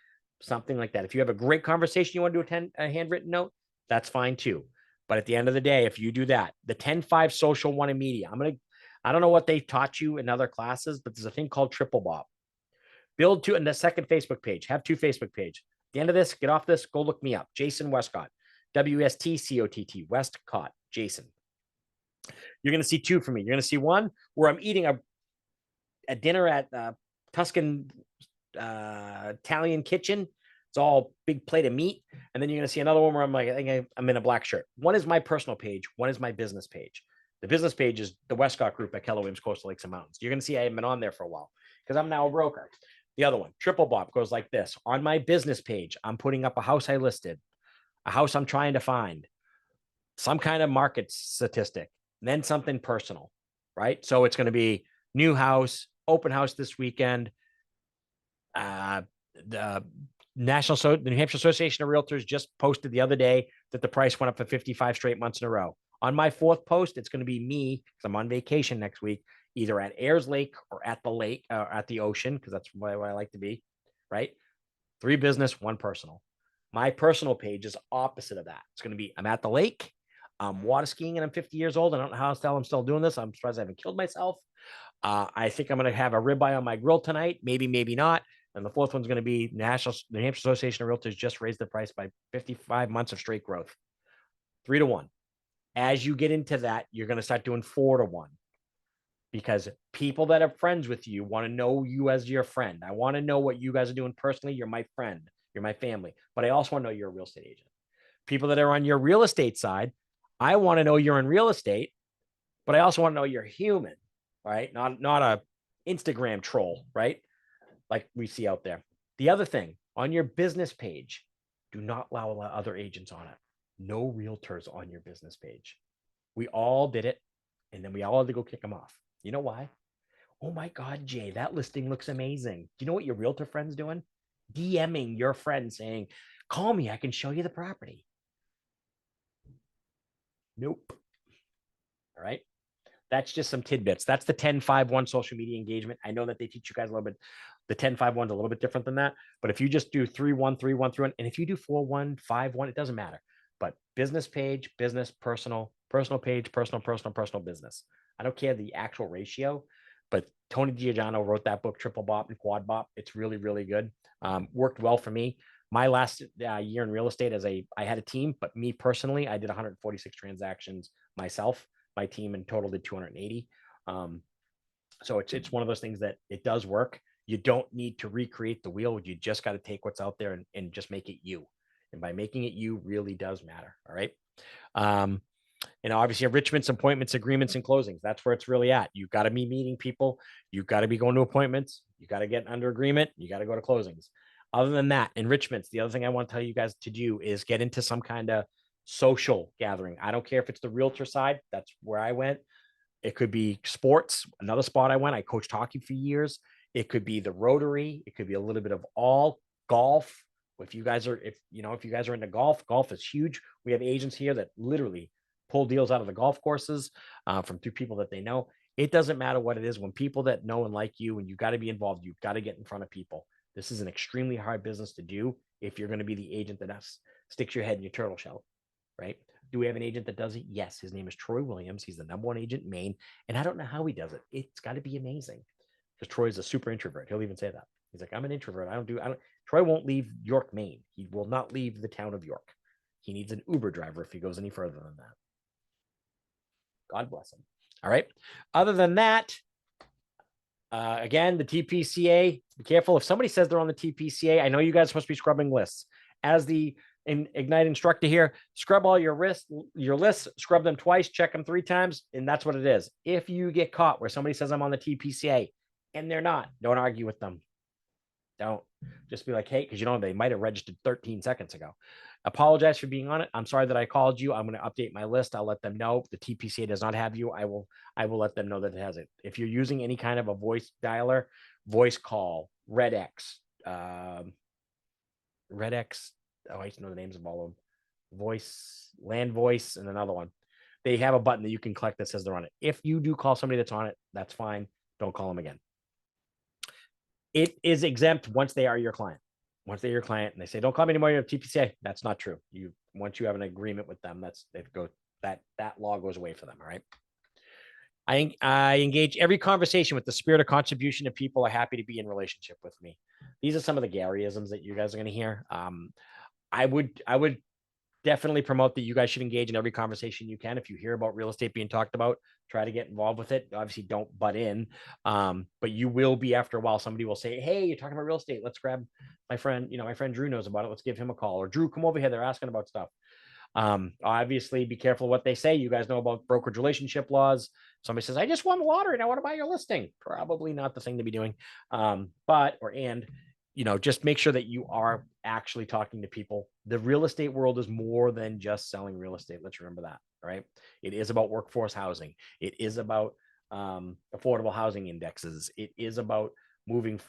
Speaker 1: something like that. If you have a great conversation, you want to do a handwritten note, that's fine too. But at the end of the day, if you do that, the 10-5 social, 1 immediate, I don't know what they taught you in other classes, but there's a thing called triple bop. Build 2 in the second Facebook page, have 2 Facebook page. At the end of this, get off this, go look me up. Jason Westcott, WSTCOTT, Westcott, Jason. You're going to see 2 from me. You're going to see 1 where I'm eating a dinner at Tuscan Italian kitchen. It's all big plate of meat. And then you're going to see another one where I'm like, I think I'm in a black shirt. One is my personal page. One is my business page. The business page is the Westcott Group at Keller Williams Coastal Lakes and Mountains. You're going to see I haven't been on there for a while because I'm now a broker. The other one, triple bop, goes like this. On my business page, I'm putting up a house I listed, a house I'm trying to find, some kind of market statistic, and then something personal, right? So it's going to be new house, open house this weekend, the New Hampshire Association of Realtors just posted the other day that the price went up for 55 straight months in a row. On my 4th post, it's going to be me, because I'm on vacation next week, either at Ayers Lake or at the lake, at the ocean, because that's where I like to be, right? 3 business, 1 personal. My personal page is opposite of that. It's going to be, I'm at the lake, I'm water skiing, and I'm 50 years old. I don't know how the hell I'm still doing this. I'm surprised I haven't killed myself. I think I'm going to have a ribeye on my grill tonight. Maybe, maybe not. And the 4th one's going to be New Hampshire Association of Realtors just raised the price by 55 months of straight growth, 3-1. As you get into that, you're going to start doing 4-1, because people that are friends with you want to know you as your friend. I want to know what you guys are doing personally. You're my friend. You're my family. But I also want to know you're a real estate agent. People that are on your real estate side, I want to know you're in real estate, but I also want to know you're human, right? Not a Instagram troll, right? Like we see out there. The other thing, on your business page, do not allow other agents on it. No realtors on your business page. We all did it, and then we all had to go kick them off. You know why? Oh my God, Jay, that listing looks amazing. Do you know what your realtor friend's doing? DMing your friend saying, call me, I can show you the property. Nope. All right. That's just some tidbits. That's the 10-5-1 social media engagement. I know that they teach you guys a little bit. The 10-5-1 is a little bit different than that. But if you just do 3-1, 3-1, 3-1, and if you do 4-1, 5-1, it doesn't matter. But business page, business, personal, personal page, personal, personal, personal, business. I don't care the actual ratio, but Tony Giordano wrote that book, Triple Bop and Quad Bop. It's really, really good. Worked well for me. My last year in real estate I had a team, but me personally, I did 146 transactions myself. My team in total did 280. So it's one of those things that it does work. You don't need to recreate the wheel. You just got to take what's out there and just make it you. And by making it you really does matter. All right. And obviously enrichments, appointments, agreements, and closings. That's where it's really at. You've got to be meeting people. You've got to be going to appointments. You got to get under agreement. You got to go to closings. Other than that, enrichments, the other thing I want to tell you guys to do is get into some kind of social gathering. I don't care if it's the realtor side. That's where I went. It could be sports. Another spot I went, I coached hockey for years. It could be the Rotary. It could be a little bit of all golf. If you guys are into golf, golf is huge. We have agents here that literally pull deals out of the golf courses from through people that they know. It doesn't matter what it is. When people that know and like you, and you got to be involved, you've got to get in front of people. This is an extremely hard business to do if you're going to be the agent that sticks your head in your turtle shell, right? Do we have an agent that does it? Yes. His name is Troy Williams. He's the #1 agent in Maine. And I don't know how he does it. It's got to be amazing because Troy's a super introvert. He'll even say that. He's like, I'm an introvert. Troy won't leave York, Maine. He will not leave the town of York. He needs an Uber driver if he goes any further than that. God bless him. All right. Other than that, again, the TPCA, be careful. If somebody says they're on the TPCA, I know you guys are supposed to be scrubbing lists. As the Ignite instructor here, scrub all your lists, scrub them twice, check them 3 times, and that's what it is. If you get caught where somebody says I'm on the TPCA and they're not, don't argue with them. Don't just be like, hey, because they might have registered 13 seconds ago. Apologize for being on it. I'm sorry that I called you. I'm going to update my list. I'll let them know. If the TPCA does not have you, I will let them know that it has it. If you're using any kind of a voice dialer, voice call, RedX, oh, I used to know the names of all of them. Voice, Land Voice, and another one. They have a button that you can click that says they're on it. If you do call somebody that's on it, that's fine. Don't call them again. It is exempt once they are your client. Once they're your client and they say, don't call me anymore, you're TPCA. That's not true. Once you have an agreement with them, that law goes away for them. All right. I engage every conversation with the spirit of contribution, and people are happy to be in relationship with me. These are some of the Garyisms that you guys are going to hear. I would definitely promote that you guys should engage in every conversation you can. If you hear about real estate being talked about, try to get involved with it. Obviously, don't butt in, but you will be after a while. Somebody will say, hey, you're talking about real estate. Let's grab my friend. My friend Drew knows about it. Let's give him a call. Or Drew, come over here. They're asking about stuff. Obviously, be careful what they say. You guys know about brokerage relationship laws. Somebody says, I just won the lottery and I want to buy your listing. Probably not the thing to be doing. Just make sure that you are actually talking to people. The real estate world is more than just selling real estate. Let's remember that, right? It is about workforce housing. It is about affordable housing indexes. It is about moving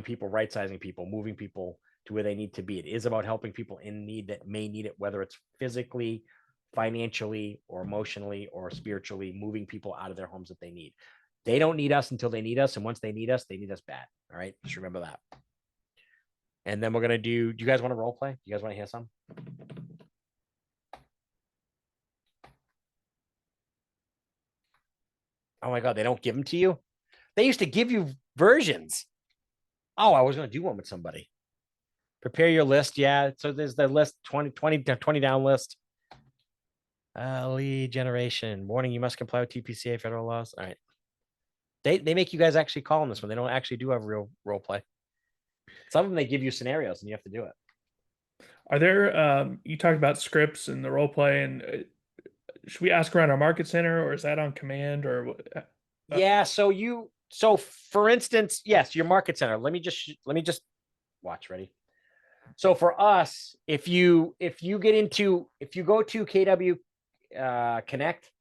Speaker 1: people, right-sizing people, moving people to where they need to be. It is about helping people in need that may need it, whether it's physically, financially, or emotionally, or spiritually, moving people out of their homes that they need. They don't need us until they need us. And once they need us bad. All right. Just remember that. And then we're going to do you guys want to role play? Do you guys want to hear some? Oh my God, they don't give them to you? They used to give you versions. Oh, I was going to do one with somebody. Prepare your list. Yeah. So there's the list, 20 down list. Lead generation. Warning, you must comply with TPCA federal laws. All right. They make you guys actually call on this one. They don't actually do have real role play. Some of them, they give you scenarios and you have to do it.
Speaker 3: Are there, you talked about scripts and the role play, and should we ask around our market center, or is that on command, or?
Speaker 1: Yeah. So for instance, yes, your market center. Let me just watch. Ready? So for us, if you go to KW Connect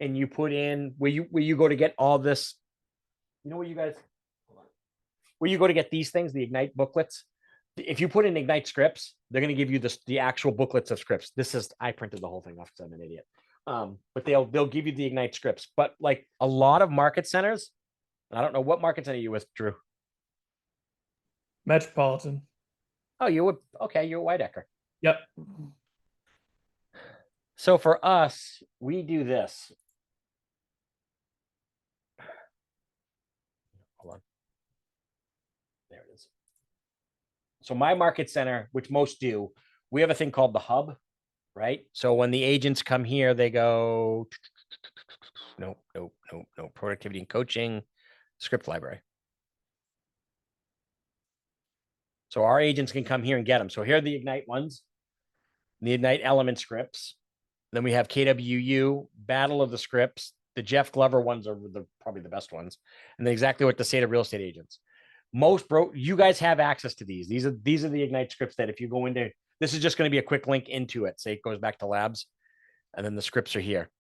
Speaker 1: and you put in where you go to get all this, where you go to get these things, the Ignite booklets. If you put in Ignite scripts, they're going to give you the actual booklets of scripts. I printed the whole thing off because I'm an idiot. But they'll give you the Ignite scripts. But like a lot of market centers, I don't know what market center you with, Drew.
Speaker 3: Metropolitan.
Speaker 1: Oh, you're Whiteacre.
Speaker 3: Yep.
Speaker 1: So for us, we do this. Hold on. There it is. So my market center, which most do, we have a thing called the hub, right? So when the agents come here, they go, nope, productivity and coaching, script library. So our agents can come here and get them. So here are the Ignite ones, the Ignite element scripts. Then we have KWU, Battle of the Scripts. The Jeff Glover ones are probably the best ones. And then exactly what the state of real estate agents. You guys have access to these. These are the Ignite scripts that if you go into, this is just going to be a quick link into it. Say it goes back to labs. And then the scripts are here.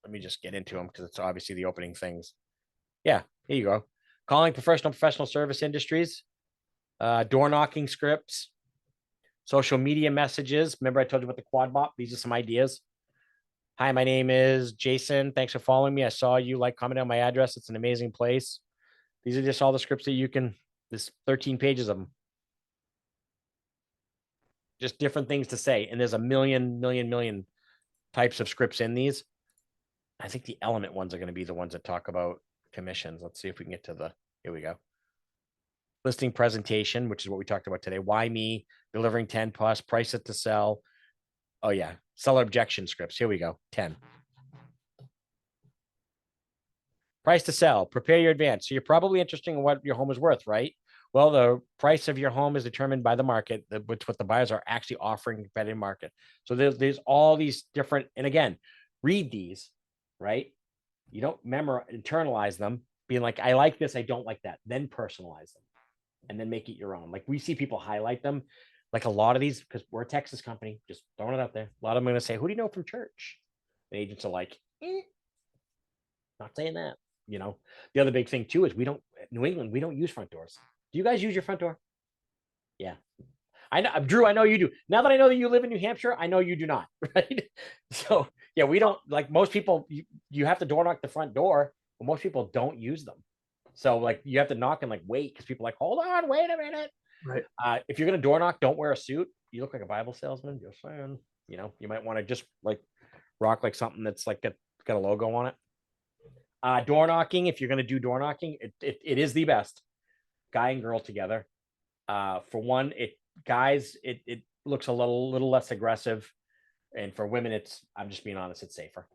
Speaker 1: Let me just get into them because it's obviously the opening things. Yeah, here you go. Calling professional service industries, door knocking scripts, social media messages. Remember I told you about the quad bot? These are some ideas. Hi, my name is Jason. Thanks for following me. I saw you comment on my address. It's an amazing place. These are just all the scripts that you can, there's 13 pages of them. Just different things to say. And there's a million types of scripts in these. I think the element ones are going to be the ones that talk about commissions. Let's see if we can get to here we go. Listing presentation, which is what we talked about today. Why me? Delivering 10 plus, price it to sell. Oh yeah. Seller objection scripts. Here we go. 10. Price to sell. Prepare your advance. So you're probably interested in what your home is worth, right? Well, the price of your home is determined by the market, which what the buyers are actually offering competitive market. So there's all these different, and again, read these, right? You don't internalize them, being like, I like this, I don't like that. Then personalize them and then make it your own. Like we see people highlight them. Like a lot of these, because we're a Texas company, just throwing it out there. A lot of them are going to say, who do you know from church? And agents are like, not saying that. You know, the other big thing too is New England, we don't use front doors. Do you guys use your front door? Yeah. I know, Drew, I know you do. Now that I know that you live in New Hampshire, I know you do not, right? So yeah, we don't, like most people, you have to door knock the front door, but most people don't use them. So like you have to knock and like wait, because people are like, hold on, wait a minute.
Speaker 3: Right.
Speaker 1: If you're gonna door knock, don't wear a suit. You look like a Bible salesman. Just saying. You know, you might want to just like rock like something that's like got a logo on it. Door knocking. If you're gonna do door knocking, it is the best. Guy and girl together. For one, it looks a little less aggressive, and for women, I'm just being honest, it's safer.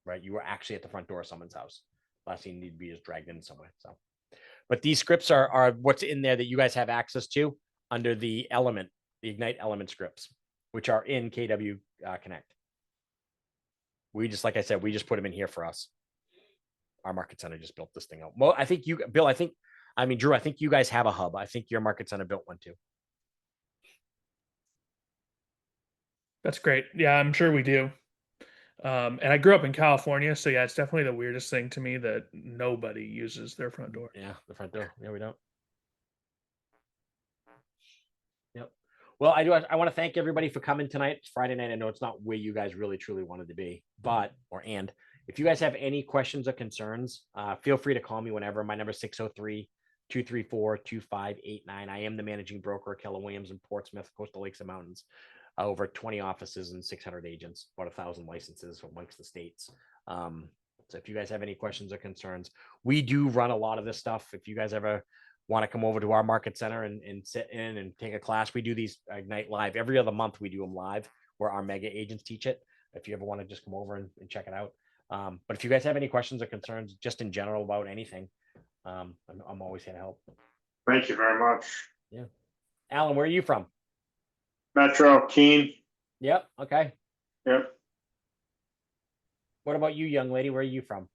Speaker 1: Right, you were actually at the front door of someone's house. Last thing you need to be is dragged in somewhere. So. But these scripts are what's in there that you guys have access to under the Ignite element scripts, which are in KW Connect. We just, like I said, we just put them in here for us. Our market center just built this thing out. Well, I think Drew, I think you guys have a hub. I think your market center built one too.
Speaker 3: That's great. Yeah, I'm sure we do. And I grew up in California, so yeah, it's definitely the weirdest thing to me that nobody uses their front door.
Speaker 1: Yeah, the front door. Yeah, we don't. Yep. Well, I want to thank everybody for coming tonight. It's Friday night. I know it's not where you guys really truly wanted to be, and if you guys have any questions or concerns, feel free to call me whenever. My number is 603-234-2589. I am the managing broker at Keller Williams in Portsmouth, Coastal Lakes and Mountains. Over 20 offices and 600 agents, about 1,000 licenses amongst the states. So if you guys have any questions or concerns, we do run a lot of this stuff. If you guys ever want to come over to our market center and sit in and take a class, we do these Ignite live. Every other month we do them live where our mega agents teach it. If you ever want to just come over and check it out. But if you guys have any questions or concerns just in general about anything, I'm always here to help.
Speaker 6: Thank you very much.
Speaker 1: Yeah. Alan, where are you from?
Speaker 6: Metro, Keene.
Speaker 1: Yep. Okay.
Speaker 6: Yep.
Speaker 1: What about you, young lady? Where are you from?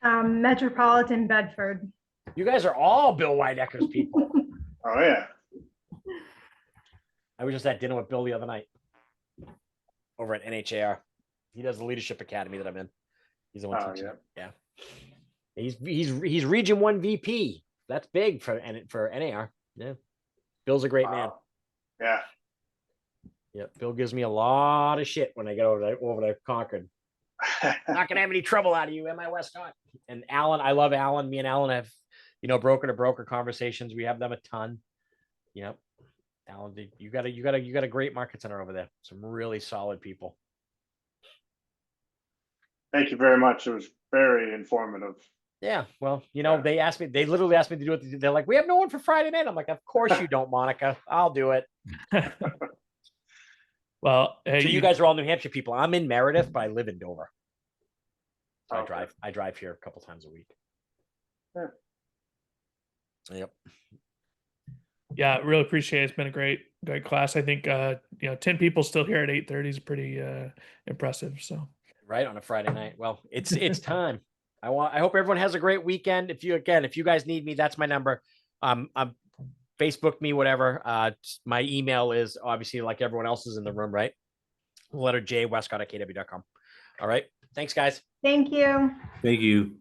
Speaker 7: Metropolitan Bedford.
Speaker 1: You guys are all Bill Weidecker's people.
Speaker 6: Oh, yeah.
Speaker 1: I was just at dinner with Bill the other night over at NHAR. He does the leadership academy that I'm in. He's the one teaching. Yeah. He's Region 1 VP. That's big for NAR. Yeah. Bill's a great man.
Speaker 6: Yeah.
Speaker 1: Yeah. Bill gives me a lot of shit when I get over to Concord. Not gonna have any trouble out of you, am I, Westcott? And Alan, I love Alan. Me and Alan have, broker to broker conversations. We have them a ton. Yep. Alan, you got a great market center over there. Some really solid people.
Speaker 6: Thank you very much. It was very informative.
Speaker 1: Yeah, well, they asked me, they literally asked me to do it. They're like, we have no one for Friday night. I'm like, of course you don't, Monica. I'll do it.
Speaker 3: Well, hey,
Speaker 1: So you guys are all New Hampshire people. I'm in Meredith, but I live in Dover. So
Speaker 6: Okay.
Speaker 1: I drive here a couple times a week.
Speaker 6: Yeah.
Speaker 1: Yep.
Speaker 3: yeah, really appreciate it. It's been a great class. I think 10 people still here at 8:30 is pretty impressive. So
Speaker 1: Right on a Friday night. Well, it's time. I hope everyone has a great weekend. If you guys need me, that's my number. Facebook me, whatever. My email is obviously like everyone else's in the room, right? Letter J, Westcott@kw.com. All right. Thanks, guys.
Speaker 7: Thank you.
Speaker 2: Thank you.